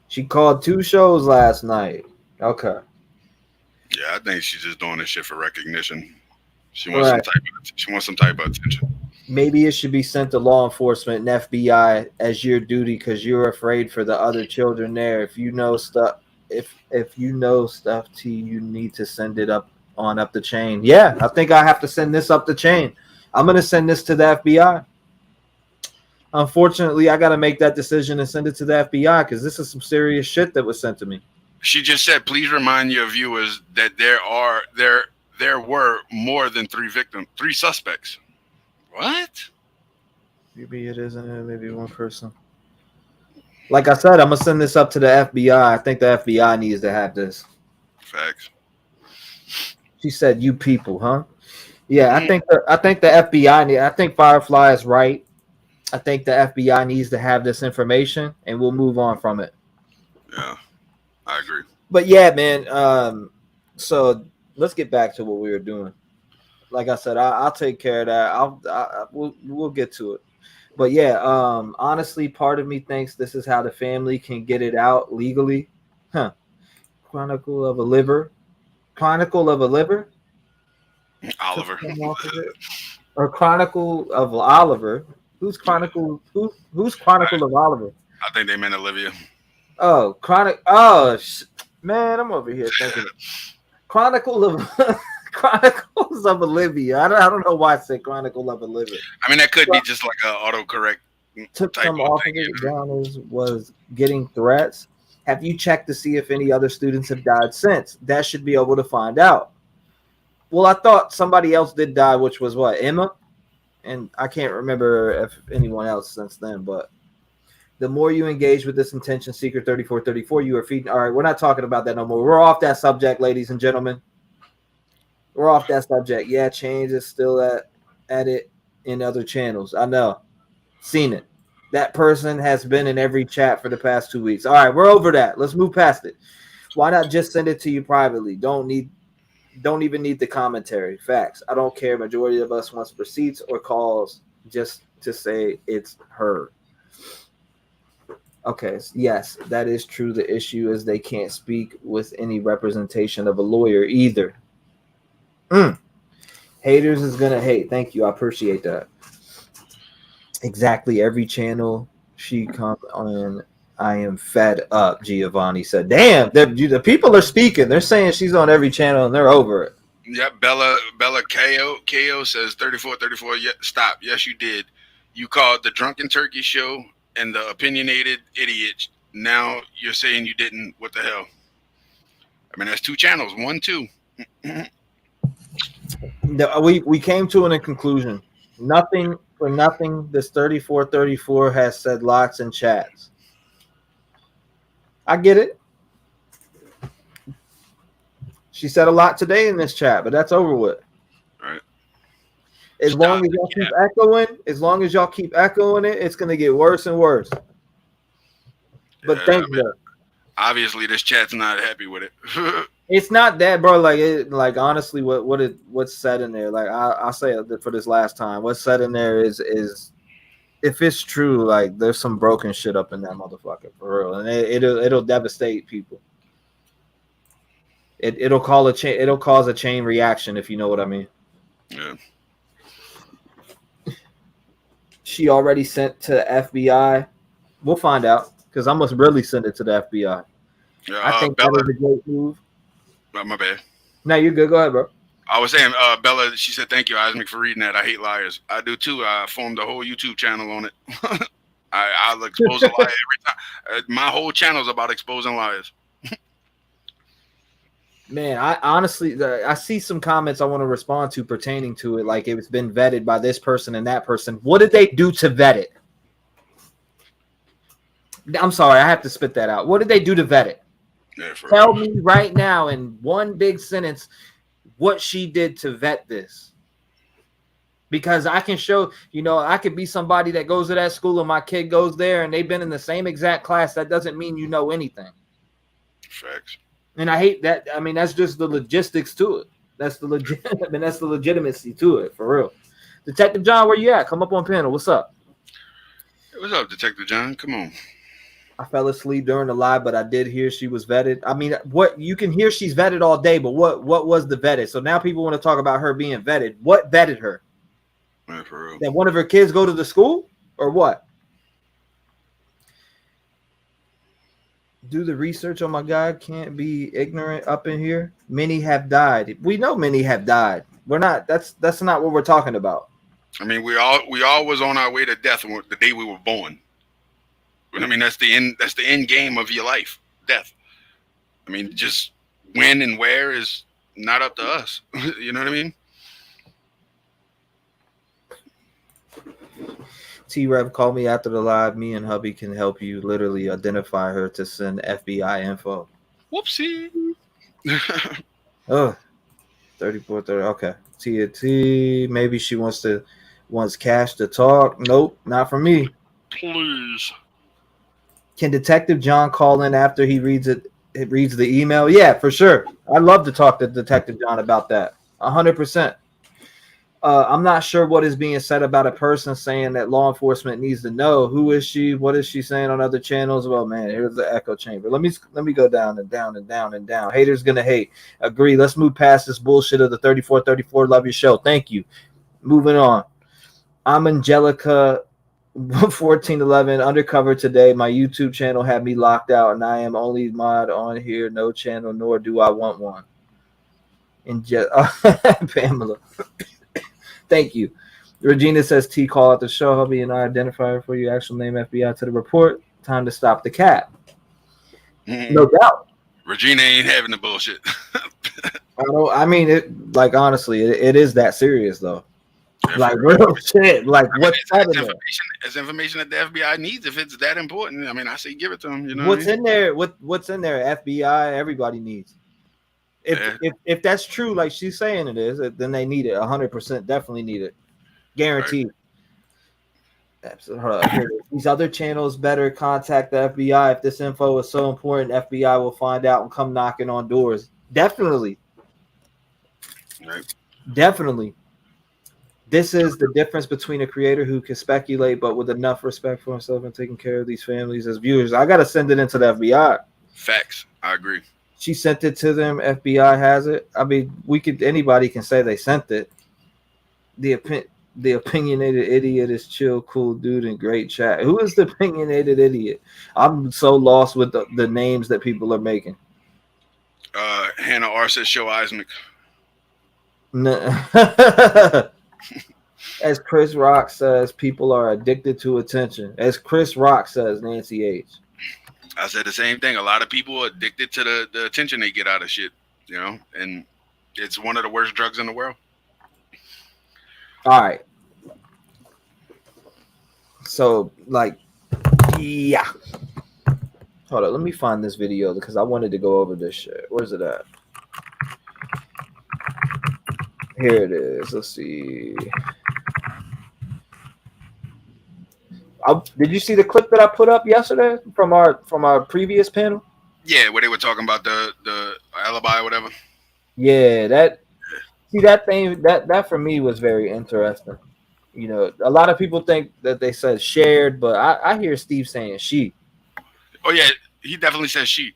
she called 2 shows last night. Okay. Yeah, I think she's just doing this shit for recognition. She wants some type of attention. Maybe it should be sent to law enforcement and FBI as your duty because you're afraid for the other children there. If you know stuff, if you know stuff, you need to send it up the chain. Yeah, I think I have to send this up the chain. I'm gonna send this to the FBI. Unfortunately, I got to make that decision and send it to the FBI because this is some serious shit that was sent to me. She just said, please remind your viewers that there were more than 3 suspects. What? Maybe it isn't. Maybe one person. Like I said, I'm gonna send this up to the FBI. I think the FBI needs to have this. Facts. She said, "You people, huh?" Yeah, I think the FBI. I think Firefly is right. I think the FBI needs to have this information, and we'll move on from it. Yeah, I agree. But yeah, man. So let's get back to what we were doing. Like I said, I'll take care of that. We'll get to it. But yeah, honestly, part of me thinks this is how the family can get it out legally. Huh? Chronicle of a liver. Oliver. Or Chronicle of Oliver. Who's Chronicle? Who's Chronicle of Oliver? I think they meant Olivia. Oh, man, I'm over here thinking Chronicles of Olivia. I don't know why I said Chronicle of Olivia. I mean, that could be just like an autocorrect. Took some officers down was getting threats. Have you checked to see if any other students have died since? That should be able to find out. Well, I thought somebody else did die, which was what, Emma? And I can't remember if anyone else since then, but the more you engage with this intention seeker 3434, you are feeding. All right, we're not talking about that no more. We're off that subject, ladies and gentlemen. We're off that subject. Yeah, change is still at it in other channels. I know. Seen it. That person has been in every chat for the past 2 weeks. All right, we're over that. Let's move past it. Why not just send it to you privately? Don't even need the commentary. Facts. I don't care. Majority of us wants receipts or calls just to say it's her. Okay. Yes, that is true. The issue is they can't speak with any representation of a lawyer either. Haters is going to hate. Thank you. I appreciate that. Exactly. Every channel she comes on, I am fed up, Giovanni said. Damn, the people are speaking. They're saying she's on every channel and they're over it. Yep, Bella KO says 3434. Yeah, stop. Yes, you did. You called the Drunken Turkey Show and the Opinionated Idiot. Now you're saying you didn't. What the hell? I mean, that's 2 channels. 1, 2. We came to a conclusion. Nothing for nothing. This 3434 has said lots in chats. I get it. She said a lot today in this chat, but that's over with. Right. As long as y'all keep echoing it, it's gonna get worse and worse. But thank you. Obviously, this chat's not happy with it. It's not that, bro. Like honestly, what's said in there? Like I'll say it for this last time. What's said in there is if it's true, like there's some broken shit up in that motherfucker for real, and it'll devastate people. It'll cause a chain reaction, if you know what I mean. Yeah. She already sent to FBI. We'll find out because I must really send it to the FBI. Yeah, I think Bella, that is a great move. my bad. No, you're good. Go ahead, bro. I was saying, Bella, she said, thank you, Isaac, for reading that. I hate liars. I do too. I formed a whole YouTube channel on it. I'll expose a lie every time. My whole channel is about exposing liars. Man, I honestly, I see some comments I want to respond to pertaining to it. Like it's been vetted by this person and that person. What did they do to vet it? I'm sorry, I have to spit that out. What did they do to vet it? Yeah, Tell me right now in one big sentence what she did to vet this. Because I can show, I could be somebody that goes to that school and my kid goes there and they've been in the same exact class. That doesn't mean you know anything. Facts. And I hate that. I mean, that's just the logistics to it. That's the that's the legitimacy to it, for real. Detective John, where you at? Come up on panel. What's up? Hey, what's up, Detective John? Come on. I fell asleep during the live, but I did hear she was vetted. I mean, what you can hear she's vetted all day, but what was the vetted? So now people want to talk about her being vetted. What vetted her? Yeah, for real. That one of her kids go to the school or what? Do the research on my guy. Can't be ignorant up in here. Many have died. We know many have died. We're not. That's not what we're talking about. I mean, we all was on our way to death the day we were born. I mean, that's the end game of your life, death. I mean, just when and where is not up to us. You know what I mean? T-REV called me after the live. Me and hubby can help you literally identify her to send FBI info. Whoopsie. Oh, 3430. Okay. TNT. Maybe she wants cash to talk. Nope, not for me. Please. Can Detective John call in after he reads it? It reads the email. Yeah, for sure. I'd love to talk to Detective John about that. 100%. I'm not sure what is being said about a person saying that law enforcement needs to know. Who is she? What is she saying on other channels? Well, man, here's the echo chamber. Let me go down and down and down and down. Haters gonna hate. Agree. Let's move past this bullshit of the 3434. Love your show. Thank you. Moving on. I'm Angelica 1411 undercover today. My YouTube channel had me locked out, and I am only mod on here. No channel, nor do I want one. Pamela. Thank you. Regina says T call out the show. Hubby and I identify her for you. Actual name FBI to the report. Time to stop the cap. No doubt. Regina ain't having the bullshit. I mean, it like honestly, it is that serious though. Yeah, like real shit. Like what's it's information that the FBI needs if it's that important. I mean, I say give it to them. You know what's in there? What's in there? FBI, everybody needs. If that's true, like she's saying it is, then they need it 100%. Definitely need it, guaranteed. Right. Absolutely. These other channels better contact the FBI. If this info is so important, FBI will find out and come knocking on doors. Definitely. Right. Definitely. This is the difference between a creator who can speculate, but with enough respect for himself and taking care of these families as viewers. I gotta send it into the FBI. Facts. I agree. She sent it to them. FBI has it. I mean, anybody can say they sent it. The opinionated idiot is chill, cool dude, and great chat. Who is the opinionated idiot? I'm so lost with the names that people are making. Hannah R says show Isaac. No. As Chris Rock says, people are addicted to attention. As Chris Rock says, Nancy H. I said the same thing. A lot of people are addicted to the attention they get out of shit, and it's one of the worst drugs in the world. All right. So, yeah. Hold on. Let me find this video because I wanted to go over this shit. Where's it at? Here it is. Let's see. Did you see the clip that I put up yesterday from our previous panel? Yeah, where they were talking about the alibi or whatever. Yeah, that thing that for me was very interesting. A lot of people think that they said shared, but I hear Steve saying she. Oh yeah, he definitely says she.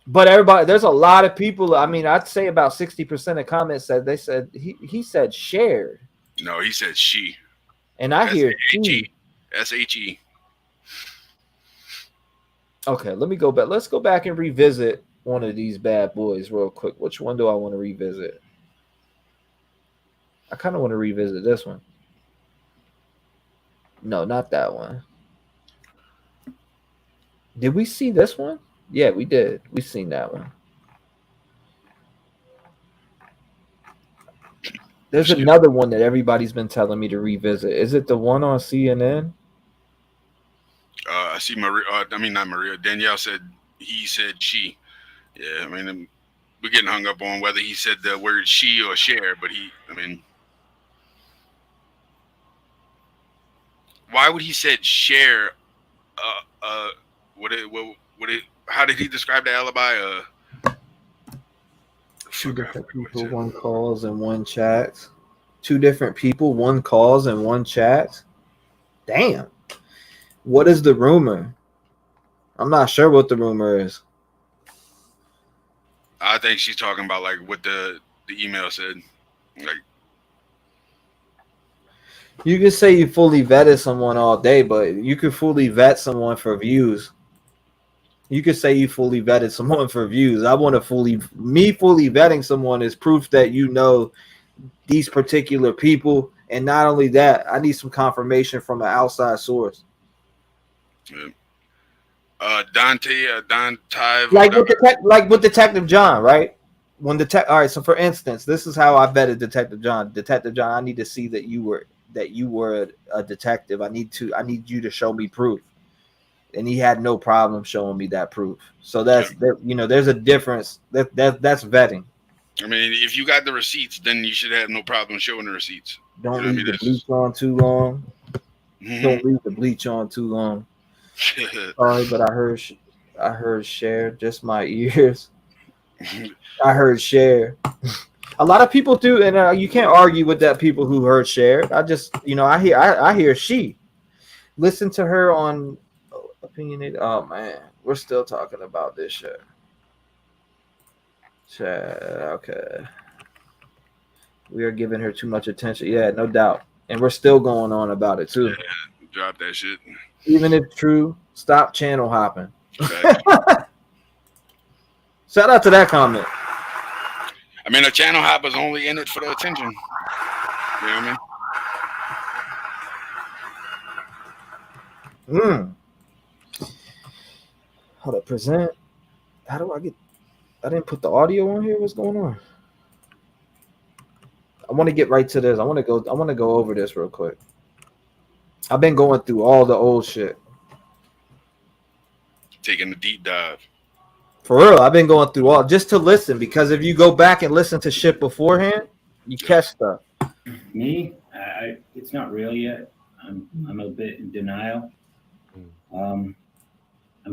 But there's a lot of people. I mean, I'd say about 60% of comments said they said he said shared. No, he said she. And I hear she. S-H-E. Okay, let me go back. Let's go back and revisit one of these bad boys real quick. Which one do I want to revisit? I kind of want to revisit this one. No, not that one. Did we see this one? Yeah, we did. We seen that one. There's another one that everybody's been telling me to revisit. Is it the one on CNN? I see Maria. I mean, not Maria. Danielle said he said she. Yeah, I mean, we're getting hung up on whether he said the word she or share, but why would he said share? How did he describe the alibi? Two different people, one calls and one chats. Two different people, one calls and one chats. Damn. What is the rumor? I'm not sure what the rumor is. I think she's talking about like what the email said. Like, you can say you fully vetted someone all day, but you could fully vet someone for views. You could say you fully vetted someone for views. I want to fully vetting someone is proof that you know these particular people. And not only that, I need some confirmation from an outside source. Yeah. Dante, like with Detective John, right? All right, so for instance, this is how I vetted Detective John. Detective John, I need to see that you were a detective. I need you to show me proof. And he had no problem showing me that proof. So there's a difference. That's vetting. I mean, if you got the receipts, then you should have no problem showing the receipts. Don't leave the bleach on too long. Don't leave the bleach on too long. Sorry, but I heard share, just my ears. I heard share. A lot of people do, and you can't argue with that. People who heard share. I just, I hear she. Listen to her on Opinionated. Oh man, we're still talking about this shit. Okay. We are giving her too much attention. Yeah, no doubt. And we're still going on about it too. Yeah, drop that shit. Even if true, stop channel hopping. Shout out to that comment. I mean, a channel hopper's only in it for the attention. You know what I mean? How to present? How do I didn't put the audio on here. What's going on? I want to get right to this. I want to go over this real quick. I've been going through all the old shit. Taking a deep dive. For real, I've been going through all just to listen, because if you go back and listen to shit beforehand, you catch stuff. Me, it's not real yet. I'm a bit in denial. I'm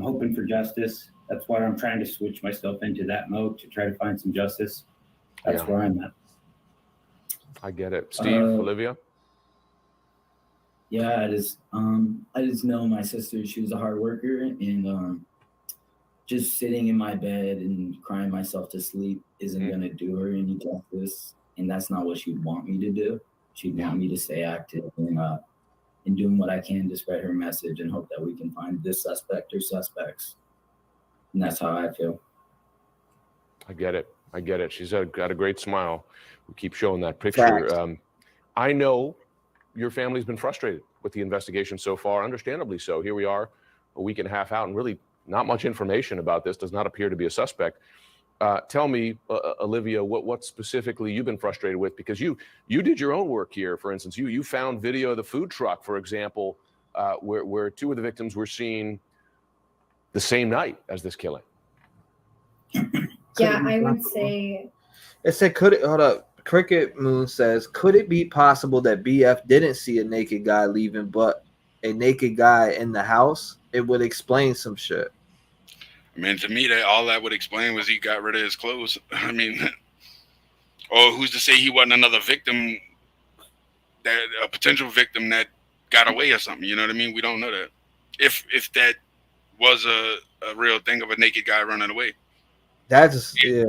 hoping for justice. That's why I'm trying to switch myself into that mode to try to find some justice. That's where I'm at. I get it. Steve, Olivia? Yeah, I just know my sister, she was a hard worker, and just sitting in my bed and crying myself to sleep isn't going to do her any justice. And that's not what she'd want me to do. She'd want me to stay active and doing what I can to spread her message and hope that we can find this suspect or suspects. And that's how I feel. I get it. She's got a great smile. We keep showing that picture. I know your family's been frustrated with the investigation so far, understandably so. Here we are a week and a half out, and really not much information about this. Does not appear to be a suspect. Tell me, Olivia, what specifically you've been frustrated with, because you did your own work here. For instance, you found video of the food truck, for example, where two of the victims were seen the same night as this killing. Yeah, I would say. It said, hold up. Cricket Moon says, could it be possible that BF didn't see a naked guy leaving, but a naked guy in the house? It would explain some shit. I mean, to me, all that would explain was he got rid of his clothes. I mean, or who's to say he wasn't another victim, a potential victim that got away or something? You know what I mean? We don't know that. If that was a real thing of a naked guy running away. That's, yeah.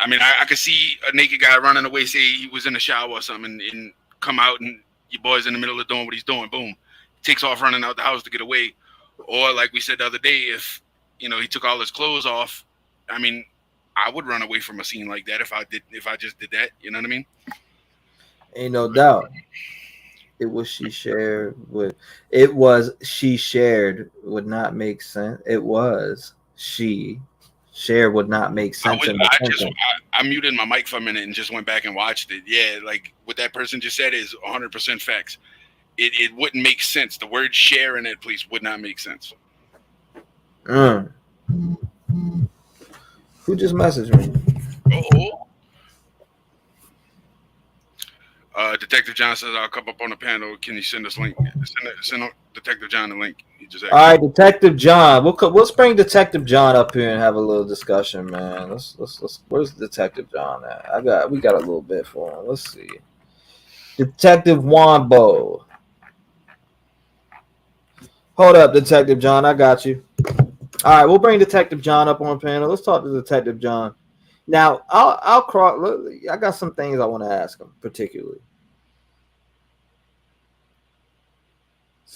I mean, I could see a naked guy running away, say he was in the shower or something, and come out and your boy's in the middle of doing what he's doing. Boom. Takes off running out the house to get away. Or like we said the other day, if, he took all his clothes off I mean, I would run away from a scene like that if I just did that. You know what I mean? Ain't no doubt. It was she shared would not make sense. It was she shared would not make sense. I muted my mic for a minute and just went back and watched it. Yeah, like what that person just said is 100% facts. It wouldn't make sense. The word share in it, please, would not make sense. Who just messaged me? Detective John says, I'll come up on the panel. Can you send us link? Send Detective John the link. He just asked. All right, Detective John. We'll bring Detective John up here and have a little discussion, man. Let's where's Detective John at? We got a little bit for him. Let's see. Detective Wombo. Hold up, Detective John. I got you. All right, we'll bring Detective John up on panel. Let's talk to Detective John. Now, I got some things I want to ask him particularly.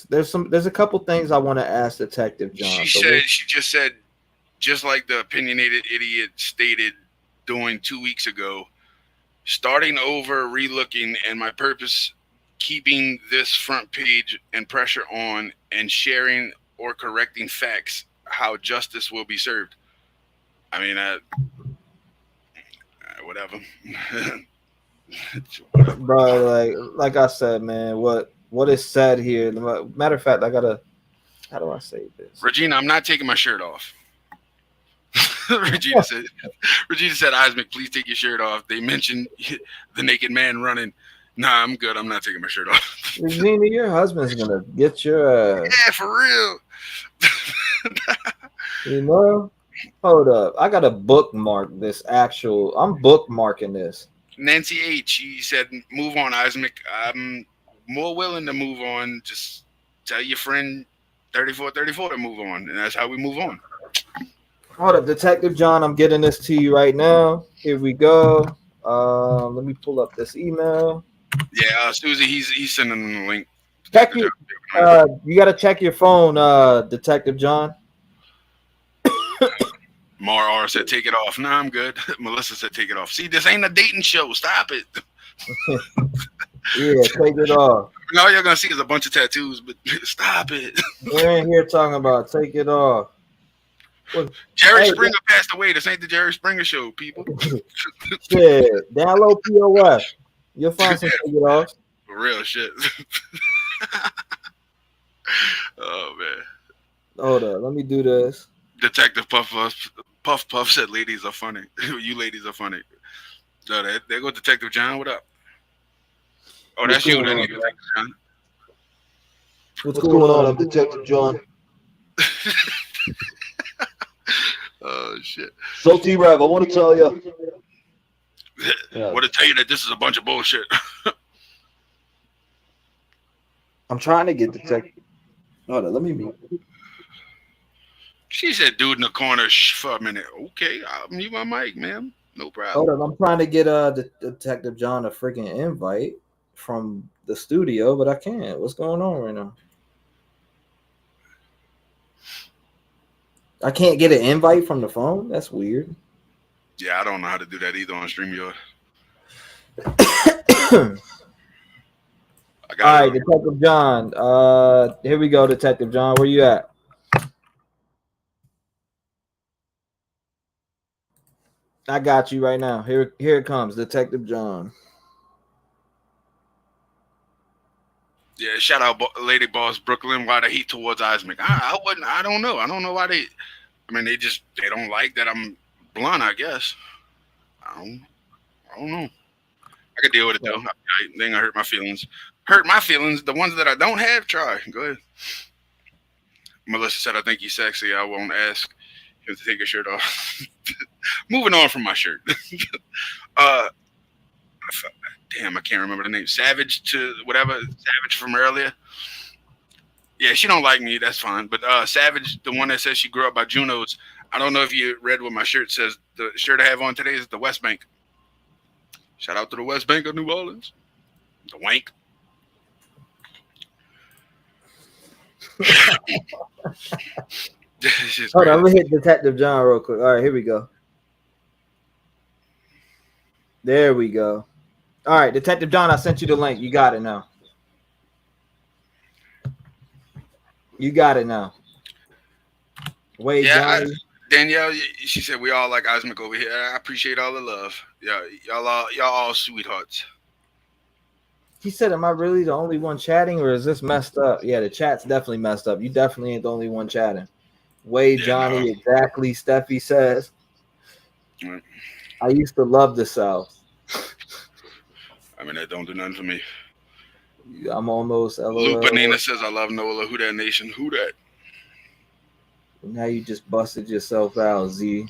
There's a couple things I want to ask Detective John. She just said, just like the opinionated idiot stated doing 2 weeks ago, starting over, relooking, and my purpose, keeping this front page and pressure on and sharing or correcting facts, how justice will be served. I mean, whatever. Bro, like I said, man, what is said here? Matter of fact, how do I say this? Regina, I'm not taking my shirt off. Regina said, Isaac, please take your shirt off. They mentioned the naked man running. Nah, I'm good. I'm not taking my shirt off. Regina, your husband's gonna get your yeah, for real. You know? Hold up. I gotta bookmark this I'm bookmarking this. Nancy H. She said, move on, Isaac. I'm more willing to move on. Just tell your friend 3434 to move on. And that's how we move on. Hold up, Detective John, I'm getting this to you right now. Here we go. Let me pull up this email. Yeah, Susie, he's sending them the link. You gotta check your phone, Detective John. Mar R said, take it off. Nah, I'm good. Melissa said, take it off. See, this ain't a dating show. Stop it. Yeah, take it off. All you're going to see is a bunch of tattoos, but stop it. We ain't here talking about take it off. Jerry Springer passed away. This ain't the Jerry Springer show, people. Shit, download POS. You'll find some take it off. For real shit. Oh, man. Hold up, let me do this. Detective Puff said, ladies are funny. You ladies are funny. So there go Detective John. What up? Oh, that's you, then, Detective John. What's going on? I'm Detective John. Oh, shit. So, T-REV, I want to tell you. I want to tell you that this is a bunch of bullshit. I'm trying to get Detective. Hold on, let me mute. She said, dude in the corner for a minute. Okay, I'll mute my mic, man. No problem. Hold on, I'm trying to get Detective John a freaking invite from the studio, but I can't. What's going on right now? I can't get an invite from the phone? That's weird. Yeah, I don't know how to do that either on StreamYard. All right, Detective John. Here we go, Detective John. Where you at? I got you right now. Here it comes, Detective John. Yeah, shout out Lady Boss Brooklyn. Why the heat towards Isaac? I wouldn't. I don't know. I don't know why they. I mean, they don't like that I'm blunt. I guess. I don't know. I can deal with it though. They ain't gonna hurt my feelings. Hurt my feelings. The ones that I don't have, try. Go ahead. Melissa said, "I think he's sexy. I won't ask him to take his shirt off." Moving on from my shirt. Damn, I can't remember the name. Savage from earlier. Yeah, she don't like me. That's fine. But Savage, the one that says she grew up by Junos. I don't know if you read what my shirt says. The shirt I have on today is the West Bank. Shout out to the West Bank of New Orleans. The wank. Hold on, let me hit Detective John real quick. All right, here we go. There we go. All right, Detective John, I sent you the link. You got it now. You got it now. Wait, yeah, Johnny. Danielle, she said we all like Osmic over here. I appreciate all the love. Yeah, y'all all sweethearts. He said, am I really the only one chatting, or is this messed up? Yeah, the chat's definitely messed up. You definitely ain't the only one chatting. Wade, Yeah, Johnny, no. exactly. Steffi says, Right. I used to love the South. I mean, that don't do nothing for me. I'm almost Lupa LOL. Nina says, I love Nola. Who that nation? Who that? Now you just busted yourself out, Z.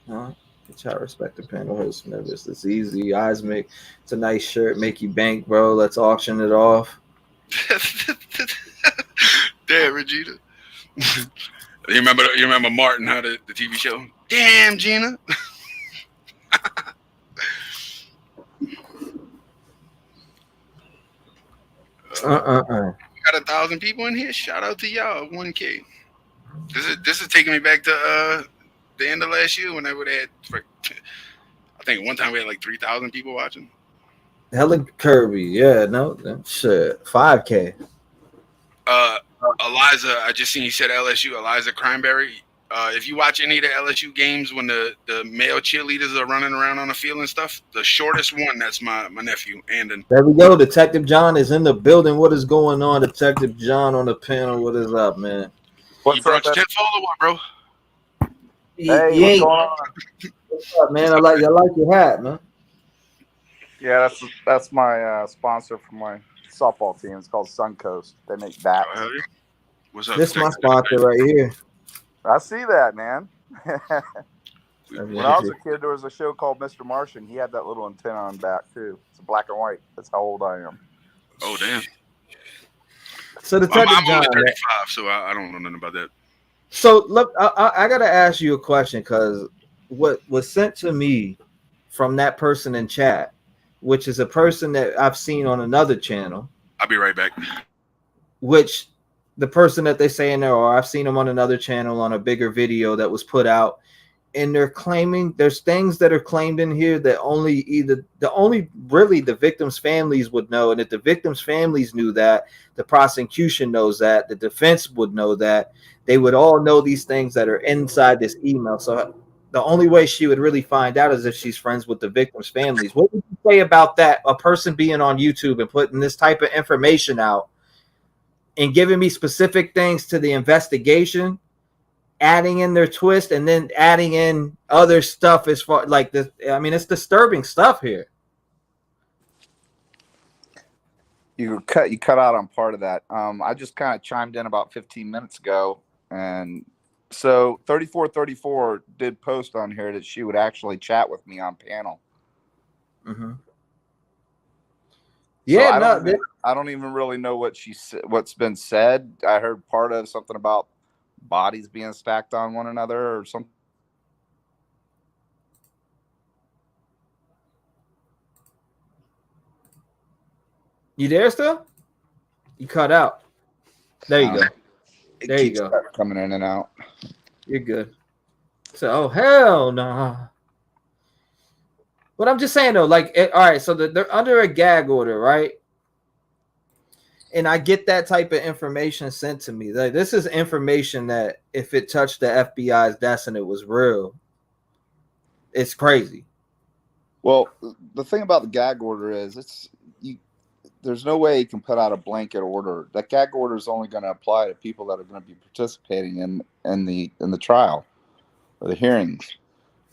Huh? Which I respect the panel host members. It's easy. Osmic, it's a nice shirt. Make you bank, bro. Let's auction it off. Damn, Regina. You remember Martin, how the TV show? Damn, Gina. We got 1,000 people in here. Shout out to y'all. 1K. This is taking me back to the end of last year when they would have had. I think one time we had like 3,000 people watching. Helen Kirby, yeah, no shit. 5K. Eliza, I just seen you said LSU. Eliza Crimeberry. If you watch any of the LSU games when the male cheerleaders are running around on the field and stuff, the shortest one, that's my nephew, Andon. There we go. Detective John is in the building. What is going on, Detective John, on the panel? What is up, man? You brought your tenfold or what, bro? Hey, what's going on? What's up, man? I like your hat, man. Yeah, that's my sponsor for my softball team. It's called Suncoast. They make bats. Oh, what's up? This is my sponsor right here. I see that, man. When I was a kid, there was a show called Mr. Martian. He had that little antenna on back too. It's black and white. That's how old I am. Oh, damn. So Detective John, I'm only 35, so I don't know nothing about that. So look, I gotta ask you a question, because what was sent to me from that person in chat, which is a person that I've seen on another channel. I'll be right back. Which the person that they say in there, or I've seen them on another channel on a bigger video that was put out, and they're claiming there's things that are claimed in here that only really the victims' families would know, and if the victims' families knew that, the prosecution knows that, the defense would know that, they would all know these things that are inside this email. So the only way she would really find out is if she's friends with the victims' families. What would you say about that? A person being on YouTube and putting this type of information out and giving me specific things to the investigation, adding in their twist, and then adding in other stuff as far like this. I mean, it's disturbing stuff here. You cut out on part of that. I just kind of chimed in about 15 minutes ago, and so 3434 did post on here that she would actually chat with me on panel. Mm-hmm. Yeah, so I don't even really know what's been said. I heard part of something about bodies being stacked on one another or something. You there still? You cut out. There you go. There you go. Coming in and out. You're good. So, oh hell no. Nah. But I'm just saying though, like, all right, so they're under a gag order, right? And I get that type of information sent to me. Like, this is information that if it touched the FBI's desk and it was real, it's crazy. Well, the thing about the gag order is there's no way you can put out a blanket order. That gag order is only going to apply to people that are going to be participating in the trial or the hearings.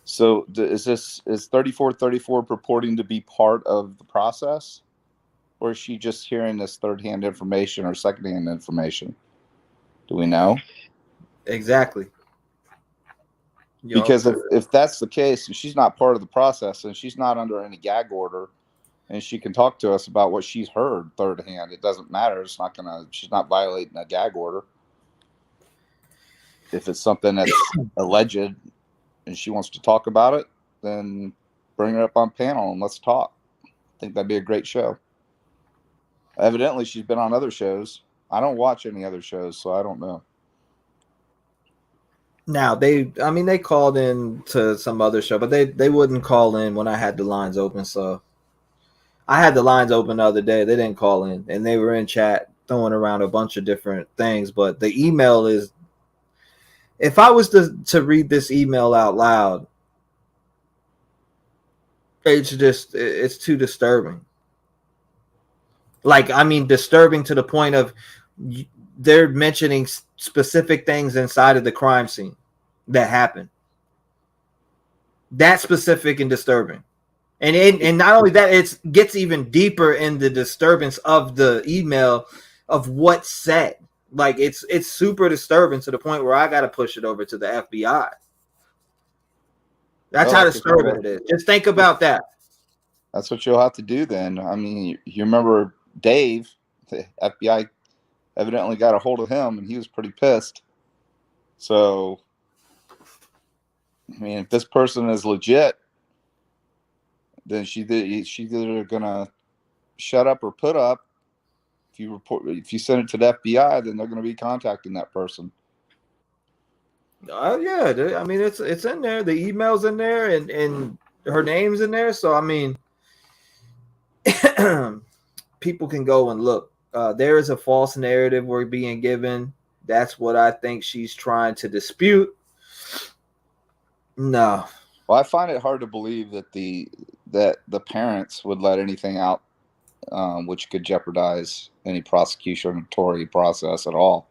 So is 3434 purporting to be part of the process, or is she just hearing this third-hand information or second-hand information? Do we know? Exactly. Because if that's the case, and she's not part of the process, and she's not under any gag order, and she can talk to us about what she's heard third-hand, it doesn't matter. She's not violating a gag order. If it's something that's alleged and she wants to talk about it, then bring her up on panel and let's talk. I think that'd be a great show. Evidently, she's been on other shows. I don't watch any other shows, so I don't know. Now they called in to some other show, but they wouldn't call in when I had the lines open. So I had the lines open the other day. They didn't call in, and they were in chat throwing around a bunch of different things. But the email is, if I was to read this email out loud, it's too disturbing. Like, I mean, disturbing to the point of they're mentioning specific things inside of the crime scene that happened. That's specific and disturbing. And not only that, it gets even deeper in the disturbance of the email of what's said. Like, it's super disturbing to the point where I got to push it over to the FBI. That's how disturbing it is. Just think about that. That's what you'll have to do then. I mean, you remember Dave, the FBI evidently got a hold of him, and he was pretty pissed. So, I mean, if this person is legit, then she's either gonna shut up or put up. If you send it to the FBI, then they're gonna be contacting that person. Yeah, I mean, it's in there. The email's in there, and her name's in there. So I mean, people can go and look. There is a false narrative we're being given. That's what I think she's trying to dispute. No. Well, I find it hard to believe that the parents would let anything out which could jeopardize any prosecutionary process at all.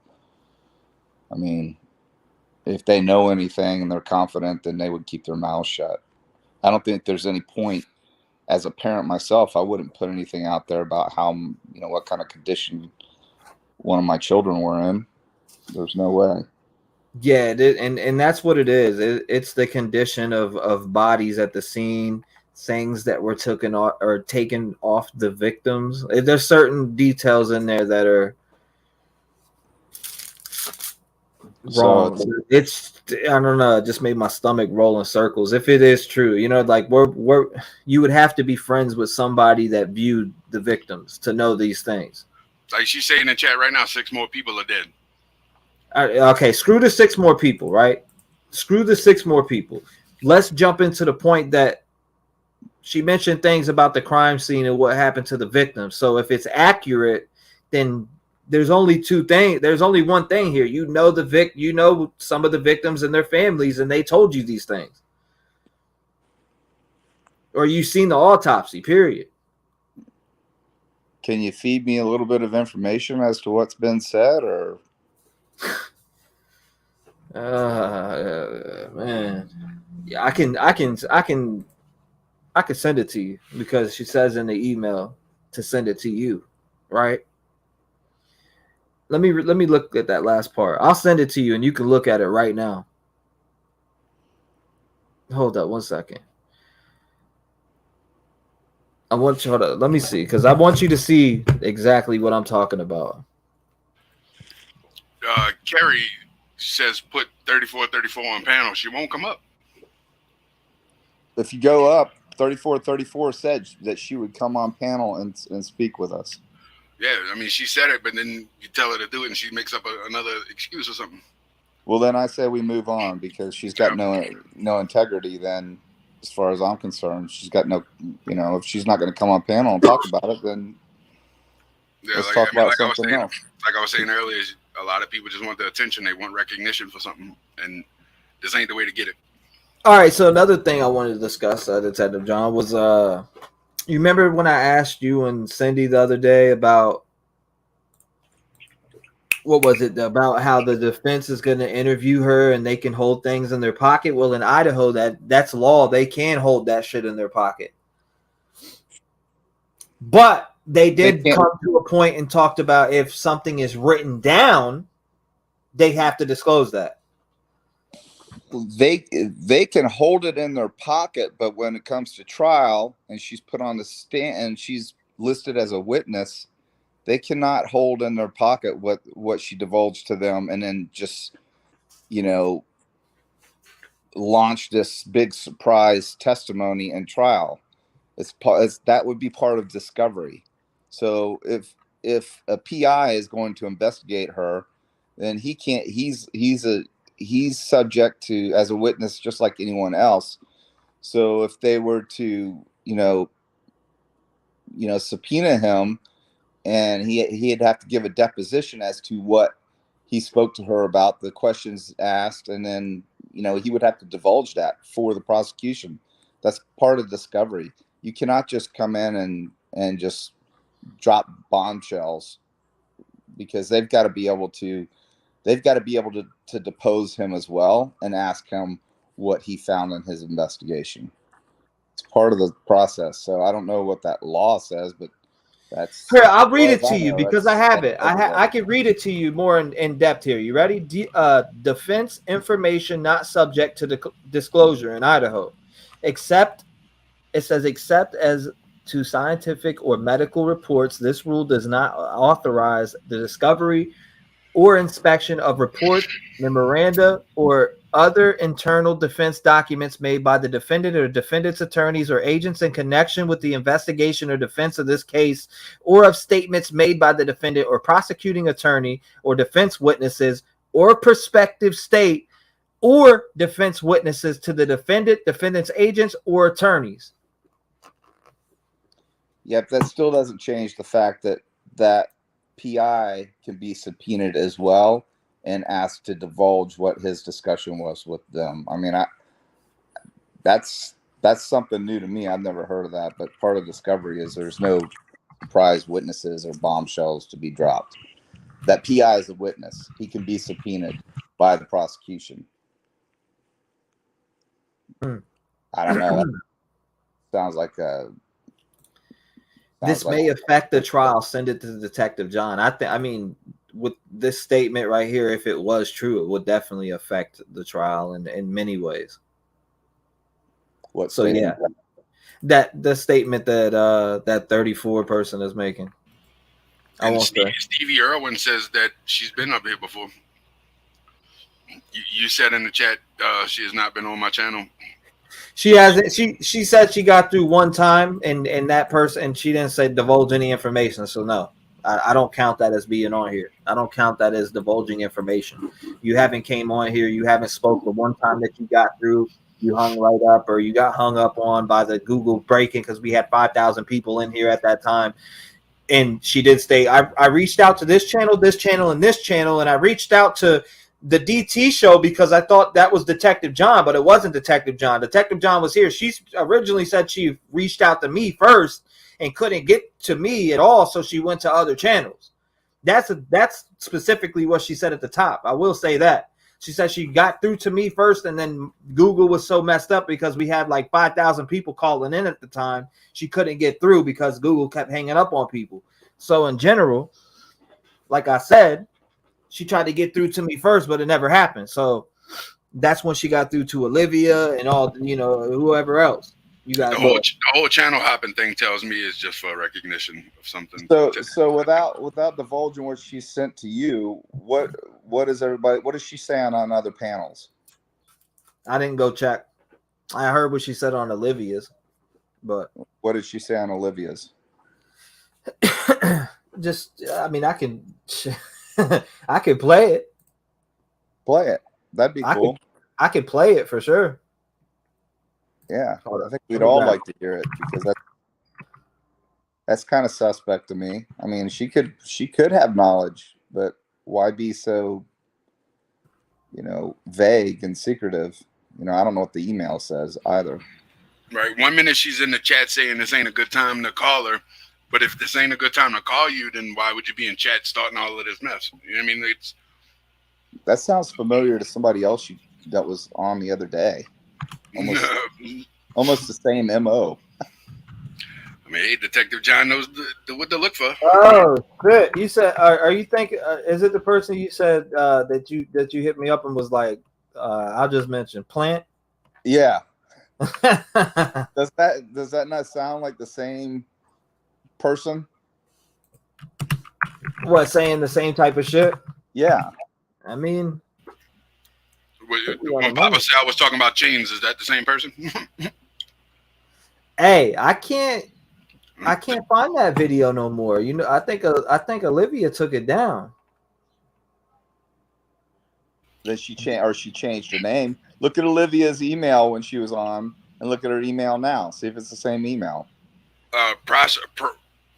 I mean, if they know anything and they're confident, then they would keep their mouths shut. I don't think there's any point. As a parent myself, I wouldn't put anything out there about how, what kind of condition one of my children were in. There's no way. Yeah, and that's what it is. It's the condition of bodies at the scene, things that were taken off the victims. There's certain details in there that are wrong. So it's I don't know. It just made my stomach roll in circles. If it is true, like you would have to be friends with somebody that viewed the victims to know these things. Like she's saying in the chat right now, 6 more people are dead. Okay, screw the 6 more people, right? Screw the 6 more people. Let's jump into the point that she mentioned things about the crime scene and what happened to the victims. So if it's accurate, then there's only 2 things. There's only one thing here. You know some of the victims and their families, and they told you these things. Or you've seen the autopsy, period. Can you feed me a little bit of information as to what's been said, or? Man, yeah, I can send it to you because she says in the email to send it to you, right? Let me look at that last part. I'll send it to you and you can look at it right now. Hold up 1 second. Let me see, because I want you to see exactly what I'm talking about. Carrie says put 3434 on panel. She won't come up. If you go up, 3434 said that she would come on panel and speak with us. Yeah, I mean, she said it, but then you tell her to do it and she makes up another excuse or something. Well, then I say we move on because she's got no integrity then, as far as I'm concerned. She's got no, if she's not going to come on panel and talk about it, then let's talk about something else. Like I was saying earlier, a lot of people just want the attention. They want recognition for something, and this ain't the way to get it. All right, so another thing I wanted to discuss, Detective John, was you remember when I asked you and Cindy the other day about what was it, about how the defense is going to interview her and they can hold things in their pocket? Well, in Idaho, that's law. They can hold that shit in their pocket. But they did come to a point and talked about if something is written down, they have to disclose that. They can hold it in their pocket, but when it comes to trial and she's put on the stand and she's listed as a witness, they cannot hold in their pocket what she divulged to them and then just, launch this big surprise testimony and trial. That would be part of discovery. So if a PI is going to investigate her, then he can't. He's he's subject to as a witness just like anyone else. So if they were to, subpoena him, and he'd have to give a deposition as to what he spoke to her about, the questions asked, and then he would have to divulge that for the prosecution. That's part of discovery. You cannot just come in and just drop bombshells, because they've got to be able to depose him as well and ask him what he found in his investigation. It's part of the process. So I don't know what that law says, but that's here. I'll read it to you because I have it. I can read it to you more in depth here. You ready? Defense information not subject to disclosure in Idaho, except as to scientific or medical reports. This rule does not authorize the discovery or inspection of reports, memoranda, or other internal defense documents made by the defendant or defendant's attorneys or agents in connection with the investigation or defense of this case, or of statements made by the defendant or prosecuting attorney or defense witnesses or prospective state or defense witnesses to the defendant, defendant's agents, or attorneys. Yep, that still doesn't change the fact that PI can be subpoenaed as well and asked to divulge what his discussion was with them. I mean, that's something new to me. I've never heard of that, but part of discovery is there's no surprise witnesses or bombshells to be dropped. That PI is a witness. He can be subpoenaed by the prosecution. I don't know. That sounds like a... This may affect the trial. Send it to Detective John. I mean, with this statement right here, if it was true, it would definitely affect the trial in many ways. What? So yeah, that the statement that 34 person is making. And Stevie Irwin says that she's been up here before. You said in the chat she has not been on my channel. She hasn't. She said she got through one time, and that person, and she didn't say divulge any information. So no, I don't count that as being on here. I don't count that as divulging information. You haven't came on here. You haven't spoke the one time that you got through. You hung right up, or you got hung up on by the Google breaking because we had 5,000 people in here at that time. And she did stay. I reached out to this channel, and this channel, and I reached out to the DT show because I thought that was Detective John, but it wasn't Detective John. Detective John was here. She originally said she reached out to me first and couldn't get to me at all, so she went to other channels. That's specifically what she said at the top. I will say that. She said she got through to me first, and then Google was so messed up because we had like 5,000 people calling in at the time. She couldn't get through because Google kept hanging up on people. So in general, like I said, she tried to get through to me first, but it never happened. So that's when she got through to Olivia and all, whoever else. You guys. The whole channel hopping thing tells me is just for recognition of something. So without divulging what she sent to you, what is she saying on other panels? I didn't go check. I heard what she said on Olivia's, but what did she say on Olivia's? Just, I mean, I can play it. Play it. That'd be cool. I could play it for sure. Yeah, I think we'd all like to hear it because that's kind of suspect to me. I mean, she could have knowledge, but why be so, vague and secretive? I don't know what the email says either. Right. 1 minute she's in the chat saying this ain't a good time to call her, but if this ain't a good time to call you, then why would you be in chat starting all of this mess? You know what I mean? That sounds familiar to somebody else that was on the other day. Almost the same MO. I mean, hey, Detective John knows what to look for. Oh, good. You said, are you thinking? Is it the person you said that you hit me up and was like, I'll just mention Plant? Yeah. Does that not sound like the same person? What, saying the same type of shit? Yeah. I mean, when Papa Sal was talking about chains, is that the same person? Hey, I can't find that video no more. I think Olivia took it down. that she changed her name. Look at Olivia's email when she was on, and look at her email now. See if it's the same email.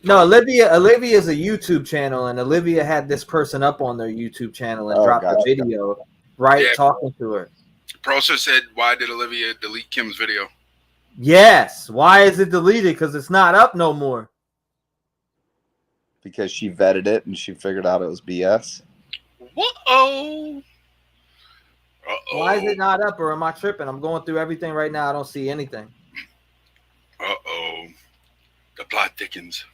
No, Olivia is a YouTube channel, and Olivia had this person up on their YouTube channel and dropped a video, talking to her. Procer said, "Why did Olivia delete Kim's video?" Yes. Why is it deleted? Because it's not up no more. Because she vetted it and she figured out it was BS. Whoa. Why is it not up, or am I tripping? I'm going through everything right now. I don't see anything. The plot thickens.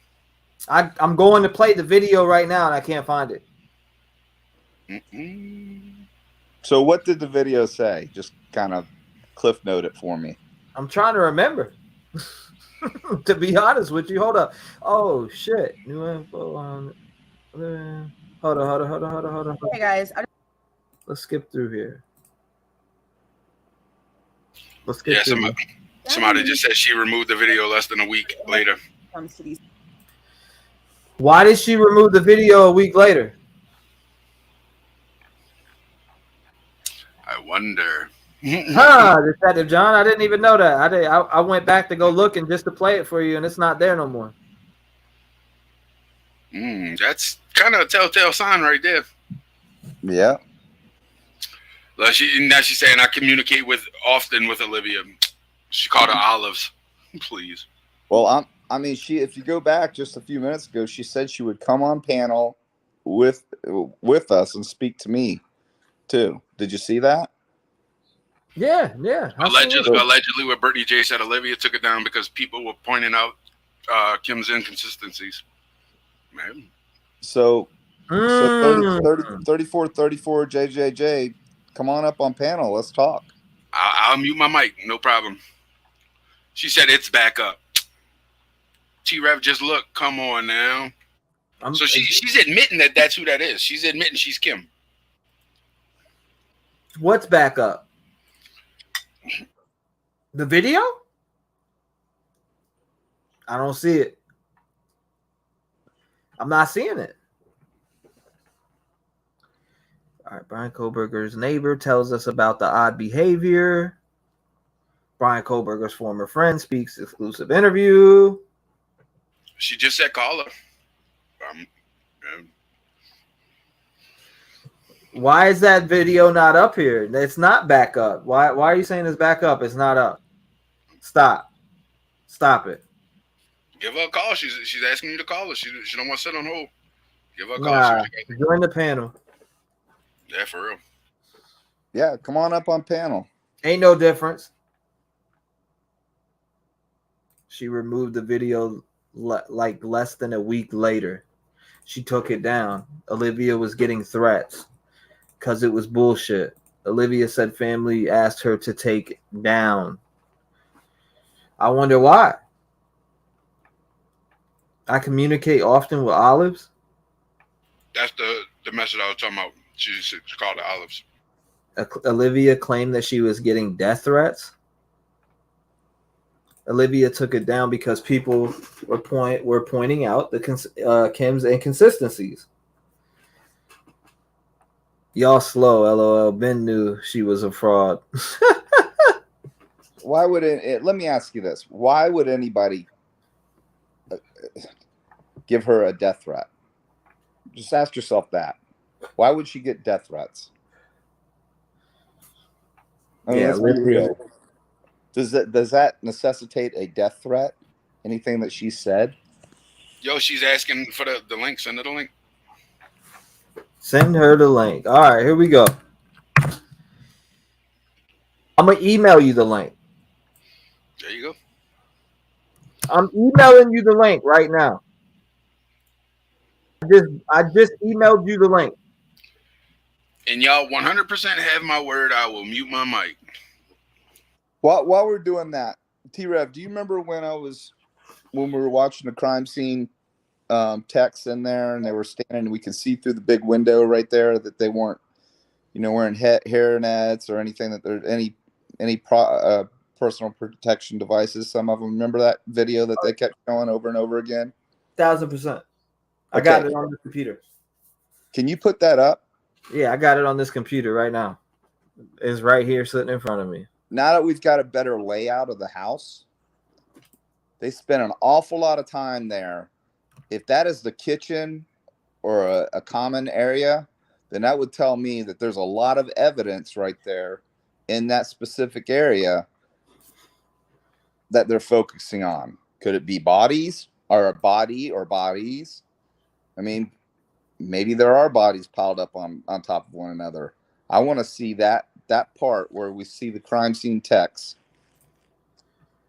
I'm going to play the video right now, and I can't find it. So what did the video say? Just kind of cliff note it for me. I'm trying to remember. To be honest with you, hold up. Oh shit! New info on. Hold on. Hey guys, let's skip through here. Let's skip through. Somebody just said she removed the video less than a week later. Why did she remove the video a week later? I wonder. Detective John, I didn't even know that. I went back to go looking just to play it for you, and it's not there no more. That's kind of a telltale sign right there. Yeah. Now she's saying I communicate often with Olivia. She called her Olives. Please. Well, if you go back just a few minutes ago, she said she would come on panel with us and speak to me too. Did you see that? Yeah. Allegedly, what Brittany J said, Olivia took it down because people were pointing out Kim's inconsistencies. Man. So 3434 JJJ, come on up on panel. Let's talk. I'll mute my mic. No problem. She said it's back up. T-REV, just look. Come on now. So she's admitting that that's who that is. She's admitting she's Kim. What's back up? The video? I don't see it. I'm not seeing it. All right, Bryan Kohberger's neighbor tells us about the odd behavior. Bryan Kohberger's former friend speaks exclusive interview. She just said call her. Why is that video not up here? It's not back up. Why are you saying it's back up? It's not up. Stop it. Give her a call. She's asking you to call her. She don't want to sit on hold. Give her a call. Join the panel. Yeah, for real. Yeah, come on up on panel. Ain't no difference. She removed the video like less than a week later. She took it down. Olivia was getting threats because it was bullshit. Olivia said family asked her to take it down. I wonder why. I communicate often with Olives. That's the message I was talking about. She called the Olives. Olivia claimed that she was getting death threats. Olivia took it down because people were pointing out the Kim's inconsistencies. Y'all slow, LOL. Ben knew she was a fraud. Why would it? Let me ask you this: why would anybody give her a death threat? Just ask yourself that. Why would she get death threats? I mean, let's be real. Does that necessitate a death threat? Anything that she said? Yo, she's asking for the link. Send her the link. Send her the link. All right, here we go. I'm going to email you the link. There you go. I'm emailing you the link right now. I just emailed you the link. And y'all 100% have my word. I will mute my mic. While we're doing that, T-REV, do you remember when we were watching the crime scene techs in there, and they were standing, and we could see through the big window right there that they weren't, wearing hair nets or anything, that there's any personal protection devices. Some of them, remember that video that they kept showing over and over again? 1000%. I got it on the computer. Can you put that up? Yeah, I got it on this computer right now. It's right here sitting in front of me. Now that we've got a better layout of the house, they spent an awful lot of time there. If that is the kitchen or a common area, then that would tell me that there's a lot of evidence right there in that specific area that they're focusing on. Could it be bodies or a body or bodies? I mean, maybe there are bodies piled up on top of one another. I want to see that part where we see the crime scene text.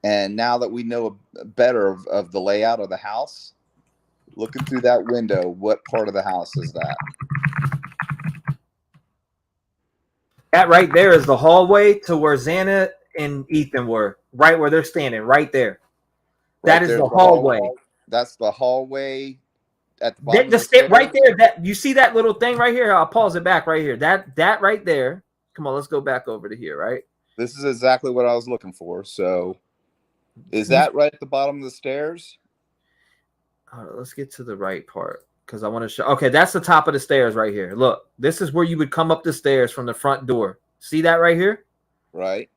And now that we know better of the layout of the house, looking through that window, what part of the house is that? That right there is the hallway to where Xana and Ethan were, right where they're standing, right there. That is the hallway. That's the hallway at the bottom of the stairs. Right there. That you see that little thing right here? I'll pause it back right here. That right there. Come on, let's go back over to here, right? This is exactly what I was looking for. So is that right at the bottom of the stairs? Let's get to the right part because I want to show. Okay, that's the top of the stairs right here. Look, this is where you would come up the stairs from the front door. See that right here? Right.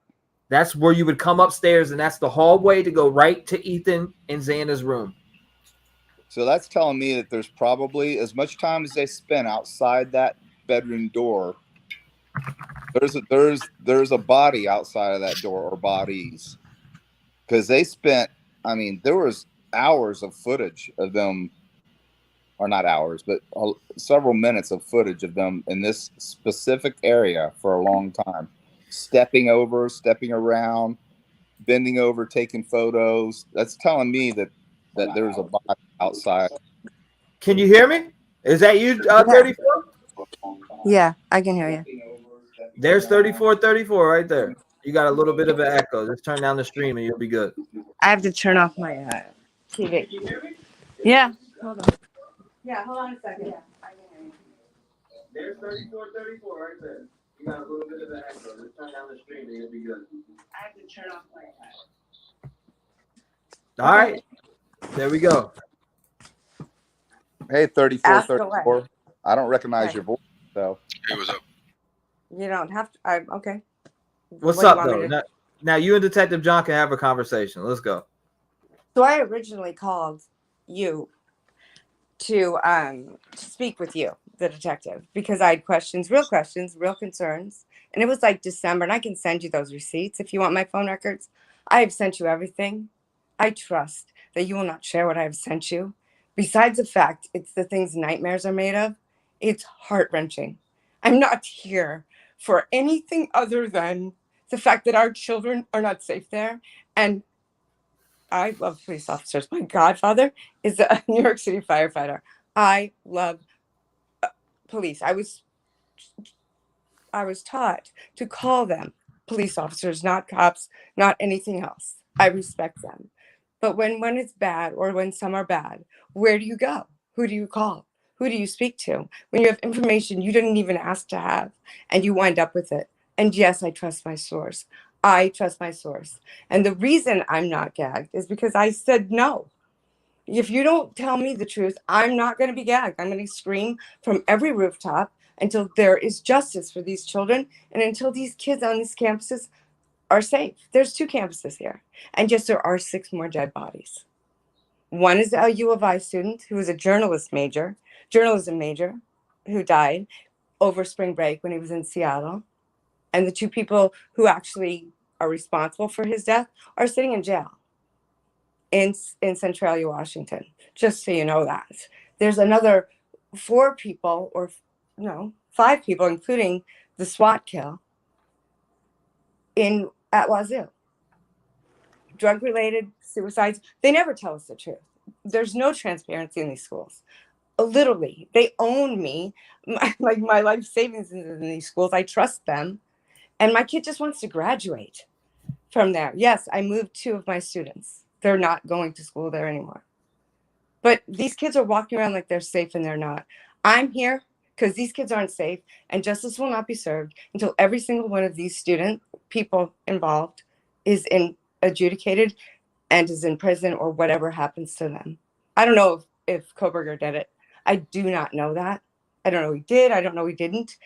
That's where you would come upstairs, and that's the hallway to go right to Ethan and Xana's room. So that's telling me that there's probably as much time as they spent outside that bedroom door. There's a body outside of that door or bodies, because they spent. I mean, there was hours of footage of them, or not hours, but several minutes of footage of them in this specific area for a long time, stepping over, stepping around, bending over, taking photos. That's telling me that there's a body outside. Can you hear me? Is that you, 34? Yeah, I can hear you. There's 34 right there. You got a little bit of an echo. Just turn down the stream and you'll be good. I have to turn off my TV. Yeah. Hold on. Yeah, hold on a second. Yeah, I can hear you. There's 34 right there. You got a little bit of an echo. Just turn down the stream and you'll be good. I have to turn off my All right. There we go. Hey, 34, Ask 34. away. I don't recognize your voice, so. Hey, what's up? You don't have to. Okay. What's What up, though? Now, you and Detective John can have a conversation. Let's go. So I originally called you to speak with you, the detective, because I had questions, real concerns. And it was like December, and I can send you those receipts if you want my phone records. I have sent you everything. I trust that you will not share what I have sent you. Besides the fact it's the things nightmares are made of, it's heart-wrenching. I'm not here for anything other than the fact that our children are not safe there. And I love police officers. My godfather is a New York City firefighter. I love police. I was taught to call them police officers, not cops, not anything else. I respect them. But when it's bad or when some are bad, where do you go? Who do you call? Who do you speak to? When you have information you didn't even ask to have and you wind up with it. And yes, I trust my source. I trust my source. And the reason I'm not gagged is because I said no. If you don't tell me the truth, I'm not going to be gagged. I'm going to scream from every rooftop until there is justice for these children and until these kids on these campuses are safe. There's 2 campuses here. And yes, there are 6 more dead bodies. One is a U of I student who was a journalism major, who died over spring break when he was in Seattle. And the 2 people who actually are responsible for his death are sitting in jail in Centralia, Washington, just so you know that. There's another 5 people, including the SWAT kill at Wazoo. Drug-related suicides. They never tell us the truth. There's no transparency in these schools. Literally, they own me. My life savings is in these schools. I trust them. And my kid just wants to graduate from there. Yes, I moved 2 of my students. They're not going to school there anymore. But these kids are walking around like they're safe and they're not. I'm here because these kids aren't safe, and justice will not be served until every single one of these people involved is adjudicated and is in prison or whatever happens to them. I don't know if Kohberger did it. I do not know that. I don't know he did. I don't know he didn't.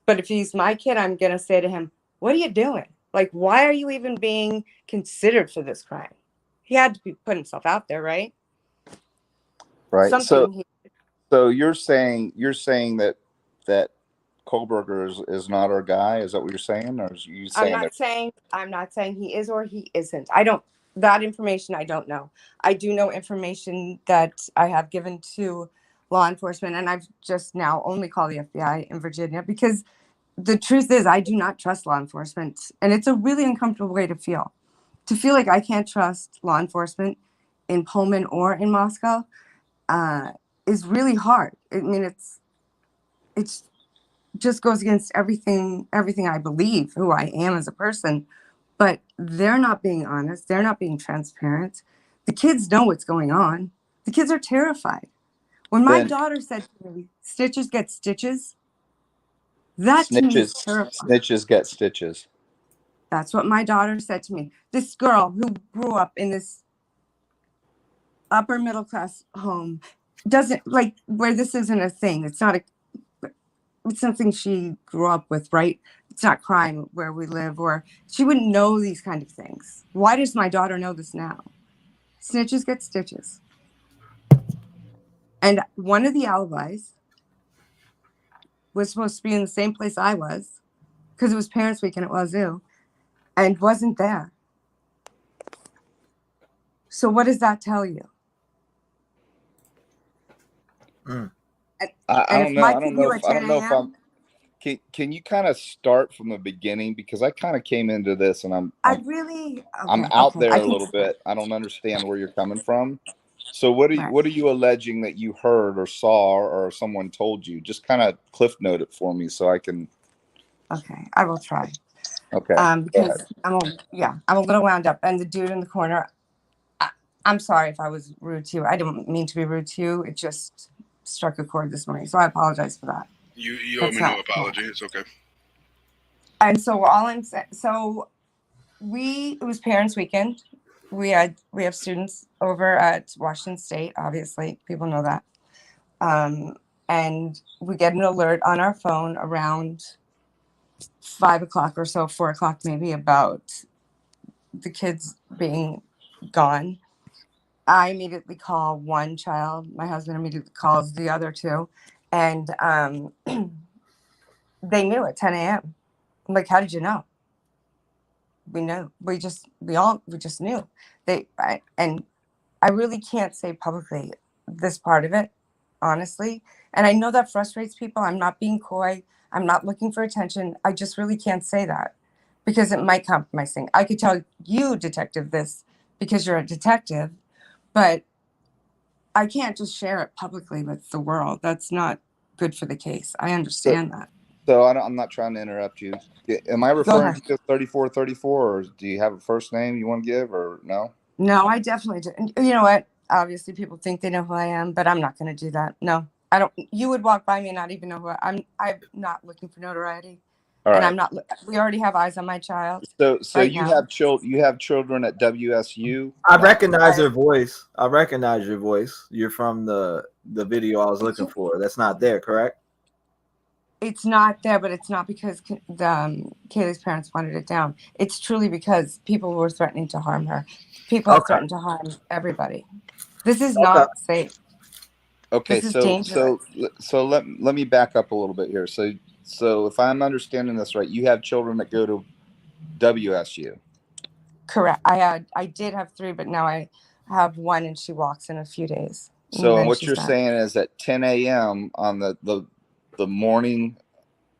But if he's my kid, I'm going to say to him, what are you doing? Like, why are you even being considered for this crime? He had to put himself out there, right? Right. Something So you're saying that Kohberger is not our guy? Is that what you're saying? Or is you saying I'm not saying he is or he isn't. That information I don't know. I do know information that I have given to law enforcement, and I've just now only called the FBI in Virginia because the truth is I do not trust law enforcement, and it's a really uncomfortable way to feel. To feel like I can't trust law enforcement in Pullman or in Moscow is really hard. I mean, it's just goes against everything I believe, who I am as a person. But they're not being honest. They're not being transparent. The kids know what's going on. The kids are terrified. When my daughter said to me, "Stitches get stitches," that to me is terrifying. Snitches get stitches. That's what my daughter said to me. This girl who grew up in this upper middle class home doesn't like where this isn't a thing. It's something she grew up with, right? It's not crime where we live, or she wouldn't know these kind of things. Why does my daughter know this now? Snitches get stitches. And one of the alibis was supposed to be in the same place I was, because it was Parents' Week and it was Wazoo, and wasn't there. So what does that tell you? I don't know if I'm. Can you kind of start from the beginning, because I kind of came into this and I'm out there a little bit. I don't understand where you're coming from. So what are you alleging that you heard or saw or someone told you? Just kind of cliff note it for me so I can. Okay, I will try. Okay. Because I'm a little wound up, and the dude in the corner. I'm sorry if I was rude to you. I didn't mean to be rude to you. It just struck a chord this morning, so I apologize for that. You owe me no apology. It's okay. And so it was Parents' Weekend. We have students over at Washington State. Obviously, people know that. And we get an alert on our phone around 5 o'clock or so, 4 o'clock maybe, about the kids being gone. I immediately call one child. My husband immediately calls the other two. And they knew at 10 a.m. I'm like, how did you know? We knew. We just knew. And I really can't say publicly this part of it, honestly. And I know that frustrates people. I'm not being coy. I'm not looking for attention. I just really can't say that because it might compromise things. I could tell you, detective, this because you're a detective, but I can't just share it publicly with the world. That's not good for the case. I understand that. So I'm not trying to interrupt you. Am I referring to 3434, or do you have a first name you want to give, or no? No, I definitely do. And you know what? Obviously, people think they know who I am, but I'm not going to do that. No, I don't. You would walk by me and not even know who I'm not looking for notoriety. All right. And I'm not. We already have eyes on my child. So you have children at WSU. I recognize your voice. You're from the video I was looking for. That's not there, correct? It's not there, but it's not because Kaylee's parents wanted it down. It's truly because people were threatening to harm her. People have threatened to harm everybody. This is not safe. Okay, so let me back up a little bit here. So if I'm understanding this right, you have children that go to WSU. Correct. I did have 3, but now I have 1, and she walks in a few days. So what you're saying is at 10 a.m. on the morning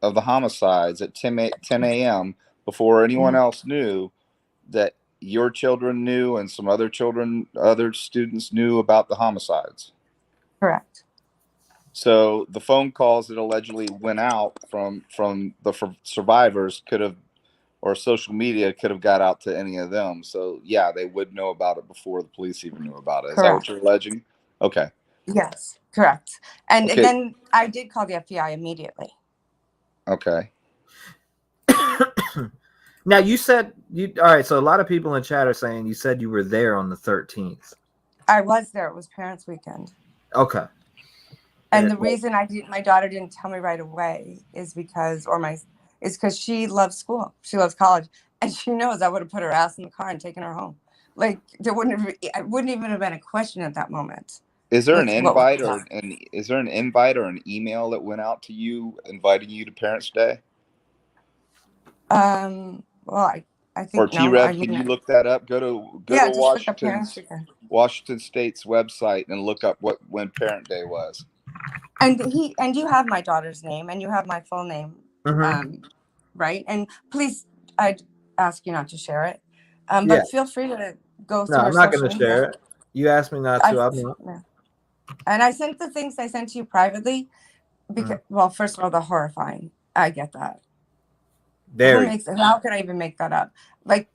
of the homicides, at 10 a.m. before anyone else knew, that your children knew and some other students knew about the homicides. Correct. So the phone calls that allegedly went out from the survivors could have, or social media could have got out to any of them. So yeah, they would know about it before the police even knew about it. Is that what you're alleging? Okay. Yes, correct. And then I did call the FBI immediately. Okay. Now you said all right. So a lot of people in chat are saying you said you were there on the 13th. I was there. It was Parents' Weekend. Okay. And the reason my daughter didn't tell me right away is because she loves school. She loves college. And she knows I would have put her ass in the car and taken her home. Like it wouldn't even have been a question at that moment. Is there an invite or an email that went out to you inviting you to Parents' Day? Well, I think or T-REV, can you look that up? Go to Washington State's website and look up when Parent Day was. And you have my daughter's name and you have my full name, right? And please, I'd ask you not to share it, but feel free to go through. No, I'm not going to share it. You asked me not to. I'm not. Yeah. And I sent the things I sent to you privately because, well, first of all, they're horrifying. I get that. How could I even make that up? Like,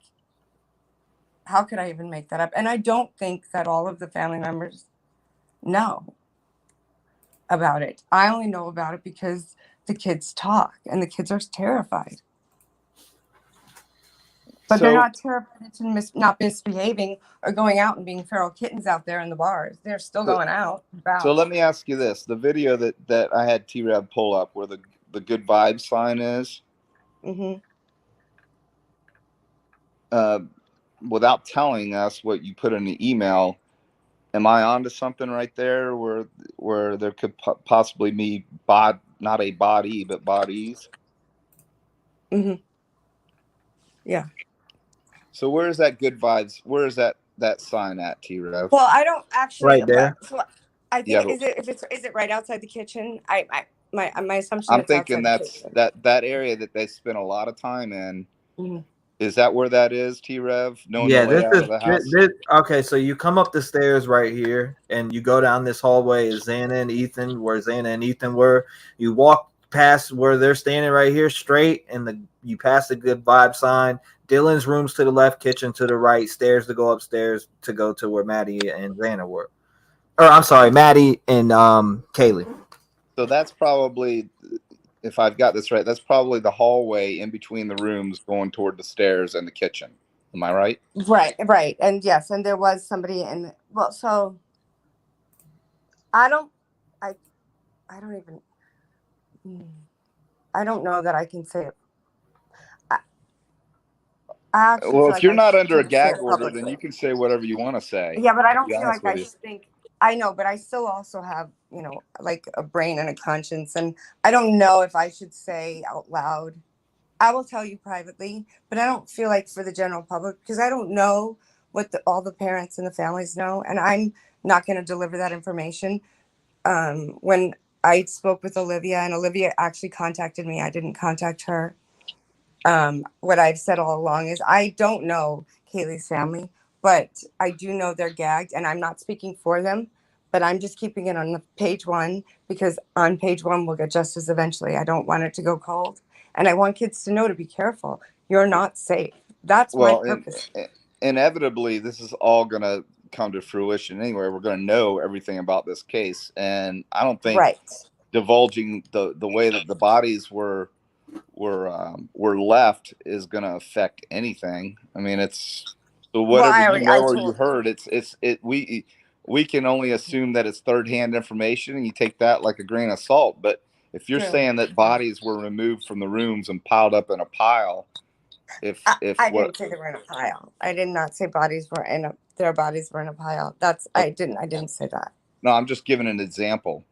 how could I even make that up? And I don't think that all of the family members know about it. I only know about it because the kids talk and the kids are terrified. But they're not terrified to not misbehaving or going out and being feral kittens out there in the bars. They're still going out. So let me ask you this. The video that I had T-REV pull up where the good vibes sign is, without telling us what you put in the email, am I onto something right there where there could possibly be not a body, but bodies? Yeah. So where is that good vibes? Where is that sign at, T-REV? Well, I don't actually. Right there. So I think is it right outside the kitchen? My assumption. I'm thinking that's that area that they spend a lot of time in. Is that where that is, T-REV? Okay, so you come up the stairs right here, and you go down this hallway. Is Xana and Ethan where Xana and Ethan were? You walk past where they're standing right here, straight, and you pass the good vibe sign. Dylan's room's to the left, kitchen to the right, stairs to go upstairs to go to where Maddie and Xana were. Or I'm sorry, Maddie and Kaylee. So that's probably, if I've got this right, that's probably the hallway in between the rooms going toward the stairs and the kitchen. Am I right? Right. And yes, and there was somebody so I don't know that I can say it. If you're not under a gag order, then you can say whatever you want to say. Yeah, but I don't feel like I should think. I know, but I still also have, like a brain and a conscience. And I don't know if I should say out loud. I will tell you privately, but I don't feel like for the general public, because I don't know what all the parents and the families know. And I'm not going to deliver that information. When I spoke with Olivia, and Olivia actually contacted me, I didn't contact her. What I've said all along is I don't know Kaylee's family, but I do know they're gagged, and I'm not speaking for them, but I'm just keeping it on page one, because on page one we'll get justice eventually. I don't want it to go cold, and I want kids to know to be careful. You're not safe. That's my purpose. Inevitably, this is all going to come to fruition anyway. We're going to know everything about this case, and I don't think divulging the way that the bodies were left is going to affect anything. I mean, it's so whatever you heard. We can only assume that it's third-hand information, and you take that like a grain of salt. But if you're saying that bodies were removed from the rooms and piled up in a pile, I didn't say they were in a pile. I did not say their bodies were in a pile. I didn't say that. No, I'm just giving an example.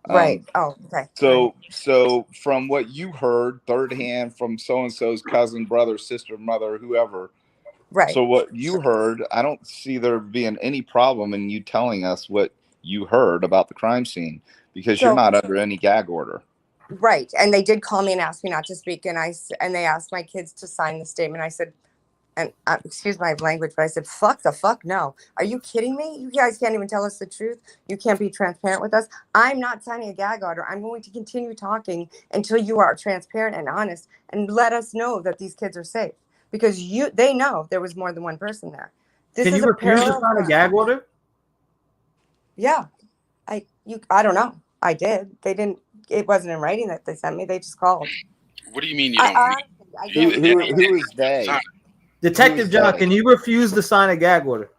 Right. Okay. So from what you heard, third hand from so-and-so's cousin, brother, sister, mother, whoever. Right. So what you heard, I don't see there being any problem in you telling us what you heard about the crime scene, because you're not under any gag order. Right. And they did call me and ask me not to speak. And they asked my kids to sign the statement. I said, and excuse my language, but I said, fuck no. Are you kidding me? You guys can't even tell us the truth. You can't be transparent with us. I'm not signing a gag order. I'm going to continue talking until you are transparent and honest and let us know that these kids are safe, because they know there was more than one person there. Can you refuse to sign a gag order? Yeah. I don't know. I did. They didn't. It wasn't in writing that they sent me. They just called. What do you mean you don't? Who is they? Detective John, can you refuse to sign a gag order?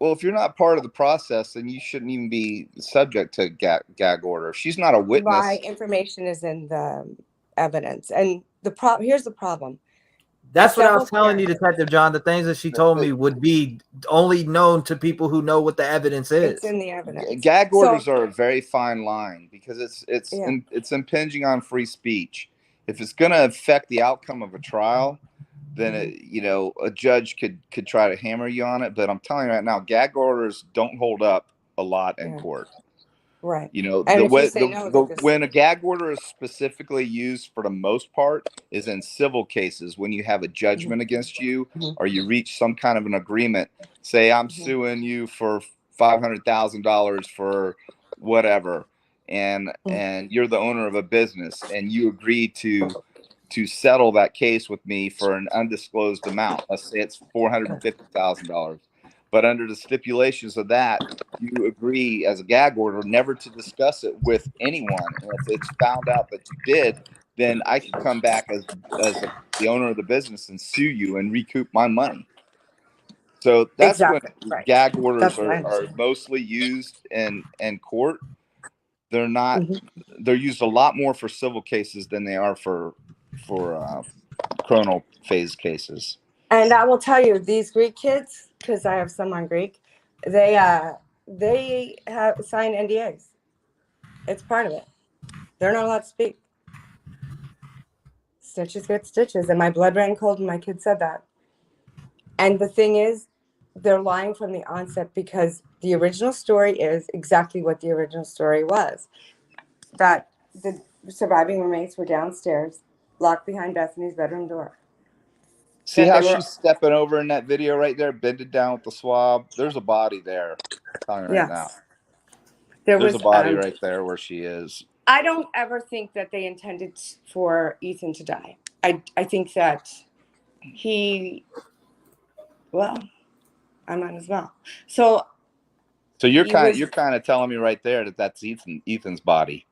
Well, if you're not part of the process, then you shouldn't even be subject to gag order. If she's not a witness. My information is in the evidence, and here's the problem. That's what I was telling you, Detective John. The things that she told me would be only known to people who know what the evidence is. It's in the evidence. Gag orders are a very fine line because it's impinging on free speech. If it's going to affect the outcome of a trial, then a judge could try to hammer you on it. But I'm telling you right now, gag orders don't hold up a lot in court. Right. When a gag order is specifically used for the most part is in civil cases when you have a judgment against you or you reach some kind of an agreement. Say I'm suing you for $500,000 for whatever, and you're the owner of a business and you agree to settle that case with me for an undisclosed amount. Let's say it's $450,000. But under the stipulations of that, you agree as a gag order never to discuss it with anyone. And if it's found out that you did, then I can come back as the owner of the business and sue you and recoup my money. So that's when gag orders are mostly used in court. They're not. They're used a lot more for civil cases than they are for criminal phase cases. And I will tell you, these Greek kids, because I have some on Greek, they have signed NDAs. It's part of it. They're not allowed to speak. Stitches get stitches, and my blood ran cold when my kid said that. And the thing is, they're lying from the onset because the original story is exactly what the original story was. That the surviving roommates were downstairs, locked behind Bethany's bedroom door. See how she's stepping over in that video right there, bending down with the swab? There's a body there. I'm telling you right now. There's a body right there where she is. I don't ever think that they intended for Ethan to die. I think that I might as well. So you're kind of telling me right there that that's Ethan's body.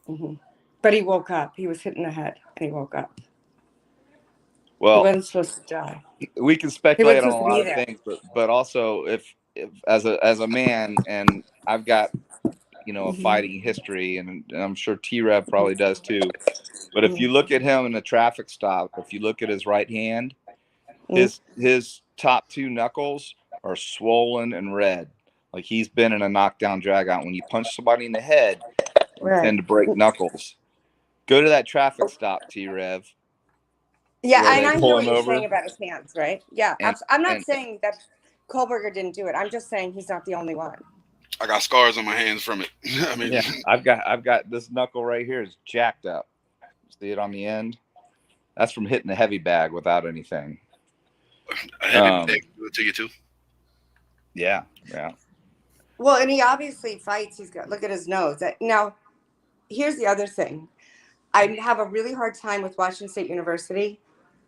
Mm-hmm. But he woke up. He was hit in the head, and he woke up. Well, he wasn't supposed to die. We can speculate on a lot of things, but also if as a man, and I've got a fighting history, and I'm sure T-REV probably does too. But if you look at him in a traffic stop, if you look at his right hand, his top two knuckles are swollen and red, like he's been in a knockdown drag out. When you punch somebody in the head, you tend to break knuckles. Go to that traffic stop, T-REV. Yeah, and I hear what you're saying about his hands, right? Yeah, I'm not saying that Kohberger didn't do it. I'm just saying he's not the only one. I got scars on my hands from it. I mean, I've got this knuckle right here is jacked up. See it on the end? That's from hitting the heavy bag without anything. A heavy bag do it to you too. Yeah. Well, and he obviously fights. Look at his nose. Now, here's the other thing. I have a really hard time with Washington State University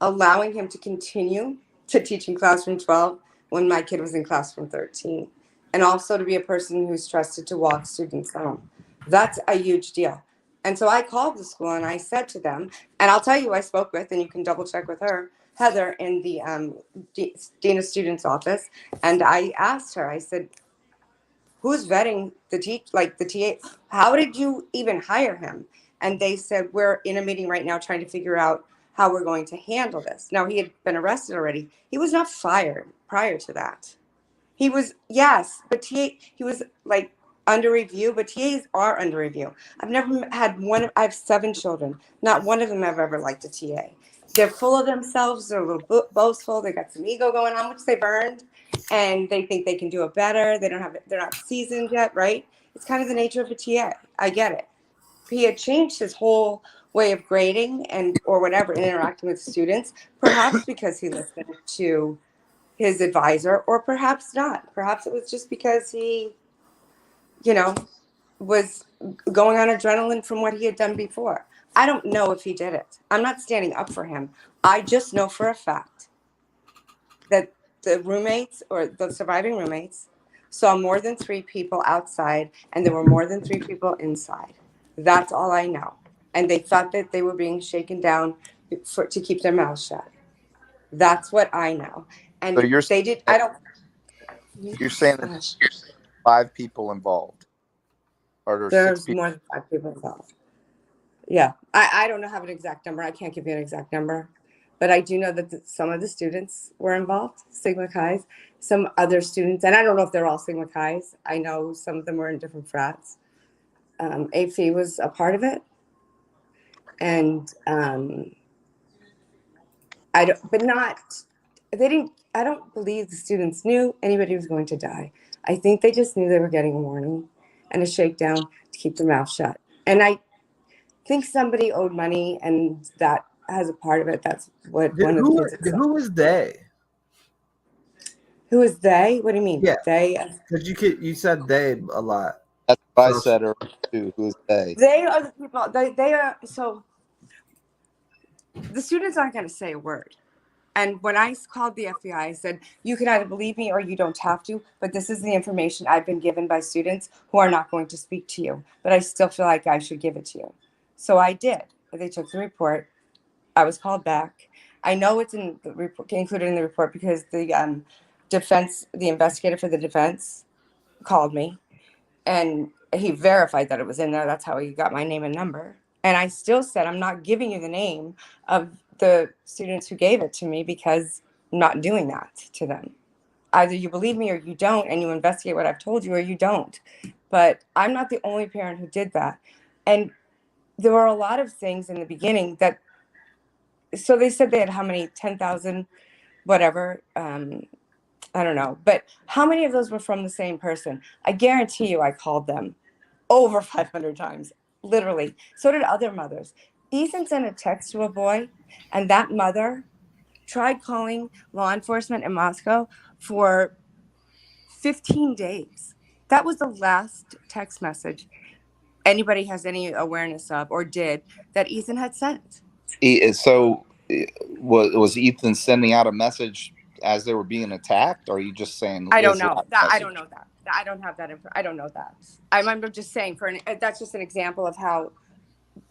allowing him to continue to teach in classroom 12 when my kid was in classroom 13. And also to be a person who's trusted to walk students home. That's a huge deal. And so I called the school and I said to them, and I'll tell you who I spoke with, and you can double check with her, Heather, in the Dean of Students office. And I asked her, I said, who's vetting the TA? How did you even hire him? And they said, we're in a meeting right now trying to figure out how we're going to handle this. Now, he had been arrested already. He was not fired prior to that. He was, yes, but he was like under review, but TAs are under review. I've never had I have 7 children. Not one of them have ever liked a TA. They're full of themselves. They're a little boastful. They got some ego going on, which they've earned. And they think they can do it better. They're not seasoned yet, right? It's kind of the nature of a TA. I get it. He had changed his whole way of grading or whatever, and interacting with students, perhaps because he listened to his advisor, or perhaps not. Perhaps it was just because he, was going on adrenaline from what he had done before. I don't know if he did it. I'm not standing up for him. I just know for a fact that the roommates or the surviving roommates saw more than 3 people outside, and there were more than 3 people inside. That's all I know. And they thought that they were being shaken down to keep their mouths shut. That's what I know. And so they did. You're saying that there's 5 people involved, or there's 6 There's people? more than 5 people involved. Yeah, I don't have an exact number. I can't give you an exact number, but I do know that some of the students were involved, Sigma Chi's, some other students, and I don't know if they're all Sigma Chi's. I know some of them were in different frats. AP was a part of it, and I don't believe the students knew anybody was going to die. I think they just knew they were getting a warning and a shakedown to keep their mouth shut. And I think somebody owed money, and that has a part of it. That's what one of the kids said. Who is they? Who is they? What do you mean? Yeah, they. Because you said they a lot. That's what I said earlier too. Who is they? They are the people. They are. So the students aren't going to say a word. And when I called the FBI, I said, you can either believe me or you don't have to, but this is the information I've been given by students who are not going to speak to you, but I still feel like I should give it to you. So I did. They took the report. I was called back. I know it's in the report, included in the report, because the the investigator for the defense called me and he verified that it was in there. That's how he got my name and number. And I still said, I'm not giving you the name of the students who gave it to me because I'm not doing that to them. Either you believe me or you don't, and you investigate what I've told you, or you don't. But I'm not the only parent who did that. And there were a lot of things in the beginning that, so they said they had how many, 10,000, whatever, I don't know. But how many of those were from the same person? I guarantee you I called them over 500 times, literally. So did other mothers. Ethan sent a text to a boy, and that mother tried calling law enforcement in Moscow for 15 days. That was the last text message anybody has any awareness of or did that Ethan had sent. So was Ethan sending out a message as they were being attacked, or are you just saying? I don't know that. I don't know that. I don't have that. I don't know that. I'm just saying that's just an example of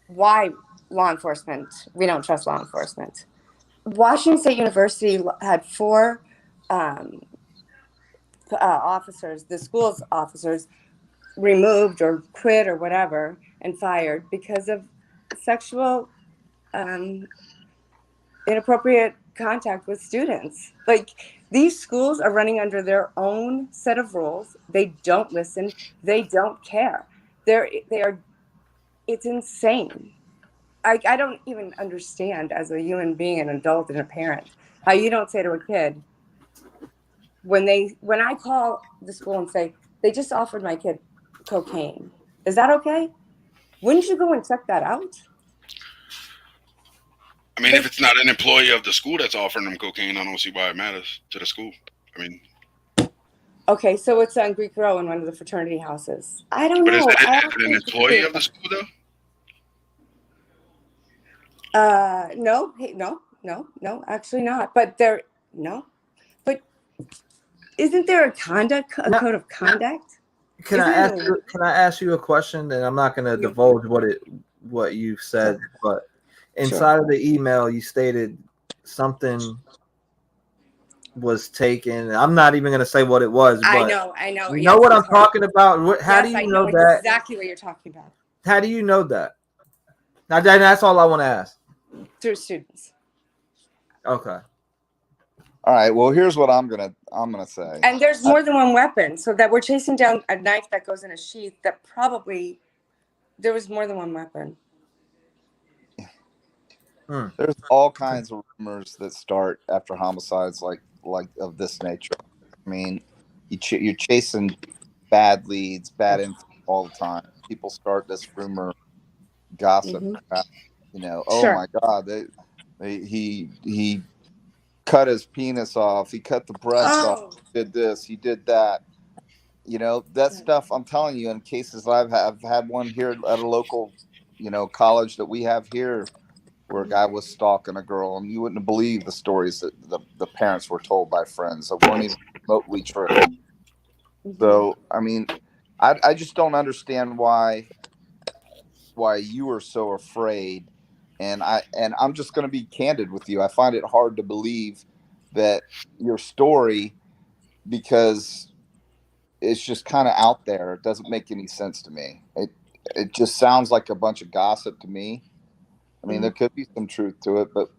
why law enforcement, we don't trust law enforcement. Washington State University had 4 officers, the school's officers, removed or quit or whatever and fired because of sexual inappropriate contact with students. Like, these schools are running under their own set of rules. They don't listen. They don't care. It's insane. I don't even understand, as a human being, an adult and a parent, how you don't say to a kid, when I call the school and say, they just offered my kid cocaine. Is that okay? Wouldn't you go and check that out? I mean, if it's not an employee of the school that's offering them cocaine, I don't see why it matters to the school. I mean, okay, so it's on Greek Row in one of the fraternity houses. I don't know. But is it an employee of the school, though? No, actually not. But But isn't there a code of conduct? Can I ask you a question? And I'm not going to divulge what you said, but inside of the email you stated something was taken. I'm not even going to say what it was. But I know. You know what I'm talking about? How do you know that? Exactly what you're talking about. How do you know that? Now, that's all I want to ask. Through students. Okay. All right. Well, here's what I'm gonna say. And there's more than one weapon, so that we're chasing down a knife that goes in a sheath. That probably there was more than one weapon. There's all kinds of rumors that start after homicides like of this nature. I mean, you're chasing bad leads, bad info all the time. People start this rumor, gossip. Oh my God, he cut his penis off. He cut the breast off. He did this. He did that. That stuff. I'm telling you, in cases I've had one here at a local, college that we have here, where a guy was stalking a girl, and you wouldn't believe the stories that the parents were told by friends that weren't even remotely true. So, I mean, I just don't understand why you are so afraid. And I'm just going to be candid with you. I find it hard to believe that your story, because it's just kind of out there. It doesn't make any sense to me. It just sounds like a bunch of gossip to me. I mean, there could be some truth to it, but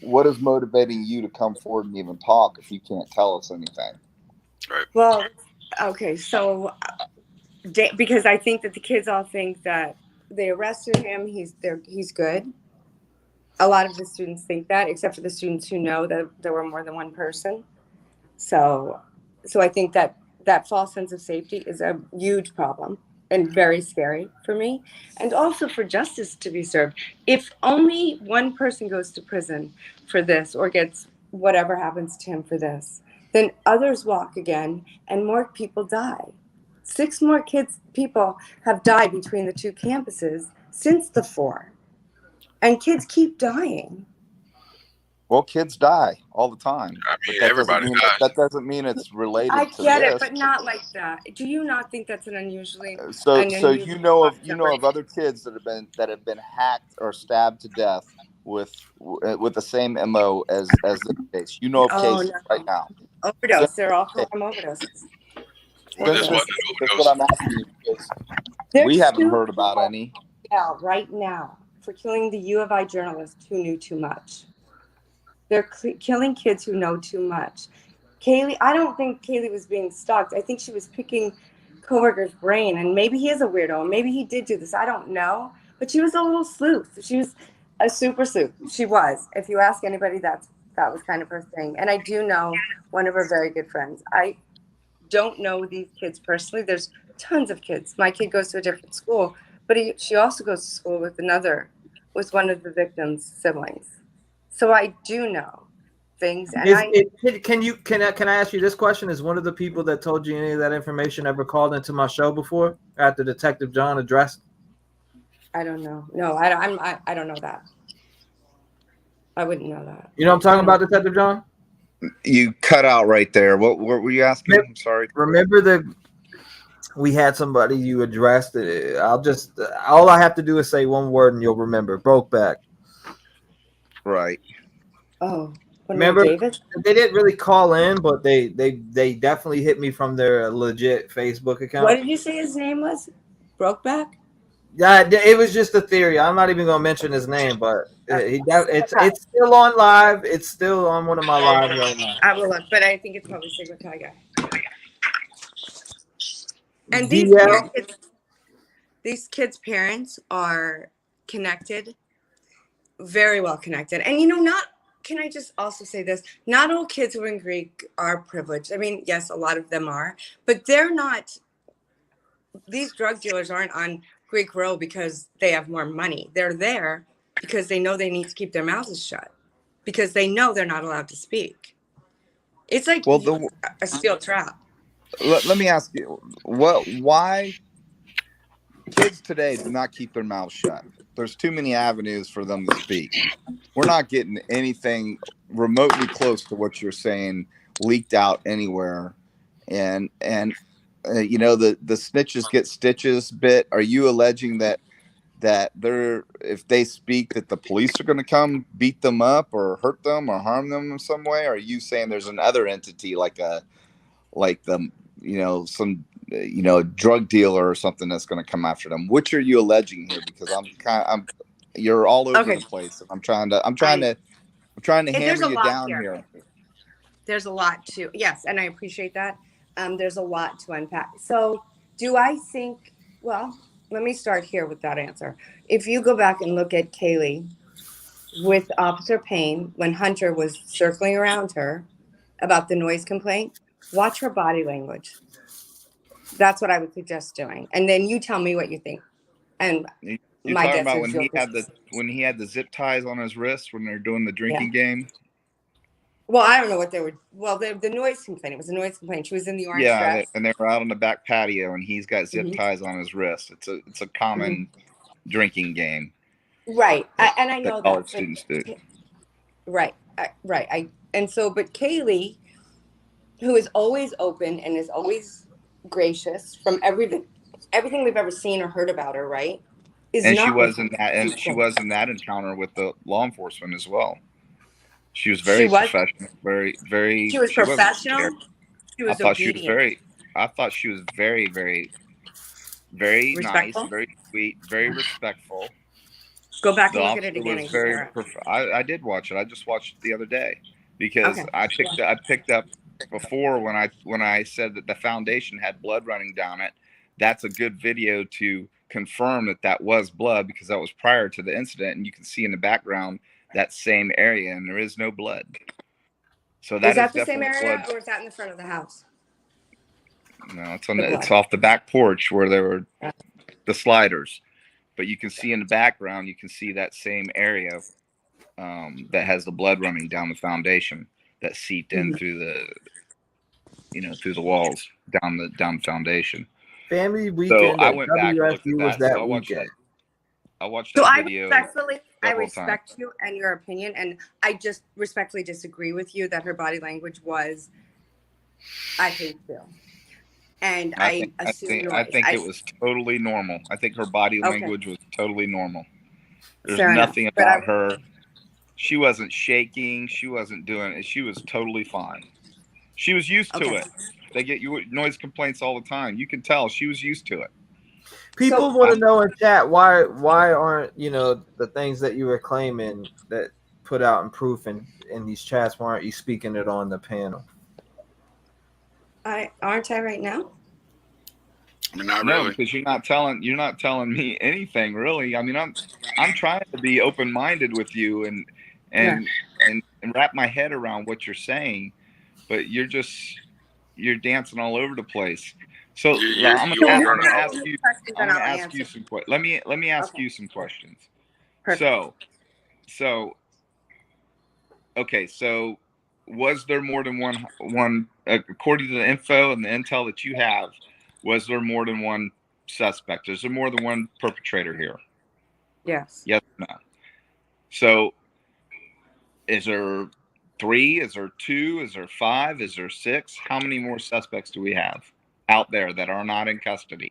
what is motivating you to come forward and even talk if you can't tell us anything? Right. Well, okay, so because I think that the kids all think that they arrested him, he's good. A lot of the students think that, except for the students who know that there were more than one person. So I think that false sense of safety is a huge problem and very scary for me, and also for justice to be served. If only one person goes to prison for this or gets whatever happens to him for this, then others walk again and more people die. 6 more people have died between the 2 campuses since the 4. And kids keep dying. Well, kids die all the time. I mean, everybody dies. That doesn't mean it's related I to get this. it, but not like that. Do you not think that's an unusually So you know of other kids that have been hacked or stabbed to death with the same MO as this case? You know of cases right now. Overdose. They're all crime overdoses. Well, this wasn't an That's what I'm asking you, because we haven't heard about any. Right now for killing the U of I journalist who knew too much. They're killing kids who know too much. Kaylee, I don't think Kaylee was being stalked. I think she was picking Kohberger's brain, and maybe he is a weirdo. Maybe he did do this. I don't know. But she was a little sleuth. She was a super sleuth. She was. If you ask anybody, that was kind of her thing. And I do know one of her very good friends. I don't know these kids personally. There's tons of kids. My kid goes to a different school, but she also goes to school with one of the victim's siblings. So I do know things. And can I ask you this question? Is one of the people that told you any of that information ever called into my show before after Detective John addressed? I don't know. No, I don't know that. I wouldn't know that. You know what I'm talking about, Detective John? You cut out right there. What were you asking? I'm sorry. Remember we had somebody you addressed. All I have to do is say one word and you'll remember. Brokeback. Right. Oh, remember David? They didn't really call in, but they definitely hit me from their legit Facebook account. What did you say his name was? Brokeback? Yeah, it was just a theory. I'm not even gonna mention his name, but it's still on live. It's still on one of my lives right now. I will look, but I think it's probably Sigma Chi guy. And these kids' parents are connected, very well connected. And can I just also say this? Not all kids who are in Greek are privileged. I mean, yes, a lot of them are, but they're not. These drug dealers aren't on Greek Row because they have more money. They're there because they know they need to keep their mouths shut, because they know they're not allowed to speak. It's like a steel trap. Let me ask you, why kids today do not keep their mouths shut? There's too many avenues for them to speak. We're not getting anything remotely close to what you're saying leaked out anywhere. And the snitches get stitches bit. Are you alleging that if they speak that the police are going to come beat them up or hurt them or harm them in some way? Or are you saying there's another entity some drug dealer or something that's going to come after them? Which are you alleging here? Because you're all over the place. I'm trying to hammer you down here. There's a lot to, yes, and I appreciate that. There's a lot to unpack. So do I think, well, let me start here with that answer. If you go back and look at Kaylee with Officer Payne, when Hunter was circling around her about the noise complaint, watch her body language. That's what I would suggest doing. And then you tell me what you think. And you're talking about when he had the zip ties on his wrists when they're doing the drinking game? Well, I don't know what they were. Well, the noise complaint. It was a noise complaint. She was in the orange dress. And they were out on the back patio, and he's got zip ties on his wrists. It's a common drinking game. Right, and I know that college students do. Right, right. But Kaylee, who is always open and is always gracious from everything we've ever seen or heard about her, right? She was in that encounter with the law enforcement as well. She was very professional, very, very. She was professional. She was obedient. she was very, very, very nice, Respectful? very sweet, very respectful. Go back The and look at it officer again was and very. compare it. I did watch it. I just watched it the other day because Okay. I picked up before when I said that the foundation had blood running down it. That's a good video to confirm that was blood because that was prior to the incident, and you can see in the background that same area, and there is no blood. So Is that is the same definitely area, blood. or is that in the front of the house? No, it's off the back porch where there were the sliders, but you can see in the background, you can see that same area that has the blood running down the foundation that seeped in through the walls down the foundation. Family weekend So I at went back and looked at WSU was that. So that weekend. I watched So that I video respect you and your opinion, and I just respectfully disagree with you that her body language was, I think, so. And I think it was totally normal. I think her body language was totally normal. There's nothing about her. She wasn't shaking. She wasn't doing it. She was totally fine. She was used to it. They get noise complaints all the time. You can tell she was used to it. People want to know in chat why aren't the things that you were claiming that put out in proof in these chats, why aren't you speaking it on the panel? Aren't I right now? I mean, not no, really. Because you're not telling me anything really. I mean, I'm trying to be open-minded with you and wrap my head around what you're saying, but you're dancing all over the place. So I'm gonna ask you some questions. Let me ask you some questions. Perfect. So okay, so was there more than one according to the info and the intel that you have, was there more than one suspect? Is there more than one perpetrator here? Yes. Yes or no? So is there 3? Is there 2? Is there 5? Is there 6? How many more suspects do we have out there that are not in custody?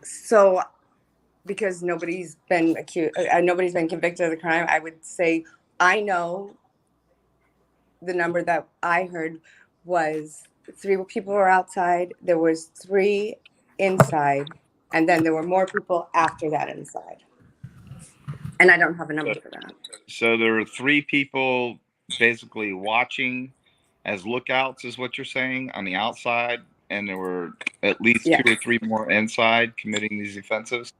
So because nobody's been accused, nobody's been convicted of the crime, I would say I know the number that I heard was 3 people were outside, there was 3 inside, and then there were more people after that inside. And I don't have a number for that. So there were 3 people basically watching as lookouts, is what you're saying, on the outside, and there were at least 2 or 3 more inside committing these offenses?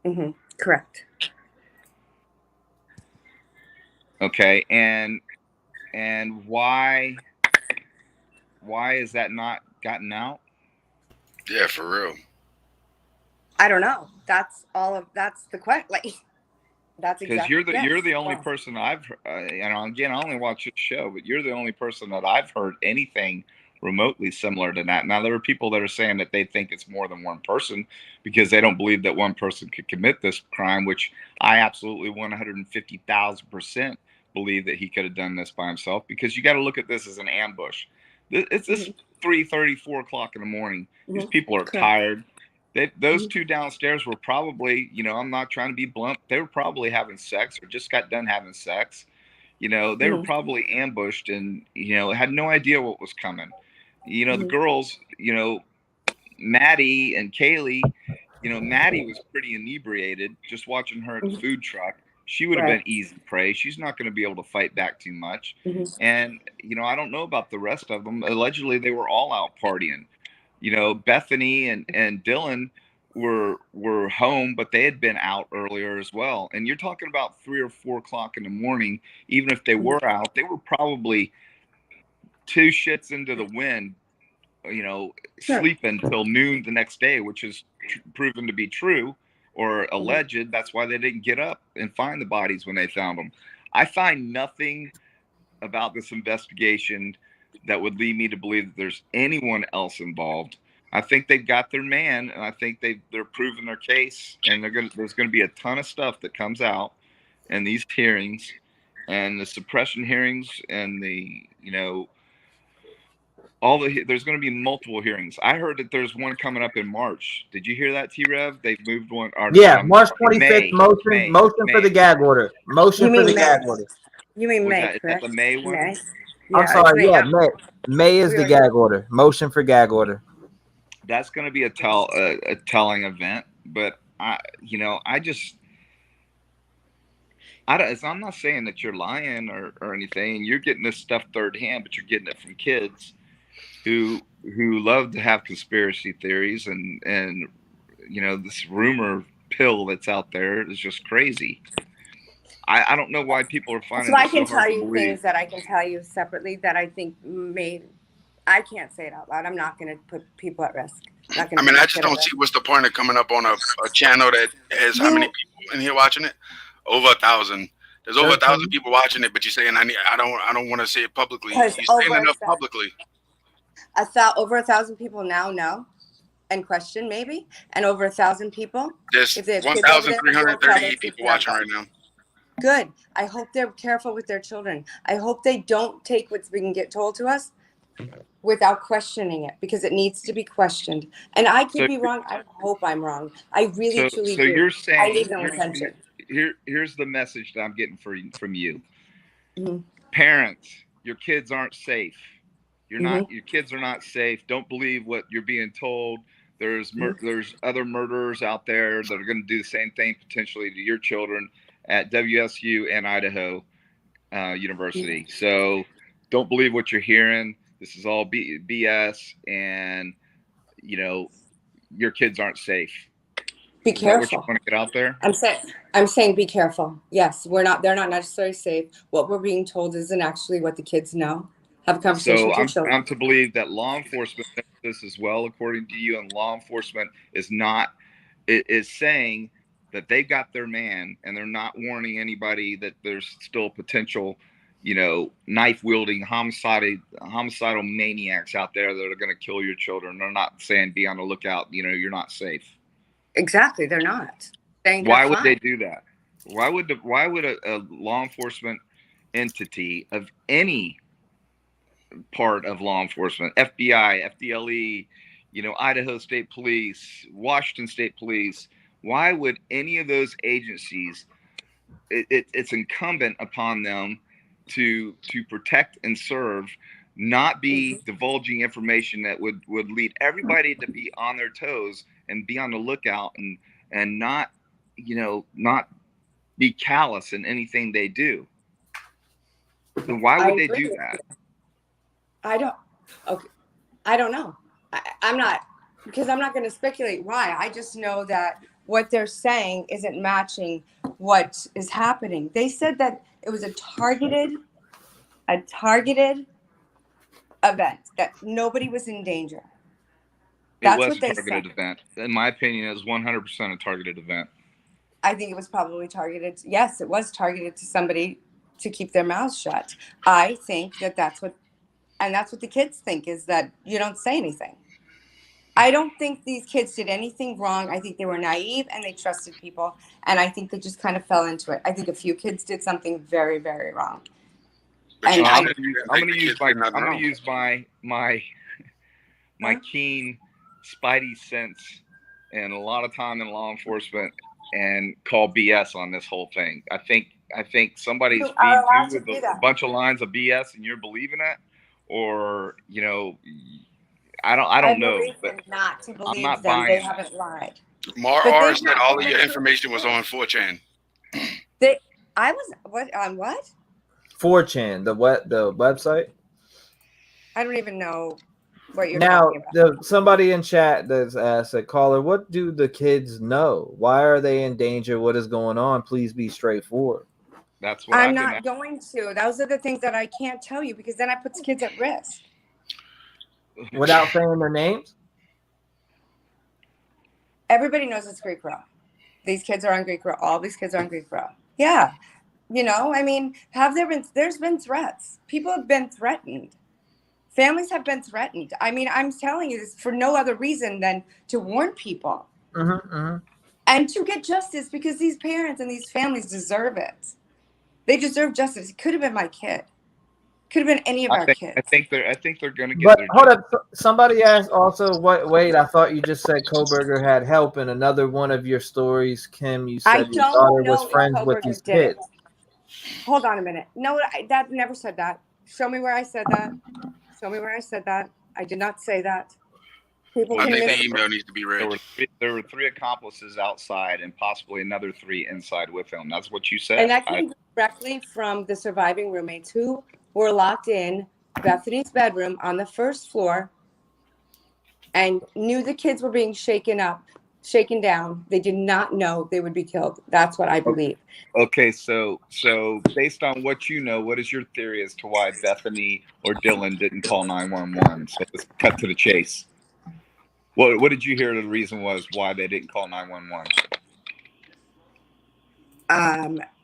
Mm-hmm. Correct. Okay, and why is that not gotten out? Yeah, for real. I don't know. That's the question. Like, that's exactly. Because you're the only person I've again, I only watch this show, but you're the only person that I've heard anything remotely similar to that. Now, there are people that are saying that they think it's more than one person because they don't believe that one person could commit this crime, which I absolutely 150,000% believe that he could have done this by himself, because you got to look at this as an ambush. It's 3:30, 4 o'clock in the morning. These people are tired. Those 2 downstairs were probably, I'm not trying to be blunt, they were probably having sex or just got done having sex. They were probably ambushed and, had no idea what was coming. The girls, Maddie and Kaylee, Maddie was pretty inebriated just watching her at the food truck. She would have been easy prey. She's not going to be able to fight back too much. And, I don't know about the rest of them. Allegedly, they were all out partying. Bethany and Dylan were home, but they had been out earlier as well. And you're talking about 3 or 4 o'clock in the morning. Even if they were out, they were probably 2 shits into the wind, sleeping till noon the next day, which is proven to be true or alleged. That's why they didn't get up and find the bodies when they found them. I find nothing about this investigation that would lead me to believe that there's anyone else involved. I think they've got their man, and I think they're proving their case, and there's going to be a ton of stuff that comes out in these hearings and the suppression hearings and the, there's going to be multiple hearings. I heard that there's one coming up in March. Did you hear that, T-REV? They've moved one. March 25th, motion for the gag order. Motion for the gag order. You mean May, correct? Is that the May one? Yeah, I'm sorry. May. Yeah, May is the gag order. Motion for gag order. That's going to be a telling event, but I'm not saying that you're lying or anything. You're getting this stuff third hand, but you're getting it from kids who love to have conspiracy theories and this rumor pill that's out there is just crazy. I don't know why people are finding So I it can so hard tell to you believe. things that I can tell you separately that I think I can't say it out loud. I'm not going to put people at risk. I just don't see what's the point of coming up on a channel that has how many people in here watching it? Over 1,000. There's over 1,000 people watching it, but you're saying I don't want to say it publicly. You're saying enough publicly. Over 1,000 people now know and question maybe, and over 1,000 people. There's 1,338 people watching right now. Good. I hope they're careful with their children. I hope they don't take what's being told to us without questioning it, because it needs to be questioned. And I could be wrong. I hope I'm wrong. I really truly do. So you're saying I need no attention. Here's the message that I'm getting from you. Mm-hmm. Parents, your kids aren't safe. Your kids are not safe. Don't believe what you're being told. There's other murderers out there that are going to do the same thing potentially to your children at WSU and Idaho University. So don't believe what you're hearing. This is all BS, and your kids aren't safe. Be careful. What you want to get out there? I'm saying be careful. Yes, they're not necessarily safe. What we're being told isn't actually what the kids know. Have a conversation with your children. I'm to believe that law enforcement knows this as well, according to you, and law enforcement is saying that they've got their man, and they're not warning anybody that there's still potential, knife wielding homicidal maniacs out there that are going to kill your children. They're not saying be on the lookout. You're not safe. Exactly, they're not. Why would they do that? Why would a law enforcement entity of any part of law enforcement, FBI, FDLE, Idaho State Police, Washington State Police, why would any of those agencies, it's incumbent upon them to protect and serve, not be divulging information that would lead everybody to be on their toes and be on the lookout and not be callous in anything they do? Then why would they do that? I don't know. I'm not going to speculate why. I just know that what they're saying isn't matching what is happening. They said that it was a targeted event, that nobody was in danger. That's what they said. It was a targeted event. In my opinion, it was 100% a targeted event. I think it was probably targeted. Yes, it was targeted to somebody to keep their mouths shut. I think that's what the kids think, is that you don't say anything. I don't think these kids did anything wrong. I think they were naive and they trusted people. And I think they just kind of fell into it. I think a few kids did something very, very wrong. And I'm going to use my keen spidey sense and a lot of time in law enforcement and call BS on this whole thing. I think somebody's feeding you with a bunch of lines of BS and you're believing it, or I don't know, but not to believe I'm not them. buying. They haven't lied. R said all of your information was on 4chan. On what? 4chan, the website. I don't even know what you're talking about. Somebody in chat that's asked a caller, what do the kids know? Why are they in danger? What is going on? Please be straightforward. That's what I'm not going to. Those are the things that I can't tell you, because then I put kids at risk. Without saying their names? Everybody knows it's Greek Row. These kids are on Greek Row. All these kids are on Greek Row. Yeah. There's been threats. People have been threatened. Families have been threatened. I'm telling you this for no other reason than to warn people. And to get justice, because these parents and these families deserve it. They deserve justice. It could have been my kid. Could have been any of our kids. I think they're going to get. But hold up, somebody asked also. Wait, I thought you just said Kohberger had help in another one of your stories, Kim. You said your daughter was friends with these kids. Hold on a minute. No, that never said that. Show me where I said that. Show me where I said that. I did not say that. People I can think miss. the email needs to be read. There were three accomplices outside and possibly another three inside with him. That's what you said. And that came directly from the surviving roommates who were locked in Bethany's bedroom on the first floor and knew the kids were being shaken down. They did not know they would be killed. That's what I believe. Okay, so based on what you know, what is your theory as to why Bethany or Dylan didn't call 911? So let's cut to the chase. What did you hear the reason was why they didn't call 911?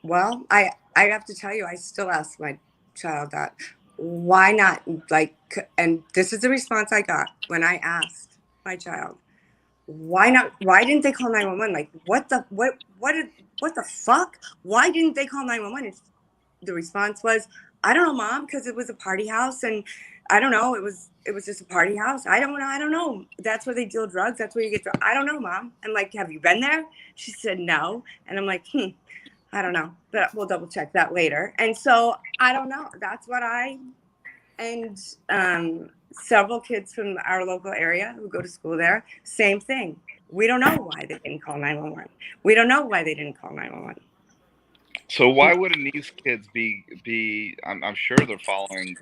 Well, I have to tell you, I still ask my child that. Why not? Like, and this is the response I got when I asked my child, why not? Why didn't they call 911? Like, what the fuck? Why didn't they call 911? The response was, I don't know, Mom, because it was a party house, and I don't know. It was just a party house. I don't know. That's where they deal drugs. That's where you get drugs. I don't know, Mom. I'm like, have you been there? She said no, and I'm like, I don't know, but we'll double check that later. And so I don't know. That's what several kids from our local area who go to school there, same thing. We don't know why they didn't call 911. We don't know why they didn't call 911. So why wouldn't these kids be? I'm sure they're following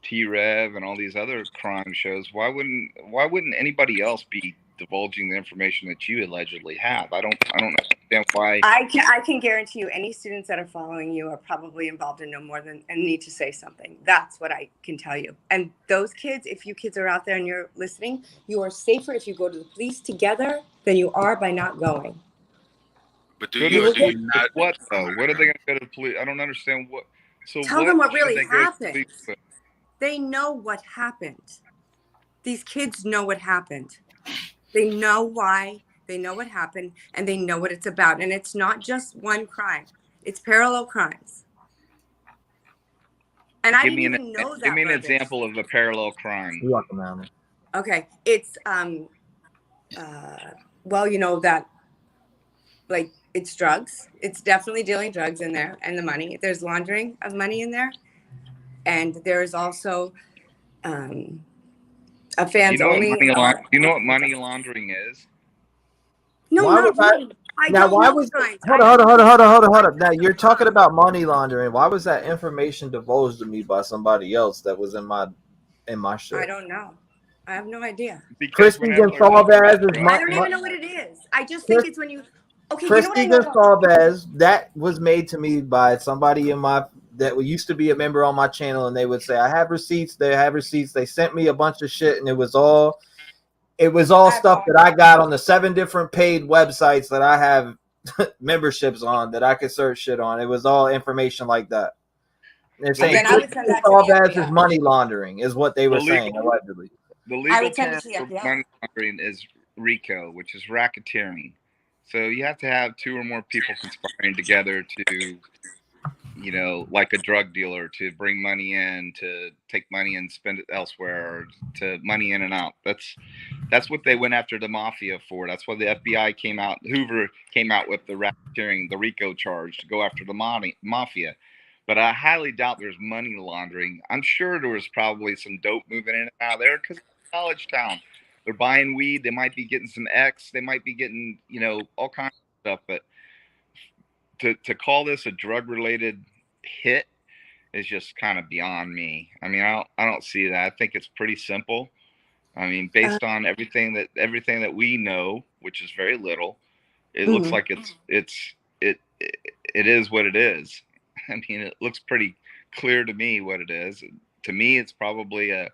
T-REV and all these other crime shows. Why wouldn't anybody else be divulging the information that you allegedly have? I don't understand why. I can guarantee you, any students that are following you are probably involved in no more than and need to say something. That's what I can tell you. And those kids, if you kids are out there and you're listening, you are safer if you go to the police together than you are by not going. But do you not? What though? What are they going to go to the police? I don't understand what. So tell them what really happened. The they know what happened. These kids know what happened. They know why. They know what happened, and they know what it's about. And it's not just one crime; it's parallel crimes. And I didn't even know that. Give me an example of a parallel crime. You're welcome, Alan. Okay, it's well, you know that, like, it's drugs. It's definitely dealing drugs in there, and the money. There's laundering of money in there, and there's also a fans only. You know what money laundering is? No, why not really. Hold on. Now you're talking about money laundering. Why was that information divulged to me by somebody else that was in my shit? I don't know. I have no idea. Christy Gonsalves is I don't even know what it is. I just think it's when you. Okay, Christy you know what Gonsalves, that was made to me by somebody that used to be a member on my channel, and they would say, I have receipts. They sent me a bunch of shit, and it was all stuff that I got on the 7 different paid websites that I have memberships on that I could search shit on. It was all information like that. They're saying Gonsalves is money laundering, is what they were saying allegedly. The legal term for money laundering is RICO, which is racketeering. So you have to have 2 or more people conspiring together to, like a drug dealer, to bring money in, to take money and spend it elsewhere, or to money in and out. That's what they went after the mafia for. That's why the FBI came out. Hoover came out with the racketeering, the RICO charge, to go after the mafia. But I highly doubt there's money laundering. I'm sure there was probably some dope moving in and out of there because it's a college town. They're buying weed. They might be getting some X. They might be getting, all kinds of stuff. But to call this a drug-related hit is just kind of beyond me. I mean, I don't see that. I think it's pretty simple. I mean, based on everything that we know, which is very little, it looks like it is what it is. I mean, it looks pretty clear to me what it is. To me, it's probably an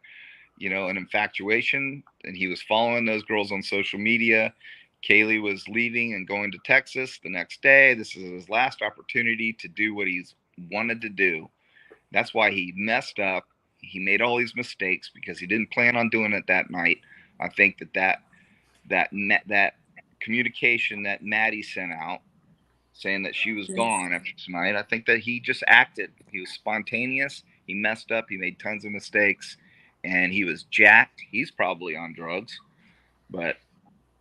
infatuation, and he was following those girls on social media. Kaylee was leaving and going to Texas the next day. This is his last opportunity to do what he's wanted to do. That's why he messed up. He made all these mistakes because he didn't plan on doing it that night. I think that communication that Maddie sent out saying that she was gone after tonight, I think that he just acted. He was spontaneous. He messed up. He made tons of mistakes, and he was jacked. He's probably on drugs, but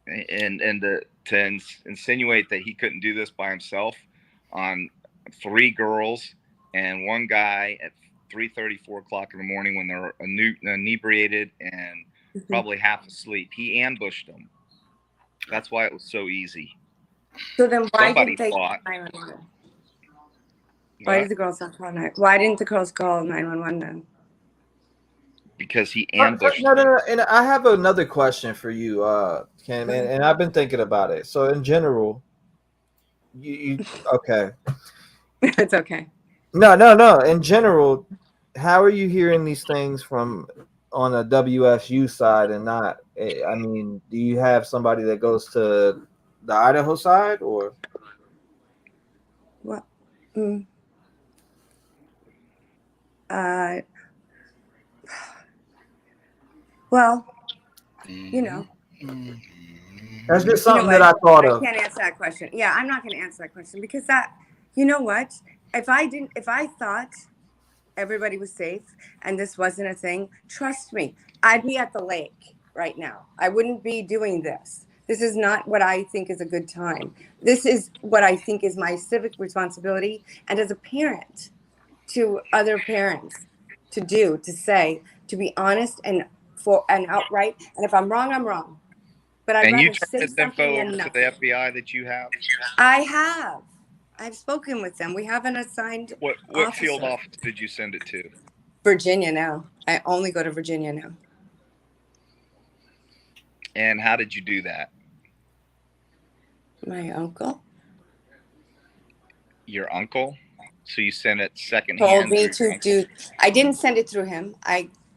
to insinuate that he couldn't do this by himself on 3 girls and 1 guy at 3:30, 4 o'clock in the morning when they're inebriated and probably half asleep. He ambushed them. That's why it was so easy. So then why Somebody didn't they thought. call 911? Why did the girls not call 911? Why didn't the girls call 911 then? Because he ambushed no, them. and I have another question for you, Ken, and I've been thinking about it. So in general, you okay? It's okay. No. In general, how are you hearing these things from on a WSU side and not? I mean, do you have somebody that goes to the Idaho side or? What? Well, you know. That's just something that I thought of. I can't answer that question. Yeah, I'm not going to answer that question because that, you know what? If I thought everybody was safe and this wasn't a thing, trust me, I'd be at the lake right now. I wouldn't be doing this. This is not what I think is a good time. This is what I think is my civic responsibility. And as a parent to other parents to say, to be honest and outright. And if I'm wrong, I'm wrong. But I'd and you rather say turned this something info than over to nothing. the FBI that you have? I have. I've spoken with them. We have an assigned What officer. field office did you send it to? Virginia now. I only go to Virginia now. And how did you do that? My uncle. Your uncle? So you sent it secondhand? Told me to do. I didn't send it through him.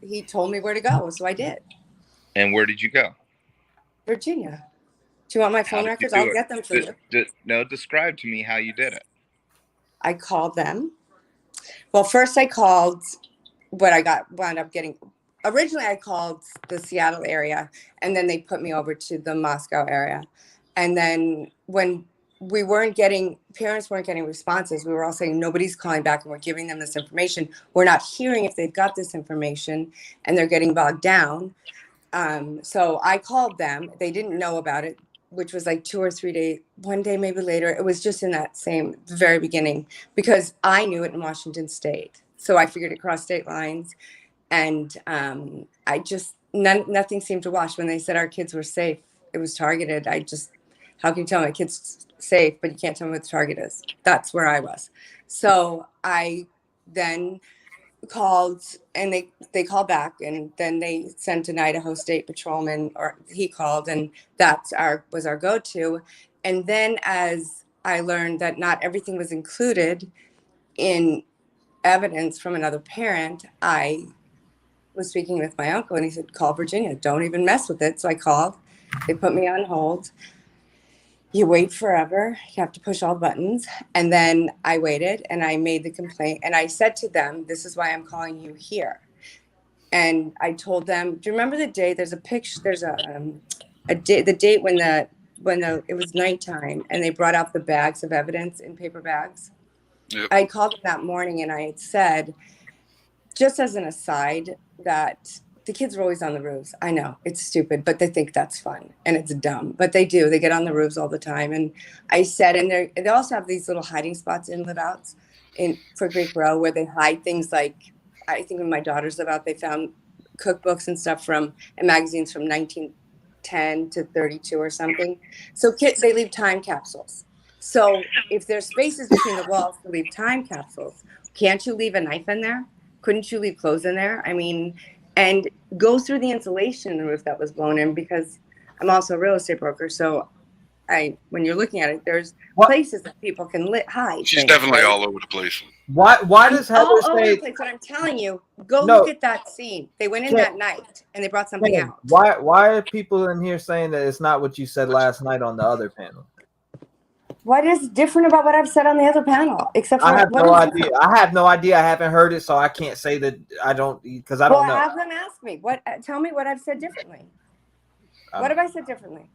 He told me where to go, so I did. And where did you go? Virginia. Do you want my phone records? I'll get them for you. No, describe to me how you did it. I called them. Well, first I called what I wound up getting. Originally, I called the Seattle area, and then they put me over to the Moscow area. And then when parents weren't getting responses, we were all saying nobody's calling back, and we're giving them this information. We're not hearing if they've got this information, and they're getting bogged down. So I called them. They didn't know about it, which was like 2 or 3 days, one day maybe later. It was just in that very beginning, because I knew it in Washington State. So I figured it crossed state lines, and nothing seemed to wash. When they said our kids were safe, it was targeted. How can you tell my kids safe, but you can't tell me what the target is? That's where I was. So I then called, and they called back, and then they sent an Idaho State patrolman, or he called, and that was our go-to. And then as I learned that not everything was included in evidence from another parent, I was speaking with my uncle, and he said, call Virginia, don't even mess with it. So I called. They put me on hold. You wait forever. You have to push all buttons. And then I waited, and I made the complaint, and I said to them, this is why I'm calling you here. And I told them, do you remember the day? There's a picture. There's the date when it was nighttime, and they brought out the bags of evidence in paper bags. Yep. I called them that morning, and I had said, just as an aside, that the kids are always on the roofs. I know it's stupid, but they think that's fun, and it's dumb, but they do. They get on the roofs all the time. And I said, and they also have these little hiding spots in live outs for Greek Row, where they hide things like, I think when my daughters live out, they found cookbooks and stuff and magazines from 1910 to 32 or something. So kids, they leave time capsules. So if there's spaces between the walls to leave time capsules, can't you leave a knife in there? Couldn't you leave clothes in there? I mean, and go through the insulation in the roof that was blown in, because I'm also a real estate broker. So when you're looking at it, there's places that people can hide. She's definitely all over the place. Why does Heather all say? Over the place, but I'm telling you, look at that scene. They went in that night, and they brought something out. Why are people in here saying that it's not what you said last night on the other panel? What is different about what I've said on the other panel? Except for I have no idea. I have no idea. I haven't heard it, so I can't say that I don't, because I don't know. Well, have them ask me. Tell me what I've said differently. What have I said differently?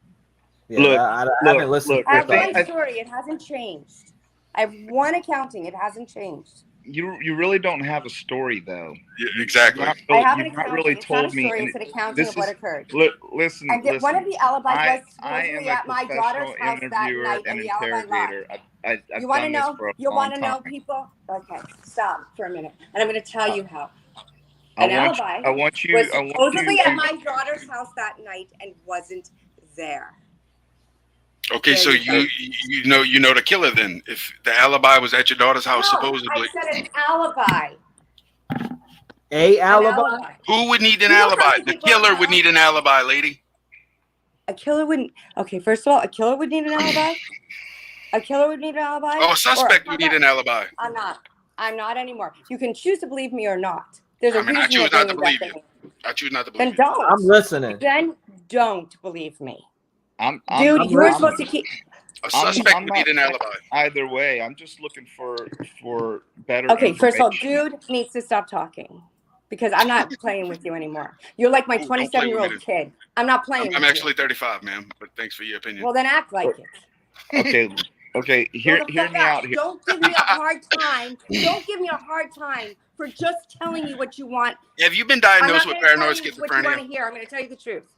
Yeah, I haven't listened. I have one story. It hasn't changed. I have one accounting. It hasn't changed. You really don't have a story, though. Yeah, exactly. I have an You've accounting. not really it's told not a story. me. It's an accounting of what occurred. Listen. And one of the alibis was I am at my daughter's house that night, and and the alibi lied. interrogator. I've You want to done this know? for a You long want to know, time. people? Okay, stop for a minute, and I'm going to tell you how. I An alibi want you was to supposedly at my daughter's house that night and wasn't there. Okay, There so you you know the killer then. If the alibi was at your daughter's house, No, supposedly. I said an alibi. A An alibi? Who would need an You know how alibi? many The people are killer would out? need an alibi, lady. A killer wouldn't. Okay, first of all, a killer would need an alibi. A killer would need an alibi. Oh, a Or suspect how would need about- an alibi. I'm not. I'm not anymore. You can choose to believe me or not. There's a I mean, I reason choose that not they to believe you. indefinitely. I choose not to believe Then you. don't. I'm listening. Then don't believe me. I'm Dude, you were supposed to keep. A suspect would need an not alibi. either way. I'm just looking for better Okay, first of all, information. dude needs to stop talking because I'm not playing with you anymore. You're like my Ooh, don't play with me 27-year-old kid. I'm not playing I'm with actually you. 35, ma'am, but thanks for your opinion. Well, then act like it. Okay. Hear me out here. Don't give me a hard time. Don't give me a hard time for just telling you what you want. Have you been I'm diagnosed not with going to tell paranoid you what you want schizophrenia? to hear. I'm going to tell you the truth.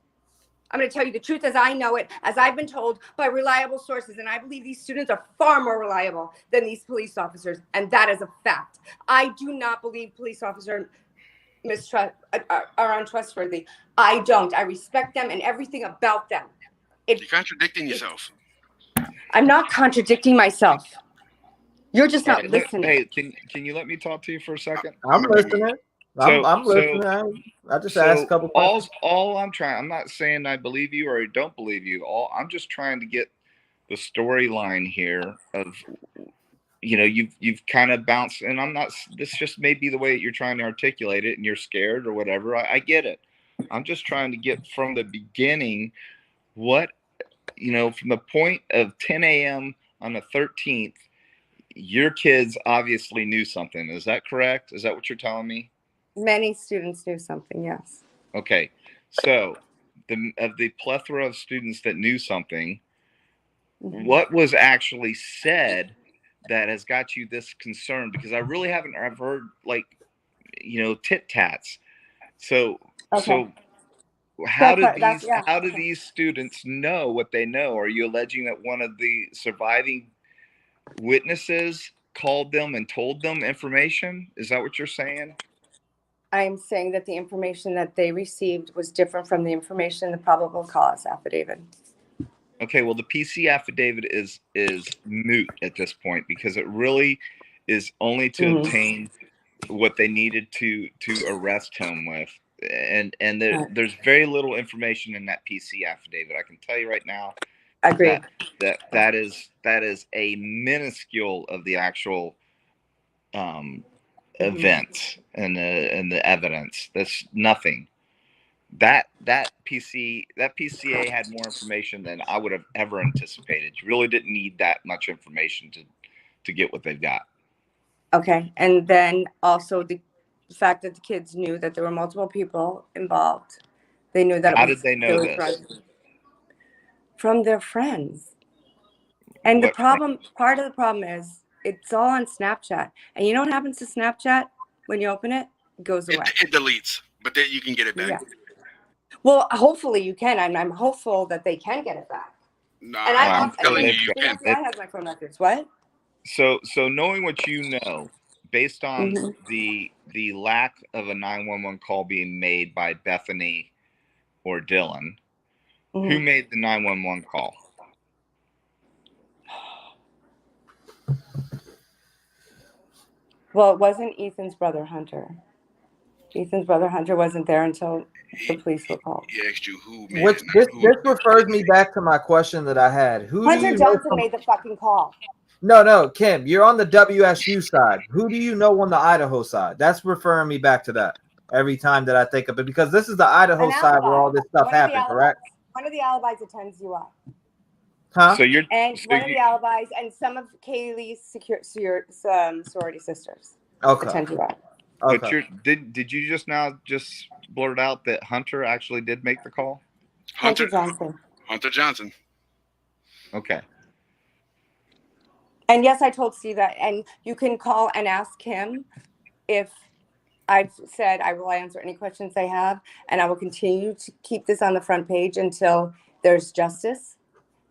I'm going to tell you the truth as I know it, as I've been told by reliable sources. And I believe these students are far more reliable than these police officers. And that is a fact. I do not believe police officers are untrustworthy. I don't. I respect them and everything about them. You're contradicting yourself. I'm not contradicting myself. You're just not Hey, listening. Hey, can you let me talk to you for a second? I'm listening. I'm listening. I just asked a couple questions. All I'm not saying I believe you or I don't believe you. I'm just trying to get the storyline here of, you've kind of bounced, and I'm not. This just may be the way that you're trying to articulate it, and you're scared or whatever. I get it. I'm just trying to get from the beginning what, from the point of 10 a.m. on the 13th. Your kids obviously knew something. Is that correct? Is that what you're telling me? Many students knew something, yes. Okay. So of the plethora of students that knew something, what was actually said that has got you this concerned? Because I really haven't, I've heard tit tats. So, how do these students know what they know? Are you alleging that one of the surviving witnesses called them and told them information? Is that what you're saying? I'm saying that the information that they received was different from the information in the probable cause affidavit. Okay, well, the PC affidavit is moot at this point because it really is only to obtain what they needed to arrest him with, and there's very little information in that PC affidavit. I can tell you right now. Agreed. That is a minuscule of the actual event and the evidence. That's nothing. That PCA had more information than I would have ever anticipated. You really didn't need that much information to get what they've got. Okay, and then also the fact that the kids knew that there were multiple people involved. They knew that. How did they know this? From their friends. And the problem, part of the problem is it's all on Snapchat. And you know what happens to Snapchat when you open it? It goes away. It deletes, but then you can get it back. Yeah. Well, hopefully you can. I'm hopeful that they can get it back. No, and I'm telling you can. FBI has my phone records. What? So knowing what you know, based on the lack of a 911 call being made by Bethany or Dylan, who made the 911 call? Well, it wasn't Ethan's brother, Hunter. Ethan's brother, Hunter, wasn't there until the police were called. He asked you who made Which this refers me back to my question that I had. Hunter Johnson made the fucking call. No, Kim, you're on the WSU side. Who do you know on the Idaho side? That's referring me back to that every time that I think of it, because this is the Idaho side where all this stuff happened, correct? One of the alibis attends UI. Huh? So you're and one of the alibis and some of Kaylee's sorority sisters. Okay. Attend UI. Okay. But did you just blurt out that Hunter actually did make the call? Hunter Johnson. Hunter Johnson. Okay. And yes, I told Steve that. And you can call and ask him if I've said I will answer any questions they have. And I will continue to keep this on the front page until there's justice.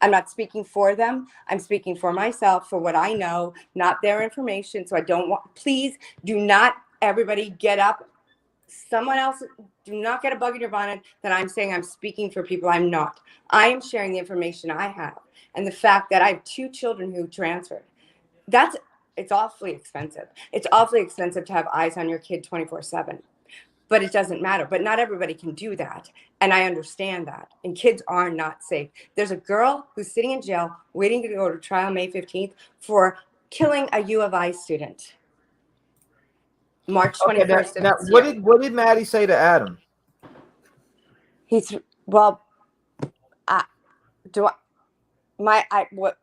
I'm not speaking for them. I'm speaking for myself, for what I know, not their information. So I don't want, please do not everybody get up. Someone else, do not get a bug in your bonnet that I'm saying I'm speaking for people. I'm not. I am sharing the information I have. And the fact that I have 2 children who transferred, it's awfully expensive. It's awfully expensive to have eyes on your kid 24/7. But it doesn't matter. But not everybody can do that. And I understand that. And kids are not safe. There's a girl who's sitting in jail waiting to go to trial May 15th for killing a U of I student. March 21st. Now, what did Maddie say to Adam? What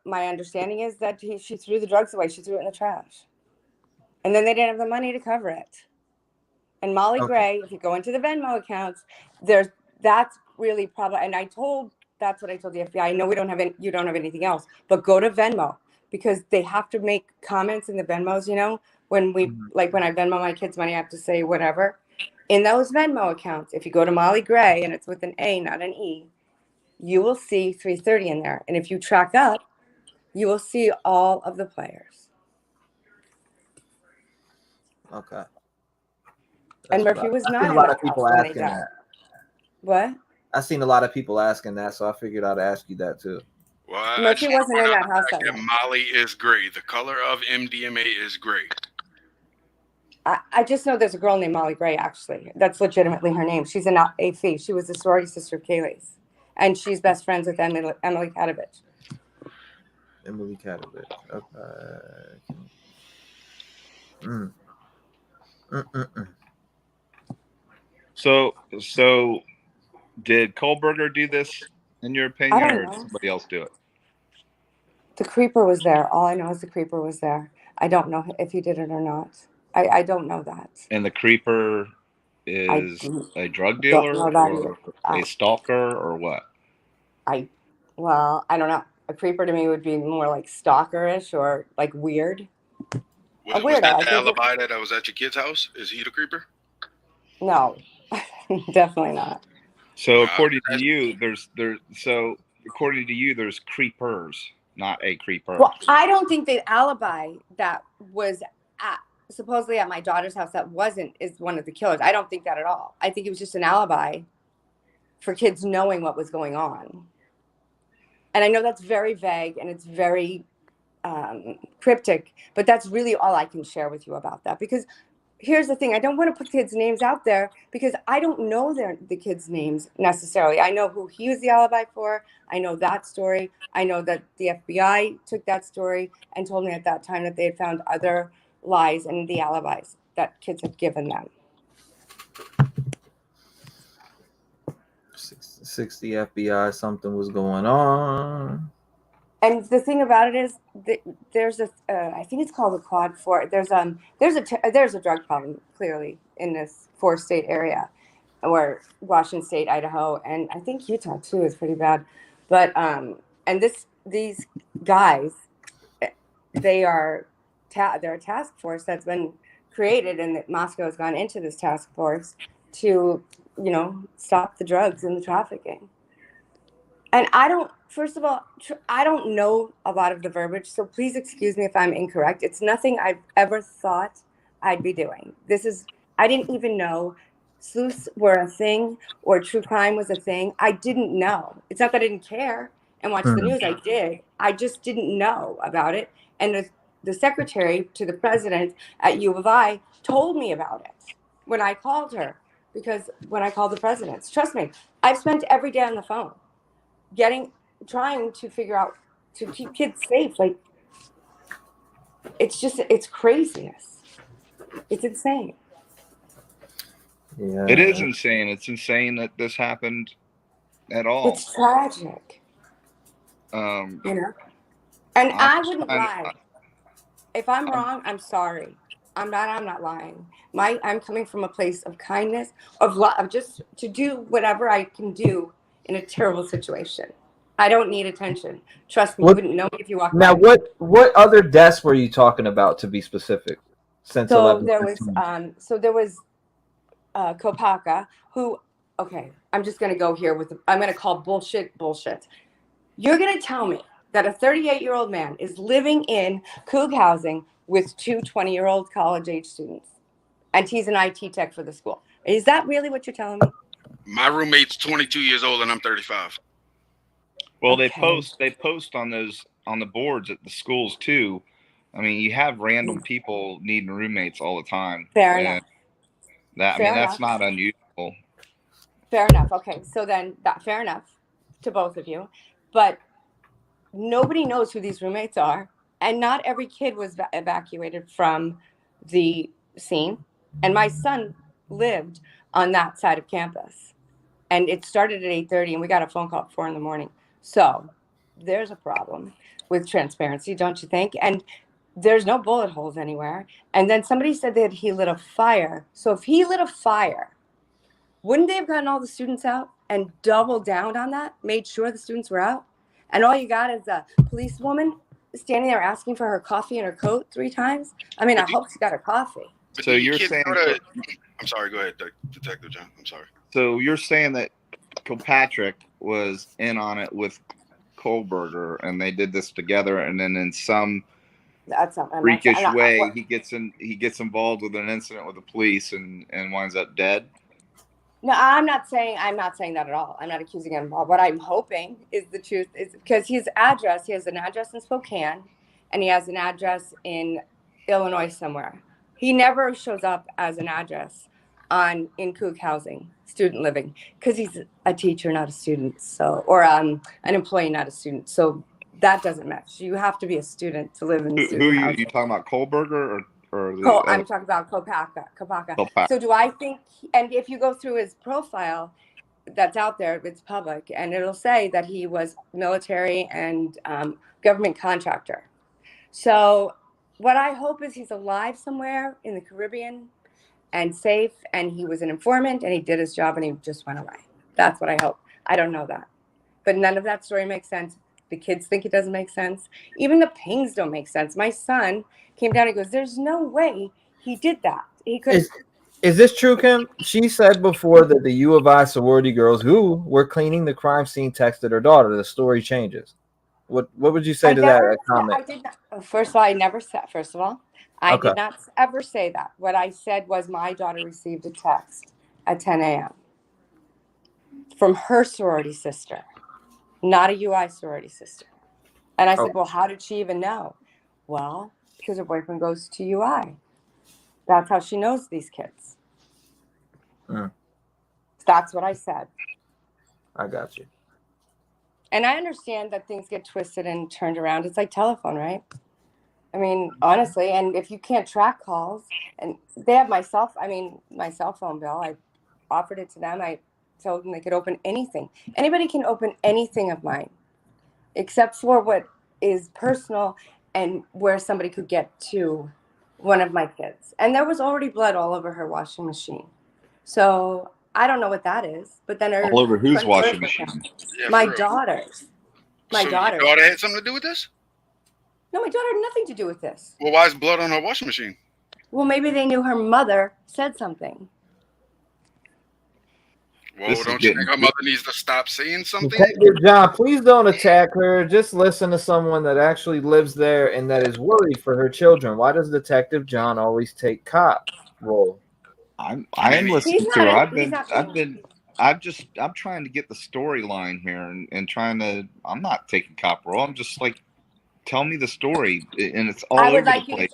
my understanding is that she threw the drugs away. She threw it in the trash. And then they didn't have the money to cover it. And Molly Gray, if you go into the Venmo accounts, that's really probably, and that's what I told the FBI. I know you don't have anything else, but go to Venmo, because they have to make comments in the Venmos, when when I Venmo my kids money, I have to say whatever. In those Venmo accounts, if you go to Molly Gray and it's with an A, not an E, you will see 330 in there. And if you track up, you will see all of the players. Okay. And Murphy was not. I've seen a lot of people asking that. What? I've seen a lot of people asking that, so I figured I'd ask you that too. Well, Murphy wasn't in that house. Molly is gray. The color of MDMA is gray. I just know there's a girl named Molly Gray, actually. That's legitimately her name. She's a fee. She was the sorority sister of Kaylee's. And she's best friends with Emily Kadovich. Emily Kadovich. Okay. So did Kohberger do this, in your opinion, or did somebody else do it? The creeper was there. All I know is the creeper was there. I don't know if he did it or not. I don't know that. And the creeper is a drug dealer or a stalker or what? I don't know. A creeper to me would be more like stalkerish or like weird. Was that the alibi that was at your kid's house? Is he the creeper? No, definitely not. So according to you, there's creepers, not a creeper. Well, I don't think the alibi that was supposedly at my daughter's house is one of the killers. I don't think that at all. I think it was just an alibi for kids knowing what was going on. And I know that's very vague and it's very cryptic, but that's really all I can share with you about that. Because here's the thing. I don't want to put kids' names out there because I don't know the kids' names necessarily. I know who he was the alibi for. I know that story. I know that the FBI took that story and told me at that time that they had found other lies in the alibis that kids had given them. 60 FBI, something was going on. And the thing about it is, there's I think it's called the Quad 4. There's a drug problem clearly in this 4-state area, or Washington State, Idaho, and I think Utah too is pretty bad. But and these guys, they're a task force that's been created, and that Moscow has gone into this task force to stop the drugs and the trafficking. And first of all, I don't know a lot of the verbiage, so please excuse me if I'm incorrect. It's nothing I've ever thought I'd be doing. I didn't even know sleuths were a thing or true crime was a thing. I didn't know. It's not that I didn't care and watch the news. I did. I just didn't know about it. And the secretary to the president at U of I told me about it when I called her, because when I called the presidents, trust me, I've spent every day on the phone trying to figure out to keep kids safe. Like, it's craziness. It's insane. Yeah. It is insane. It's insane that this happened at all. It's tragic. And I wouldn't lie. If I'm wrong, I'm sorry. I'm not lying. I'm coming from a place of kindness, of just to do whatever I can do in a terrible situation. I don't need attention. Trust me, you wouldn't know me if you walked now, by. What other deaths were you talking about, to be specific? Since there was Kohberger, who, okay, I'm just going to go here I'm going to call bullshit. You're going to tell me that a 38-year-old man is living in Coug housing with two 20-year-old college-age students, and he's an IT tech for the school. Is that really what you're telling me? My roommate's 22 years old and I'm 35. Well, Okay. they post on the boards at the schools too. I mean, you have random people needing roommates all the time. Fair enough. That's not unusual. Fair enough. Okay, so then fair enough to both of you, but nobody knows who these roommates are, and not every kid was evacuated from the scene. And my son lived on that side of campus, and it started at 8:30, and we got a phone call at 4 a.m. So there's a problem with transparency, don't you think? And there's no bullet holes anywhere. And then somebody said that he lit a fire. So if he lit a fire, wouldn't they have gotten all the students out and doubled down on that, made sure the students were out? And all you got is a policewoman standing there asking for her coffee and her coat 3 times. I mean, I hope she got her coffee. So you're saying, I'm sorry, go ahead, Detective John. I'm sorry. So you're saying that Kilpatrick was in on it with Kohberger, and they did this together, and then in some freakish way, he gets involved with an incident with the police and winds up dead. No, I'm not saying that at all. I'm not accusing him. What I'm hoping is the truth is because he has an address in Spokane, and he has an address in Illinois somewhere. He never shows up as an address in Coug housing, student living, because he's a teacher, not a student. So, or an employee, not a student. So that doesn't match. You have to be a student to live in student Who housing. you talking about, Kohberger or I'm talking about Kopaka. So do I think, and if you go through his profile that's out there, it's public, and it'll say that he was military and government contractor. So what I hope is he's alive somewhere in the Caribbean and safe, and he was an informant and he did his job and he just went away. That's what I hope. I don't know that. But none of that story makes sense. The kids think it doesn't make sense. Even the pings don't make sense. My son came down and goes, there's no way he did that. He could. Is this true, Kim? She said before that the U of I sorority girls who were cleaning the crime scene texted her daughter. The story changes. What would you say to that comment? I did not. First of all, I never said. First of all, I did not ever say that. What I said was my daughter received a text at 10 a.m. from her sorority sister, not a UI sorority sister. And I said, well, how did she even know? Well, because her boyfriend goes to UI. That's how she knows these kids. That's what I said. I got you. And I understand that things get twisted and turned around. It's like telephone, right? I mean, honestly, and if you can't track calls, and they have my cell phone bill, I offered it to them. I told them they could open anything. Anybody can open anything of mine, except for what is personal and where somebody could get to one of my kids. And there was already blood all over her washing machine. So I don't know what that is. But then all over whose washing machine? Yeah, my daughter's. Your daughter had something to do with this? No, my daughter had nothing to do with this. Well, why is blood on her washing machine? Well, maybe they knew her mother said something. Well, don't you think her mother needs to stop saying something? Detective John, please don't attack her. Just listen to someone that actually lives there and that is worried for her children. Why does Detective John always take cop role? I am listening to her. I'm trying to get the storyline here and trying to. I'm not taking cop role. I'm just like, tell me the story, and it's all over the place.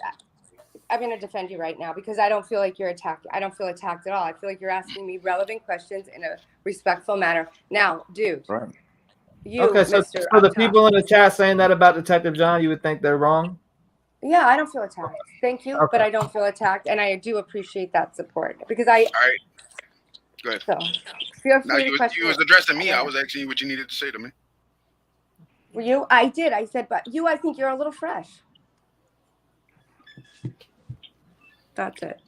I'm going to defend you right now because I don't feel like you're attacked. I don't feel attacked at all. I feel like you're asking me relevant questions in a respectful manner. Now, dude. Right. Okay, so for the people in the chat saying that about Detective John, you would think they're wrong? Yeah, I don't feel attacked. Thank you, but I don't feel attacked, and I do appreciate that support because I. All right. Go ahead. So, feel free you was addressing me. I was asking you what you needed to say to me. Were you? I did. I said, but you, I think you're a little fresh. That's it.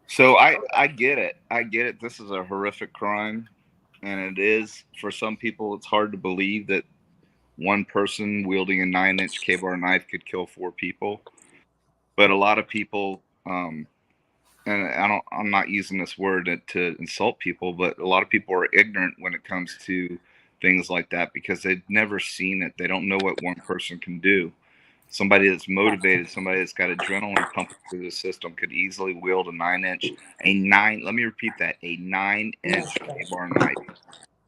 So I get it. I get it. This is a horrific crime. And it is, for some people, it's hard to believe that one person wielding a 9-inch K-bar knife could kill 4 people. But a lot of people, and I'm not using this word to insult people, but a lot of people are ignorant when it comes to things like that because they've never seen it. They don't know what one person can do. Somebody that's motivated, somebody that's got adrenaline pumping through the system could easily wield a 9-inch, let me repeat that, a 9-inch K-bar knife.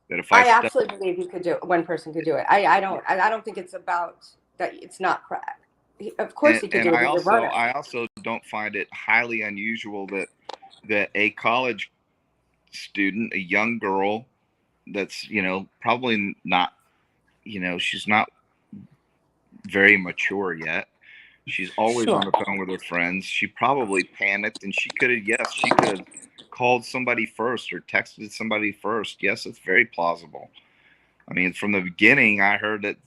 That if I absolutely believe you could do it. One person could do it. I don't think it's about that. It's not crack. Of course he could do it. I also don't find it highly unusual that a college student, a young girl that's, probably not, she's not very mature yet. She's always on the phone with her friends. She probably panicked and she could have called somebody first or texted somebody first. Yes, it's very plausible. I mean, from the beginning, I heard that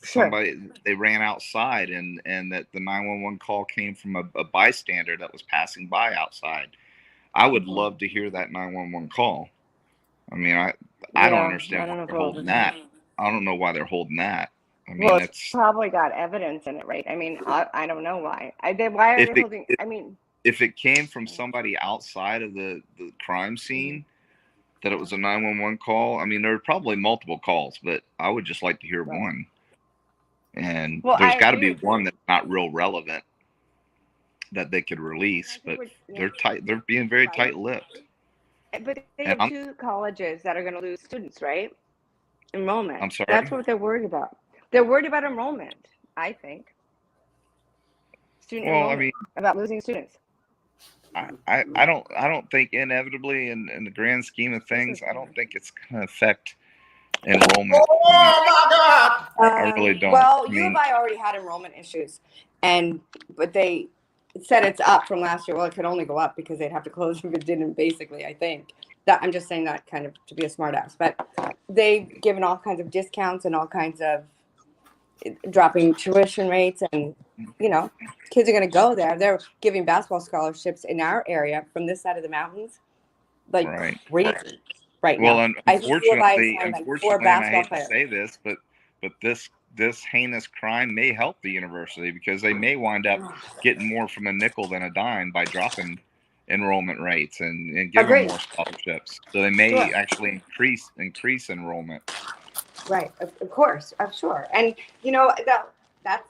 they ran outside and that the 911 call came from a bystander that was passing by outside. I would love to hear that 911 call. I mean, I don't understand why they're holding that. I don't know why they're holding that. I mean, it's probably got evidence in it, right? I mean, I don't know why. Why are they holding? I mean, if it came from somebody outside of the crime scene, that it was a 911 call. I mean, there were probably multiple calls, but I would just like to hear one. And there's got to be one that's not real relevant that they could release, but they're tight. They're being very tight-lipped. But they have 2 colleges that are going to lose students, right? Enrollment. I'm sorry. That's what they're worried about. They're worried about enrollment, I think. Enrollment, I mean, about losing students. I don't think inevitably in the grand scheme of things, I don't think it's going to affect enrollment. Oh my God! I really don't. Well, U of I already had enrollment issues, but they said it's up from last year. Well, it could only go up because they'd have to close if it didn't. Basically, I think that I'm just saying that kind of to be a smartass, but they've given all kinds of discounts and all kinds of dropping tuition rates, and kids are going to go there. They're giving basketball scholarships in our area from this side of the mountains, like crazy right now. Well, unfortunately, and I hate to say this, but this heinous crime may help the university because they may wind up getting more from a nickel than a dime by dropping enrollment rates and giving more scholarships. So they may actually increase enrollment. Right, of course, I'm sure, and that's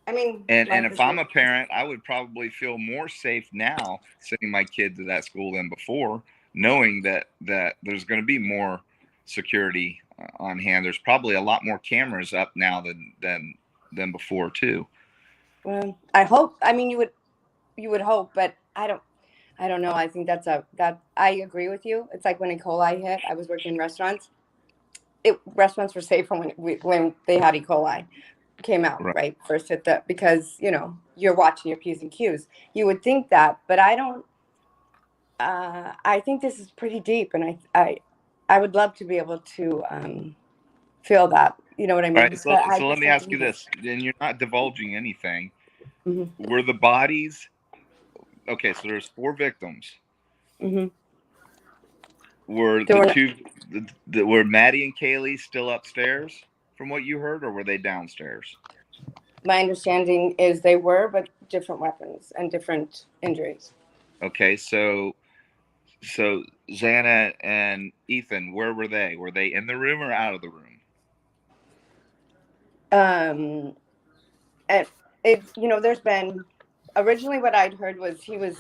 I mean, and if I'm a parent, I would probably feel more safe now sending my kid to that school than before, knowing that there's going to be more security on hand. There's probably a lot more cameras up now than before too. Well, I hope. I mean, you would hope, but I don't know. I think that I agree with you. It's like when E. coli hit. I was working in restaurants. Restaurants were safer when they had E. coli came out, right? First hit because you're watching your P's and Q's. You would think that, but I don't. I think this is pretty deep, and I would love to be able to feel that. You know what I mean? All right, so let me ask you this, and you're not divulging anything. Mm-hmm. Were the bodies? Okay, so there's 4 victims. Mm-hmm. Were were Maddie and Kaylee still upstairs from what you heard, or were they downstairs? My understanding is they were, but different weapons and different injuries. Okay, so Xana and Ethan, where were they? Were they in the room or out of the room? There's been originally what I'd heard was he was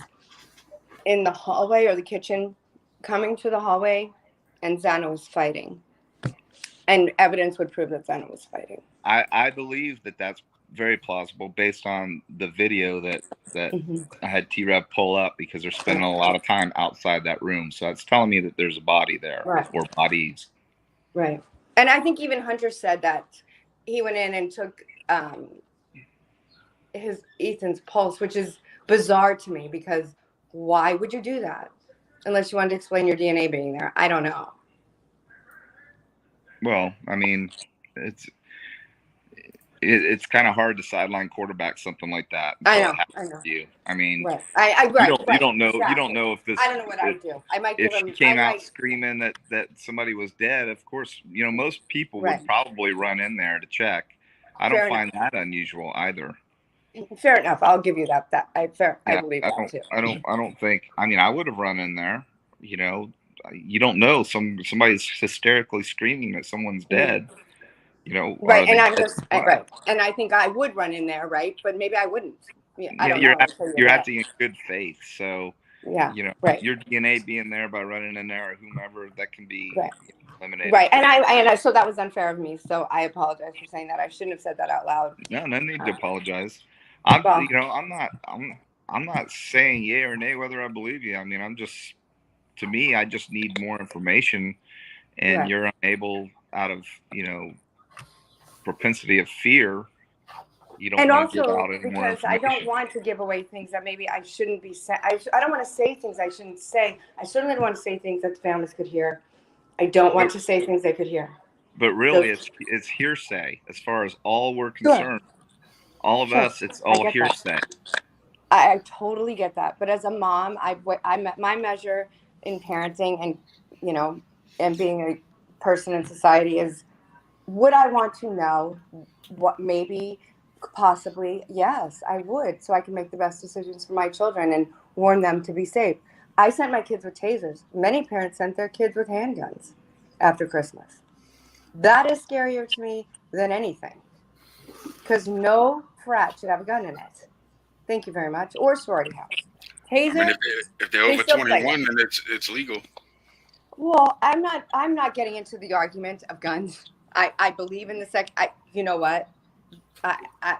in the hallway or the kitchen, coming to the hallway, and Xana was fighting, and evidence would prove that Xana was fighting. I believe that's very plausible based on the video that I had T-REV pull up because they're spending a lot of time outside that room. So it's telling me that there's a body there or bodies. Right. And I think even Hunter said that he went in and took Ethan's pulse, which is bizarre to me because why would you do that? Unless you wanted to explain your DNA being there. I don't know. Well, I mean, it's kind of hard to sideline quarterback something like that. I know. You. I mean, right. You don't know. Exactly. You don't know if this. I don't know what I would do. I might give him. If she came out screaming that somebody was dead, of course, most people would probably run in there to check. I don't find that unusual either. Fair enough. I'll give you that. I believe that too. I don't think. I mean, I would have run in there. you don't know. Somebody's hysterically screaming that someone's dead. You know, right? And I'm just right, and I think I would run in there, right? But maybe I wouldn't. Yeah, I don't know. You're acting in good faith, so yeah, you know, right. your DNA being there by running in there or whomever, that can be eliminated. Right, and I so that was unfair of me. So I apologize for saying that. I shouldn't have said that out loud. No need to apologize. I'm not saying yay or nay whether I believe you. I mean, to me, I just need more information, and you're unable out of propensity of fear. You don't and want to also give out any more because I information. don't want to give away things that maybe I shouldn't be saying. I don't want to say things I shouldn't say. I certainly don't want to say things that the families could hear. I don't want to say things they could hear. But really, it's hearsay as far as all we're concerned. All of us, it's all hearsay. I totally get that. But as a mom, my measure in parenting and, and being a person in society is, would I want to know what maybe, possibly, yes, I would. So I can make the best decisions for my children and warn them to be safe. I sent my kids with tasers. Many parents sent their kids with handguns after Christmas. That is scarier to me than anything. Because no frat should have a gun in it. Thank you very much. Or sorority house. Taser. I mean, if they're over 21, then it's legal. Well, I'm not getting into the argument of guns. I believe in the you know what?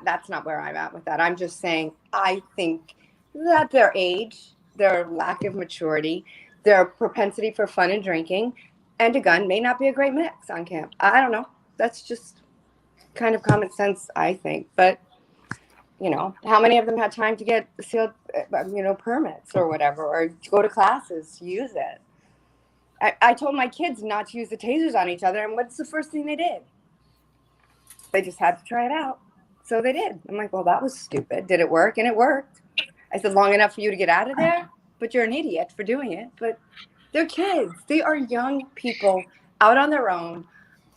That's not where I'm at with that. I'm just saying I think that their age, their lack of maturity, their propensity for fun and drinking, and a gun may not be a great mix on camp. I don't know. That's just kind of common sense, I think. But how many of them had time to get sealed, permits or whatever, or to go to classes to use it? I told my kids not to use the tasers on each other, and what's the first thing they did? They just had to try it out. So they did. I'm like, well, that was stupid. Did it work? And it worked. I said, long enough for you to get out of there? But you're an idiot for doing it. But they're kids. They are young people out on their own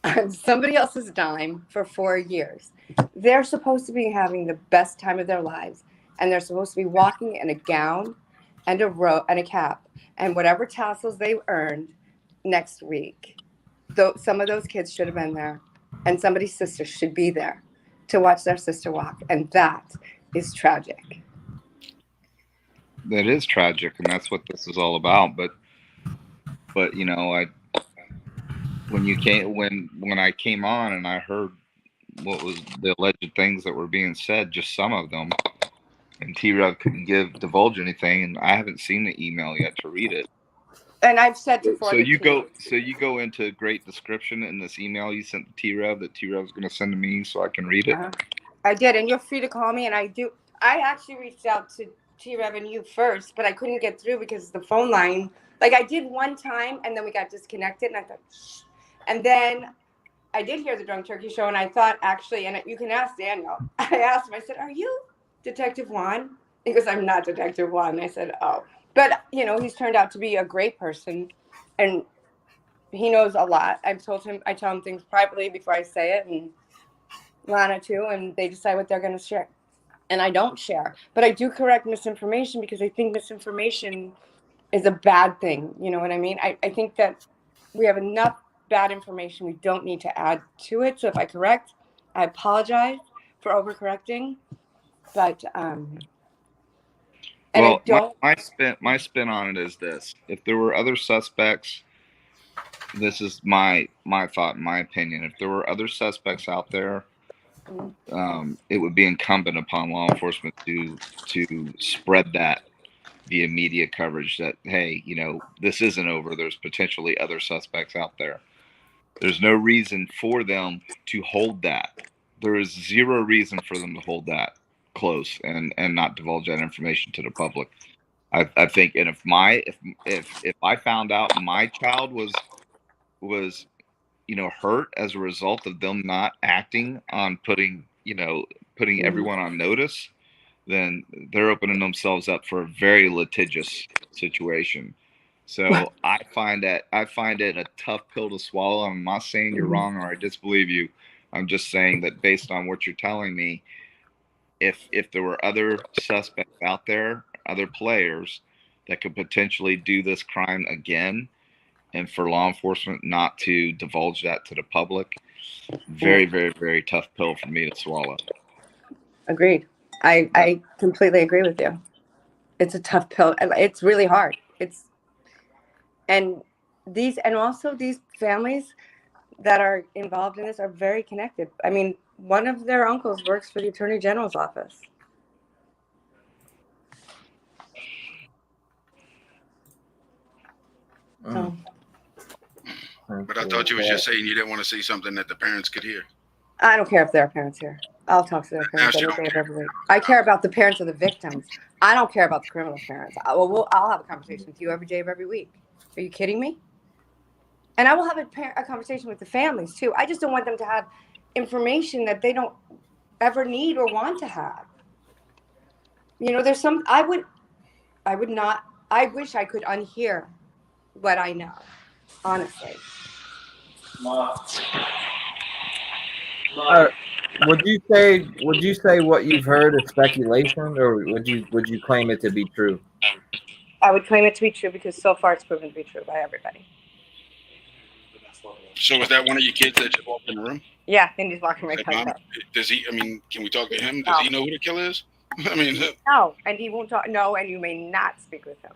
on somebody else's dime for 4 years. They're supposed to be having the best time of their lives. And they're supposed to be walking in a gown and a cap and whatever tassels they earned next week. Some of those kids should have been there. And somebody's sister should be there to watch their sister walk. And that is tragic. That is tragic, and that's what this is all about. But when I came on and I heard what was the alleged things that were being said, just some of them, and T-REV couldn't divulge anything, and I haven't seen the email yet to read it. And I've said before. So you go into great description in this email you sent to T-REV that T-REV is going to send to me so I can read it. I did, and you're free to call me, and I do. I actually reached out to T-REV and you first, but I couldn't get through because the phone line. Like I did one time, and then we got disconnected, and I thought, shh. And then I did hear the Drunk Turkey Show, and I thought actually, and you can ask Daniel. I asked him. I said, "Are you Detective Juan?" He goes, "I'm not Detective Juan." And I said, "Oh." But, he's turned out to be a great person, and he knows a lot. I tell him things privately before I say it, and Lana too, and they decide what they're going to share. And I don't share. But I do correct misinformation because I think misinformation is a bad thing. You know what I mean? I think that we have enough bad information. We don't need to add to it. So if I correct, I apologize for overcorrecting. But well, my spin on it is this: if there were other suspects, this is my thought, my opinion. If there were other suspects out there, it would be incumbent upon law enforcement to spread that via media coverage. That hey, this isn't over. There's potentially other suspects out there. There's no reason for them to hold that. There is zero reason for them to hold that close and not divulge that information to the public. I think, and if I found out my child was hurt as a result of them not acting on putting everyone on notice, then they're opening themselves up for a very litigious situation. So I find it a tough pill to swallow. I'm not saying you're wrong or I disbelieve you. I'm just saying that based on what you're telling me, if there were other suspects out there, other players that could potentially do this crime again, and for law enforcement not to divulge that to the public, very, very, very tough pill for me to swallow. Agreed. I completely agree with you. It's a tough pill. It's really hard. And also these families that are involved in this are very connected. I mean, one of their uncles works for the Attorney General's office. So. But I thought you was just saying you didn't want to say something that the parents could hear. I don't care if their parents here. I'll talk to their parents any day of every week. I care about the parents of the victims. I don't care about the criminal parents. I'll have a conversation with you every day of every week. Are you kidding me? And I will have a conversation with the families too. I just don't want them to have information that they don't ever need or want to have. You know, there's some, I wish I could unhear what I know, honestly. Would you say what you've heard is speculation, or would you claim it to be true? I would claim it to be true because so far it's proven to be true by everybody. So was that one of your kids that just walked in the room? Yeah, and he's walking right Like, past Mom, us. does he? I mean, can we talk to him? Does he know who the killer is? I mean, No, and he won't talk. No, and you may not speak with him.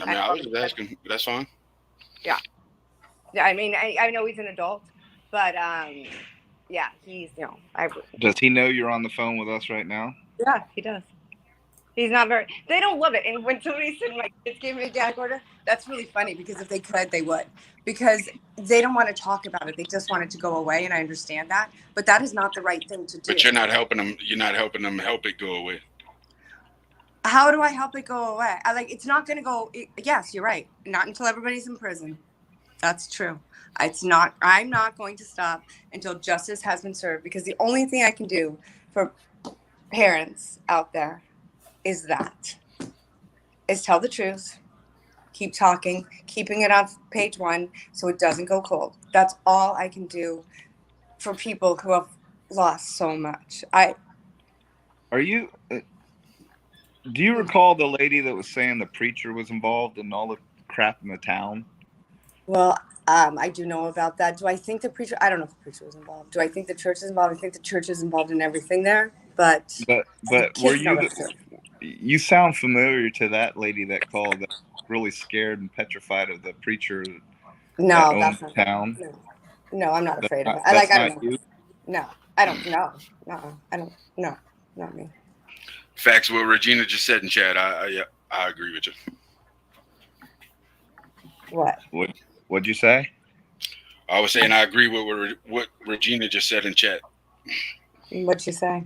I was just asking. That's fine. Yeah. Yeah, I mean, I know he's an adult, but yeah, he's, Does he know you're on the phone with us right now? Yeah, he does. He's not very, they don't love it. And when somebody said my kids gave me a gag order, that's really funny because if they could, they would. Because they don't want to talk about it. They just want it to go away, and I understand that. But that is not the right thing to do. But you're not helping them. You're not helping them help it go away. How do I help it go away? It's not going to go. Yes, you're right. Not until everybody's in prison. That's true. I'm not going to stop until justice has been served, because the only thing I can do for parents out there is tell the truth, keep talking, keeping it on page one so it doesn't go cold. That's all I can do for people who have lost so much. Do you recall the lady that was saying the preacher was involved in all the crap in the town? Well, I do know about that. Do I think the preacher? I don't know if the preacher was involved. Do I think the church is involved? I think the church is involved in everything there. But were you sound familiar to that lady that called, that really scared and petrified of the preacher? No, that's not town. No, I'm not afraid of it. I don't know. No, I don't know. I don't. No, not me. Facts. What Regina just said in chat. I agree with you. What'd you say? I was saying I agree with what Regina just said in chat. What'd you say?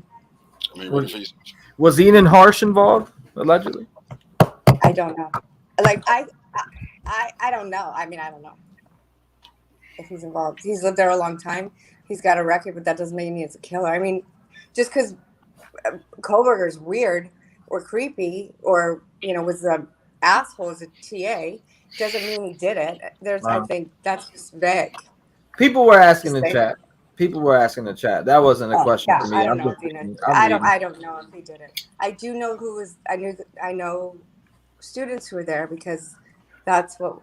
I mean, was Enan Harsh involved, allegedly? I don't know. I don't know. I mean, I don't know if he's involved. He's lived there a long time. He's got a record, but that doesn't mean he's a killer. I mean, just because Kohberger's weird or creepy or, was an asshole as a TA doesn't mean he did it. I think that's just vague. People were asking in the chat. That wasn't a question for me. I don't know if he did it. I don't know if he did it. I do know I know students who were there because that's what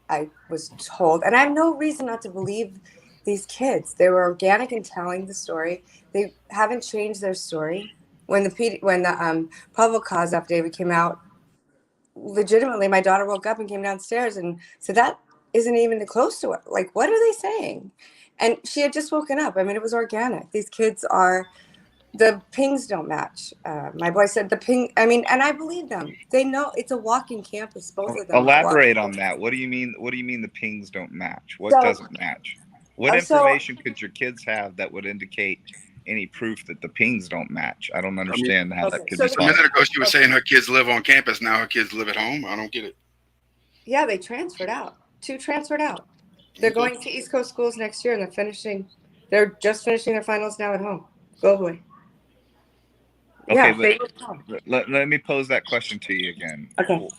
I was told. And I have no reason not to believe these kids. They were organic in telling the story. They haven't changed their story. When the probable cause affidavit came out, legitimately, my daughter woke up and came downstairs and said, that isn't even close to it. Like, what are they saying? And she had just woken up. I mean, it was organic. These kids the pings don't match. My boy said the ping, and I believe them. They know it's a walking campus, both of them. Elaborate on that. What do you mean? What do you mean the pings don't match? What doesn't match? What information could your kids have that would indicate any proof that the pings don't match? I don't understand how that could be. A minute ago, she was saying her kids live on campus. Now her kids live at home. I don't get it. Yeah, they transferred out. 2 transferred out. They're going to East Coast schools next year, and they're just finishing their finals now at home, globally. Okay, but let me pose that question to you again. Okay.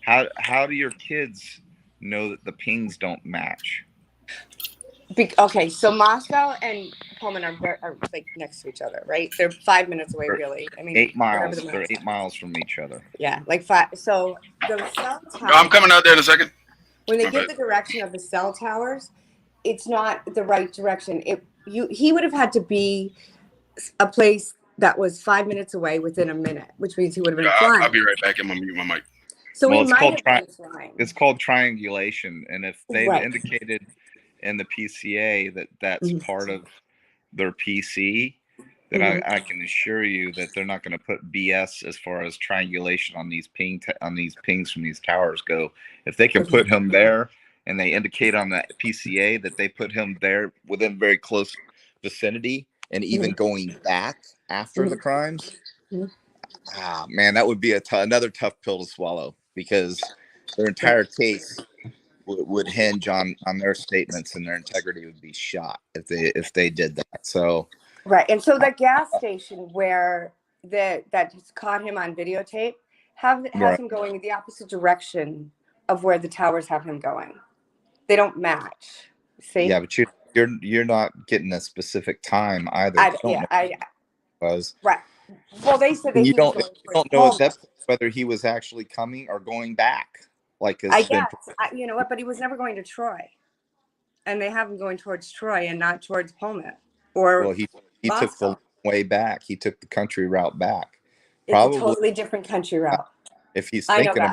How do your kids know that the pings don't match? Okay, so Moscow and Pullman are like next to each other, right? They're 5 minutes away, really. I mean, 8 miles. They're 8 miles from each other. Yeah, like 5. So the cell tower. I'm coming out there in a second. When they give the direction of the cell towers, it's not the right direction. He would have had to be a place that was 5 minutes away within a minute, which means he would have been flying. I'll be right back. I'm gonna mute my mic. So he might have been flying. It's called triangulation, and if they've indicated in the PCA that that's part of their PC, then I can assure you that they're not going to put BS as far as triangulation on these pings from these towers go. If they can put him there, and they indicate on the PCA that they put him there within very close vicinity, and even going back after the crimes, man, that would be another tough pill to swallow, because their entire case would hinge on their statements, and their integrity would be shot if they did that. So right, and so the gas station where that just caught him on videotape has him going in the opposite direction of where the towers have him going. They don't match. See? Yeah, but you're not getting a specific time either. Right. Well, they said you don't know whether he was actually coming or going back. Like I guess, you know what? But he was never going to Troy, and they have him going towards Troy and not towards Pullman. Well, he took the way back. He took the country route back. It's a totally different country route. If he's thinking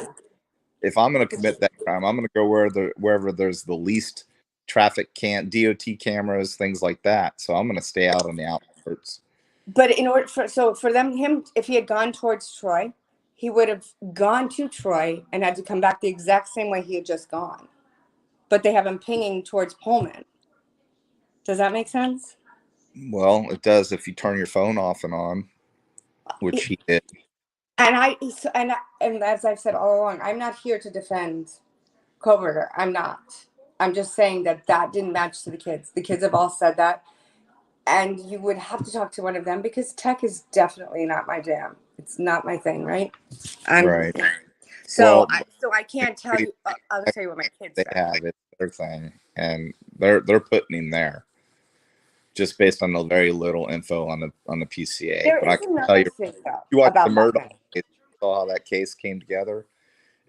if I'm going to commit that crime, I'm going to go wherever there's the least traffic DOT cameras, things like that. So I'm going to stay out on the outskirts. But in order for him, if he had gone towards Troy, he would have gone to Troy and had to come back the exact same way he had just gone. But they have him pinging towards Pullman. Does that make sense? Well, it does if you turn your phone off and on, which he did. And as I've said all along, I'm not here to defend Kohberger. I'm not. I'm just saying that didn't match to the kids. The kids have all said that. And you would have to talk to one of them, because tech is definitely not my jam. It's not my thing, right? Right. So I can't tell you. I'll tell you what my kids they have. It's their thing, and they're putting him there, just based on the very little info on the PCA. But I can tell you, if you watch the Murdoch case, saw how that case came together.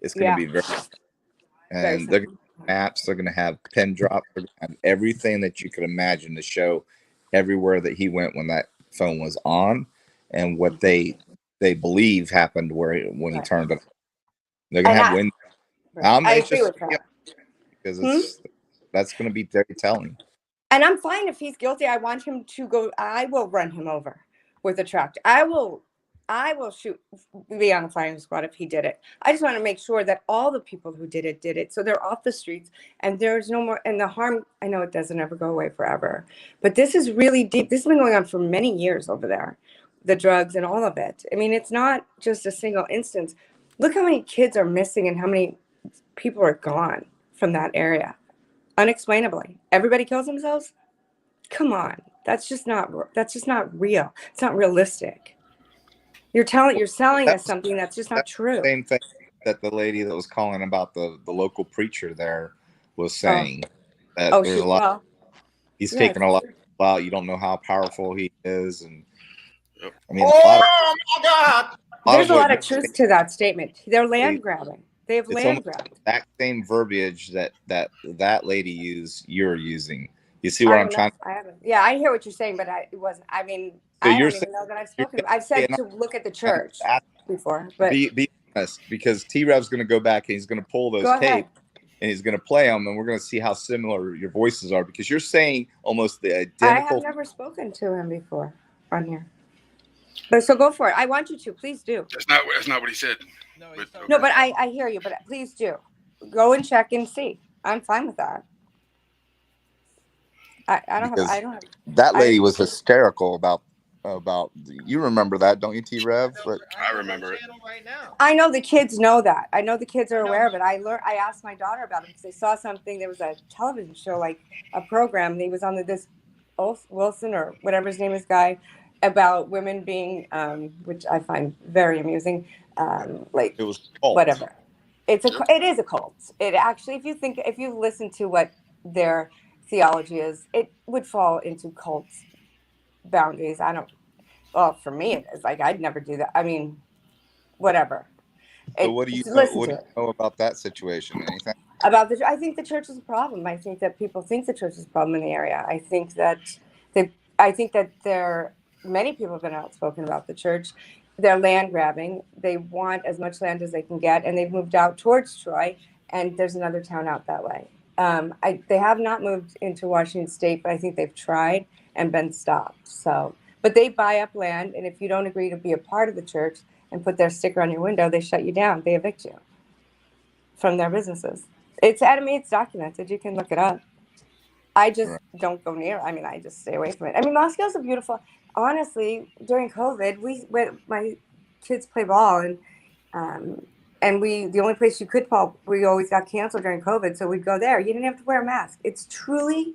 It's going to be very, and they're going to have maps. They're going to have pin drops. They're going to have everything that you could imagine to show everywhere that he went when that phone was on, and what they believe happened when he turned it. They're gonna have windows. I agree with that, because that's going to be very telling. And I'm fine if he's guilty. I want him to go. I will run him over with a tractor. I will be on the firing squad if he did it. I just want to make sure that all the people who did it, so they're off the streets and there's no more. And the harm, I know it doesn't ever go away forever, but this is really deep. This has been going on for many years over there, the drugs and all of it. I mean, it's not just a single instance. Look how many kids are missing and how many people are gone from that area, unexplainably. Everybody kills themselves. Come on, that's just not real. It's not realistic. You're selling us something that's just not true. Same thing that the lady that was calling about the local preacher there was saying. He's taking a lot out. You don't know how powerful he is, and I mean, my God! There's a lot of truth to that statement. They're land grabbing. They have land grabbing. That same verbiage that lady used, you're using. You see what I'm trying to? Yeah, I hear what you're saying, but it wasn't. I mean, so I don't even know that I've spoken. I've said to look at the church before, but be honest, because T-REV's going to go back and he's going to pull those tapes and he's going to play them, and we're going to see how similar your voices are, because you're saying almost the identical. I have never spoken to him before on here. But so go for it. I want you to. Please do. That's not what he said. No, but I hear you. But please do. Go and check and see. I'm fine with that. I don't have. That lady was hysterical about. You remember that, don't you, T-REV? But I remember it. I know the kids know that. I know the kids are aware of it. I asked my daughter about it because they saw something. There was a television show, like a program. And he was on this Wilson or whatever his name is guy, about women being, which I find very amusing. Like it was cult. Whatever. It is a cult. It actually, if you listen to what their theology is, it would fall into cult boundaries. For me it is. Like, I'd never do that. I mean, whatever. So what do you know about that situation? Anything? About the, I think the church is a problem. I think that people think the church is a problem in the area. I think that many people have been outspoken about the church. They're land grabbing. They want as much land as they can get, and they've moved out towards Troy. And there's another town out that way. They have not moved into Washington State, but I think they've tried and been stopped. So, but they buy up land, and if you don't agree to be a part of the church and put their sticker on your window, they shut you down. They evict you from their businesses. It's documented. You can look it up. I just don't go near. I mean, I just stay away from it. I mean, Moscow's a beautiful. Honestly, during COVID, my kids play ball, and the only place you could ball, we always got canceled during COVID, so we'd go there. You didn't have to wear a mask. It's truly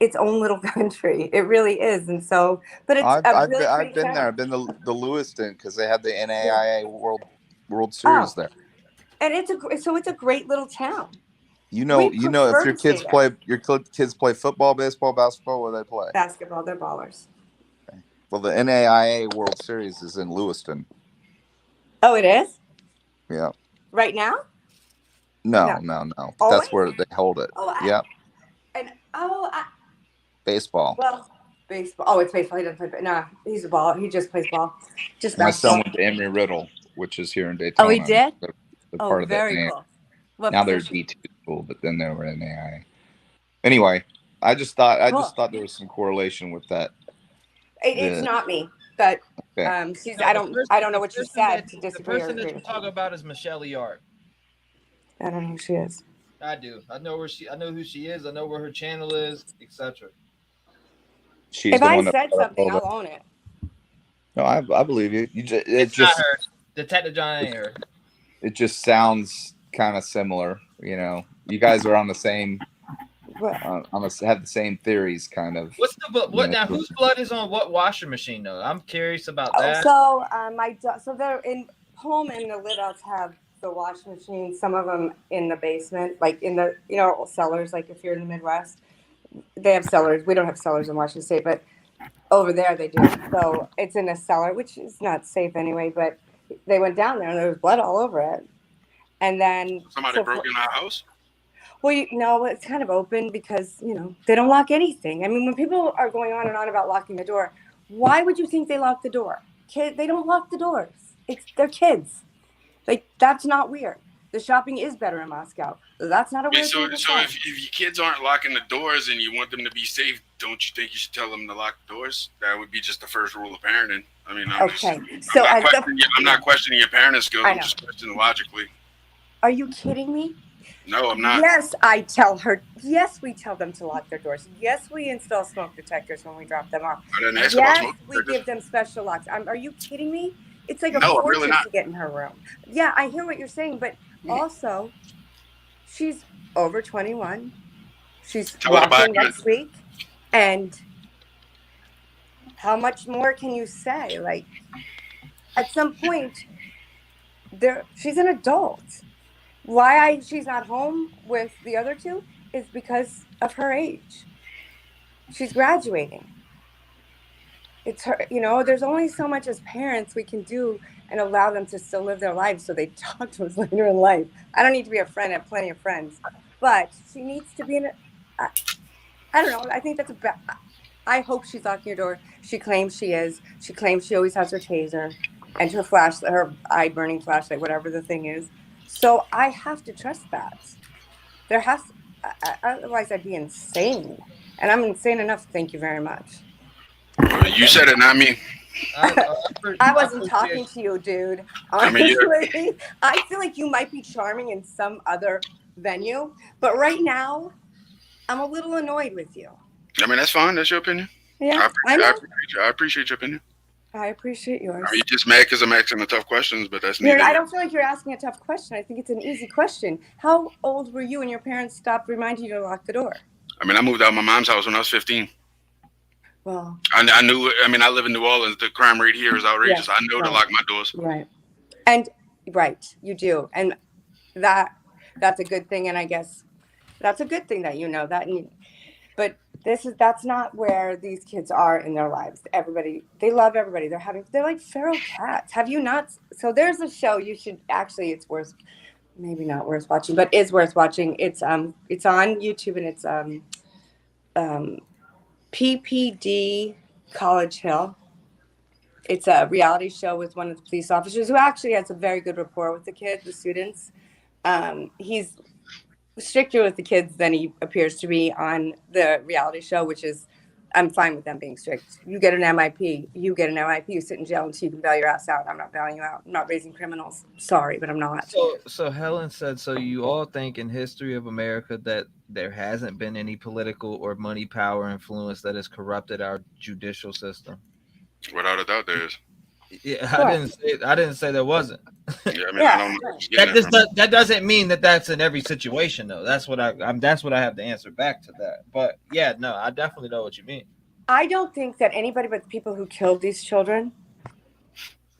its own little country. It really is, and so. But it's I've been town. there. I've been to the Lewiston because they had the NAIA World Series there. And it's a great little town. You know, if your kids play football, baseball, basketball, what do they play? Basketball. They're ballers. Okay. Well, the NAIA World Series is in Lewiston. Oh, it is? Yeah. Right now? No. Always? That's where they hold it. Yeah. Baseball. Well, baseball. Oh, it's baseball. He doesn't play. No, he's a baller. He just plays ball. Just my basketball. son went to Embry-Riddle, which is here in Daytona. Oh, he did? Part of very that cool. What now position? they're D2 school, but then they were in NAIA. Anyway, I just thought there was some correlation with that. It's not me, but okay. I don't know what you said to disagree. The person that you're talking about is Michelle Yard. I don't know who she is. I do. I know who she is. I know where her channel is, etc. If I said something, I'll own it. No, I believe you. It's not her. Detective John ain't her. It just sounds kind of similar. You know, you guys are on the same. Have the same theories, kind of. What's now? Whose blood is on what washing machine, though? I'm curious about that. So, they're in home, and the Lidouts have the washing machine. Some of them in the basement, like in the cellars. Like if you're in the Midwest, they have cellars. We don't have cellars in Washington State, but over there they do. So it's in a cellar, which is not safe anyway. But they went down there, and there was blood all over it. And then somebody broke in our house. Well, no, it's kind of open because, they don't lock anything. I mean, when people are going on and on about locking the door, why would you think they lock the door? They don't lock the doors. They're kids. Like, that's not weird. The shopping is better in Moscow. That's not a weird thing to say. If your kids aren't locking the doors and you want them to be safe, don't you think you should tell them to lock the doors? That would be just the first rule of parenting. I mean, I'm not questioning your parenting skills. I'm just questioning logically. Are you kidding me? No, I'm not. Yes, I tell her. Yes, we tell them to lock their doors. Yes, we install smoke detectors when we drop them off. I didn't ask about smoke detectors. We give them special locks. Are you kidding me? It's like a fortune to get in her room. Yeah, I hear what you're saying, but also, she's over 21. She's walking next week, and how much more can you say? Like, at some point, she's an adult. Why she's not home with the other two is because of her age. She's graduating. It's her, there's only so much as parents we can do and allow them to still live their lives so they talk to us later in life. I don't need to be a friend. I have plenty of friends. But she needs to be I don't know. I think that's I hope she's locking your door. She claims she is. She claims she always has her taser and her eye burning flashlight, whatever the thing is. So I have to trust that. Otherwise I'd be insane. And I'm insane enough. Thank you very much. You said it, not me. I wasn't talking to you, dude. Honestly, I feel like you might be charming in some other venue. But right now, I'm a little annoyed with you. I mean, that's fine. That's your opinion. Yeah, I appreciate your opinion. I appreciate yours. You're just mad because I'm asking the tough questions, but that's I don't feel like you're asking a tough question. I think it's an easy question. How old were you when your parents stopped reminding you to lock the door? I mean, I moved out of my mom's house when I was 15. Well, I knew. I mean, I live in New Orleans. The crime rate here is outrageous. Yeah, I know to lock my doors. Right. And you do, and that's a good thing. And I guess that's a good thing that you know that. But that's not where these kids are in their lives. They love everybody. They're like feral cats. Have you not? So there's a show you should actually. It's worth maybe not worth watching, but is worth watching. It's on YouTube, and it's PPD College Hill. It's a reality show with one of the police officers who actually has a very good rapport with the kids, the students. He's stricter with the kids than he appears to be on the reality show, which is, I'm fine with them being strict. You get an MIP, you sit in jail until you can bail your ass out. I'm not bailing you out. I'm not raising criminals. Sorry, but I'm not. So Helen said, so you all think in history of America that there hasn't been any political or money power influence that has corrupted our judicial system? Without a doubt, there is. Yeah, I didn't say there wasn't. Yeah, I mean, I don't know. That doesn't mean that that's in every situation, though. That's what I have to answer back to that. But yeah, no, I definitely know what you mean. I don't think that anybody but the people who killed these children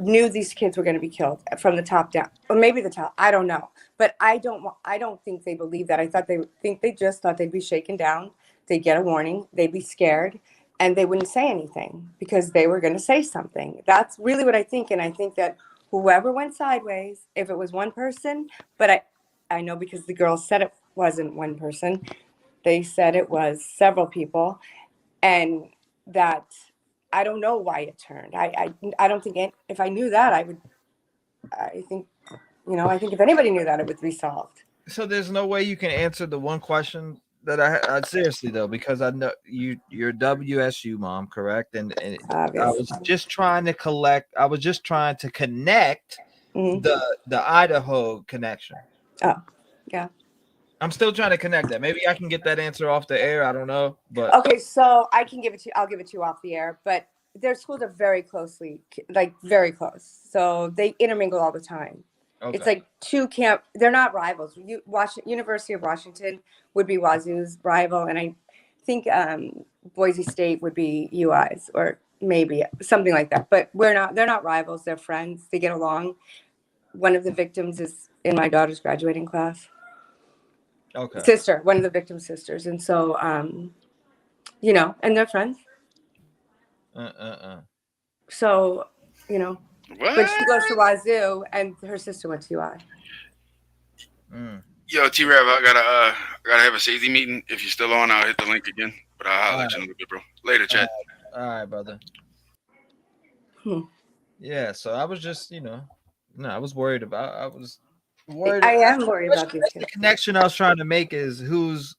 knew these kids were going to be killed from the top down, or maybe the top. I don't know, but I don't think they believe that. They just thought they'd be shaken down. They'd get a warning. They'd be scared. And they wouldn't say anything because they were going to say something. That's really what I think. And I think that whoever went sideways, if it was one person, but I know because the girls said it wasn't one person, they said it was several people. And that I don't know why it turned. I don't think if I knew that, I think if anybody knew that, it would be solved. So there's no way you can answer the one question that I seriously though, because I know you're WSU mom, correct? And I was just trying to connect the Idaho connection. Oh, yeah. I'm still trying to connect that. Maybe I can get that answer off the air. I don't know, but okay. So I'll give it to you off the air. But their schools are very very close. So they intermingle all the time. Okay. It's like two camp. They're not rivals. University of Washington would be Wazoo's rival, and I think Boise State would be UI's, or maybe something like that. But they're not rivals. They're friends. They get along. One of the victims is in my daughter's graduating class. Okay. One of the victim's sisters, and so and they're friends. So What? But she goes to Wazoo, and her sister went to UI. Yo, T-REV, I gotta have a safety meeting. If you're still on, I'll hit the link again. But I'll holler at you in a little bit, bro. Later, chat. All right, brother. Yeah, so I was just, I was worried about. I am worried about these kids. The connection I was trying to make is who's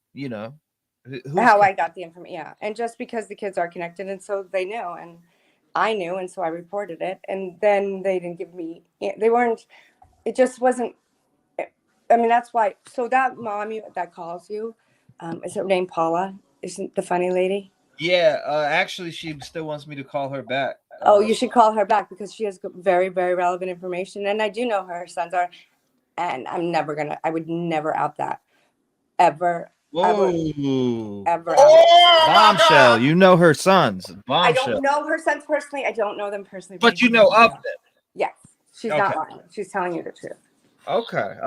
how I got the information. Yeah, and just because the kids are connected, and so they knew, and I knew, and so I reported it, and then they didn't give me. They weren't. It just wasn't. I mean, that's why. So that mommy that calls you, is her name Paula? Isn't the funny lady? Yeah, actually, she still wants me to call her back. Oh, you should call her back because she has very, very relevant information, and I do know who her sons are, and I would never out that, ever. Whoa. Ever. Bombshell. You know her sons. Bombshell. I don't know her sons personally. I don't know them personally. But you know of them. Yes. She's not lying. She's telling you the truth. Okay.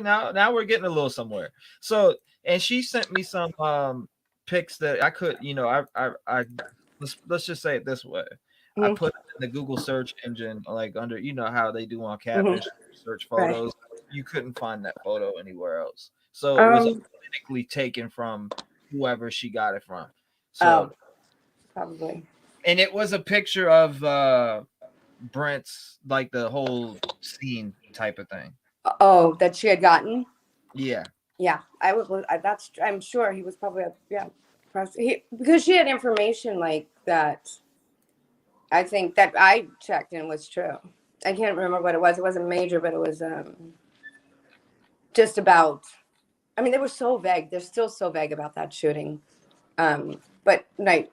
Now we're getting a little somewhere. So, and she sent me some pics that I could, I let's just say it this way. I put it in the Google search engine, like under, how they do on Catfish, search photos. Right. You couldn't find that photo anywhere else. So it was authentically taken from whoever she got it from. So probably. And it was a picture of Brent's, like the whole scene type of thing. Oh, that she had gotten? Yeah. Yeah. I'm sure he was probably because she had information like that. I think that I checked and was true. I can't remember what it was. It wasn't major, but it was just about. I mean, they were so vague. They're still so vague about that shooting. But I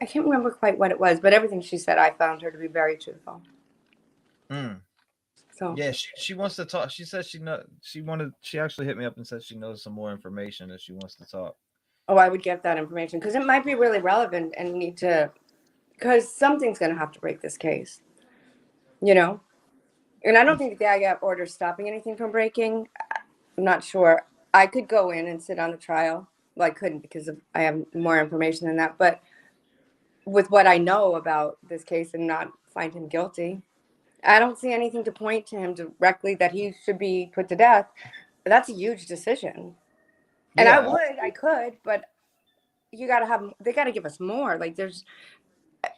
can't remember quite what it was. But everything she said, I found her to be very truthful. So yeah, she wants to talk. She said she actually hit me up and said she knows some more information and she wants to talk. Oh, I would get that information because it might be really relevant and because something's going to have to break this case, And I don't think the got orders stopping anything from breaking. I'm not sure. I could go in and sit on the trial. Well, I couldn't because I have more information than that. But with what I know about this case and not find him guilty, I don't see anything to point to him directly that he should be put to death. That's a huge decision. And Yeah. I could, but they got to give us more. Like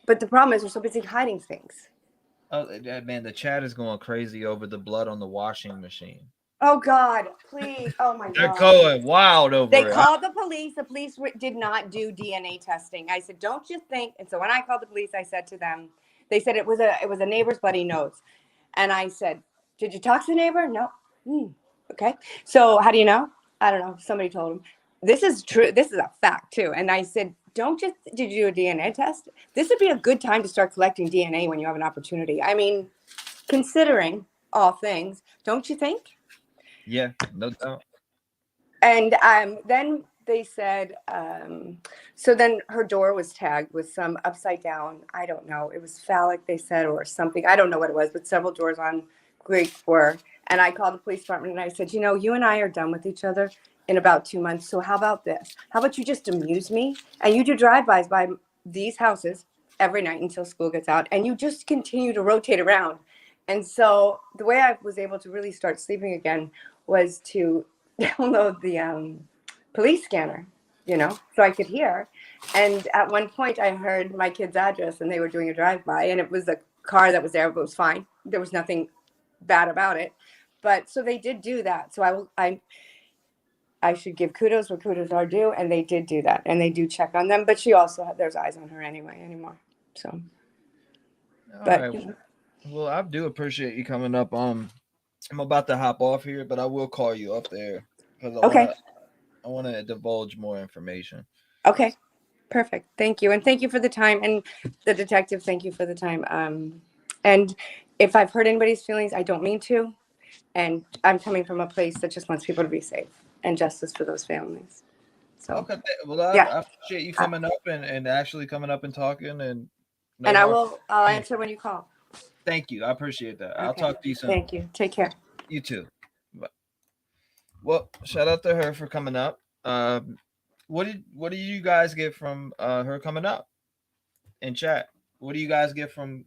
but the problem is we're so busy hiding things. Oh man, the chat is going crazy over the blood on the washing machine. Oh God, please. Oh my They're God. going wild over They it. called the police. The police did not do DNA testing. I said, don't you think? And so when I called the police, I said to them, they said it was a neighbor's bloody nose. And I said, did you talk to the neighbor? No. Okay. So how do you know? I don't know. Somebody told him. This is true. This is a fact too. And I said, did you do a DNA test? This would be a good time to start collecting DNA when you have an opportunity. I mean, considering all things, don't you think? Yeah, no doubt. And then they said, so then her door was tagged with some upside down, I don't know, it was phallic, they said, or something. I don't know what it was, but several doors on Greek were. And I called the police department and I said, you and I are done with each other in about 2 months. So how about this? How about you just amuse me? And you do drive-bys by these houses every night until school gets out. And you just continue to rotate around. And so the way I was able to really start sleeping again was to download the police scanner, so I could hear. And at one point I heard my kid's address and they were doing a drive-by and it was a car that was there, but it was fine. There was nothing bad about it. But so they did do that. So I should give kudos where kudos are due, and they did do that. And they do check on them. But she also, there's eyes on her anymore. So, All right. Well, I do appreciate you coming up. I'm about to hop off here, but I will call you up there because I want to divulge more information. Okay, perfect. Thank you, and thank you for the time. And the detective, thank you for the time. And if I've hurt anybody's feelings, I don't mean to. And I'm coming from a place that just wants people to be safe and justice for those families. So okay, well, I appreciate you coming up and actually coming up and talking. And I'll answer when you call. Thank you. I appreciate that. Okay. I'll talk to you soon. Thank you. Take care. You too. Bye. Well, shout out to her for coming up. What do you guys get from her coming up in chat? What do you guys get from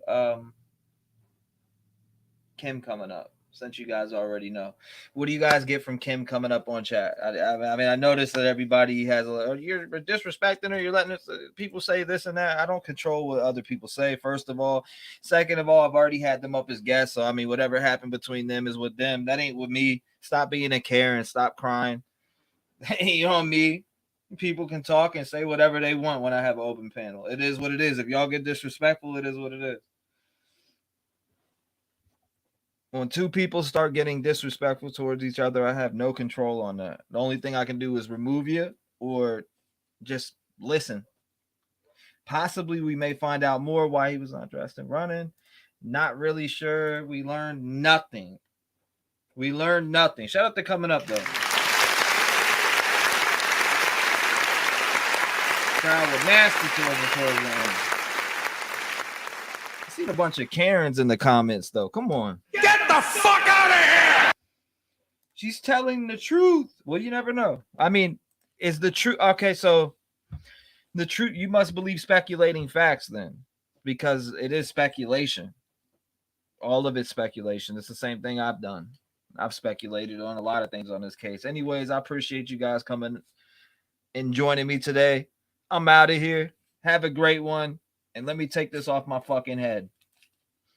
Kim coming up? Since you guys already know, what do you guys get from Kim coming up on chat? I mean, I noticed that everybody has you're disrespecting her. You're letting people say this and that. I don't control what other people say. First of all, second of all, I've already had them up as guests. So I mean, whatever happened between them is with them. That ain't with me. Stop being a Karen. Stop crying. That ain't on me. People can talk and say whatever they want when I have an open panel. It is what it is. If y'all get disrespectful, it is what it is. When two people start getting disrespectful towards each other, I have no control on that. The only thing I can do is remove you or just listen. Possibly we may find out more why he was not dressed and running. Not really sure. We learned nothing. Shout out to coming up, though. Crowd with nasty towards him. I seen a bunch of Karens in the comments, though. Come on. Get the fuck out of here! She's telling the truth. Well, you never know. I mean, is the truth okay? So the truth, you must believe speculating facts then, because it is speculation. All of it's speculation. It's the same thing I've done. I've speculated on a lot of things on this case. Anyways, I appreciate you guys coming and joining me today. I'm out of here. Have a great one. And let me take this off my fucking head.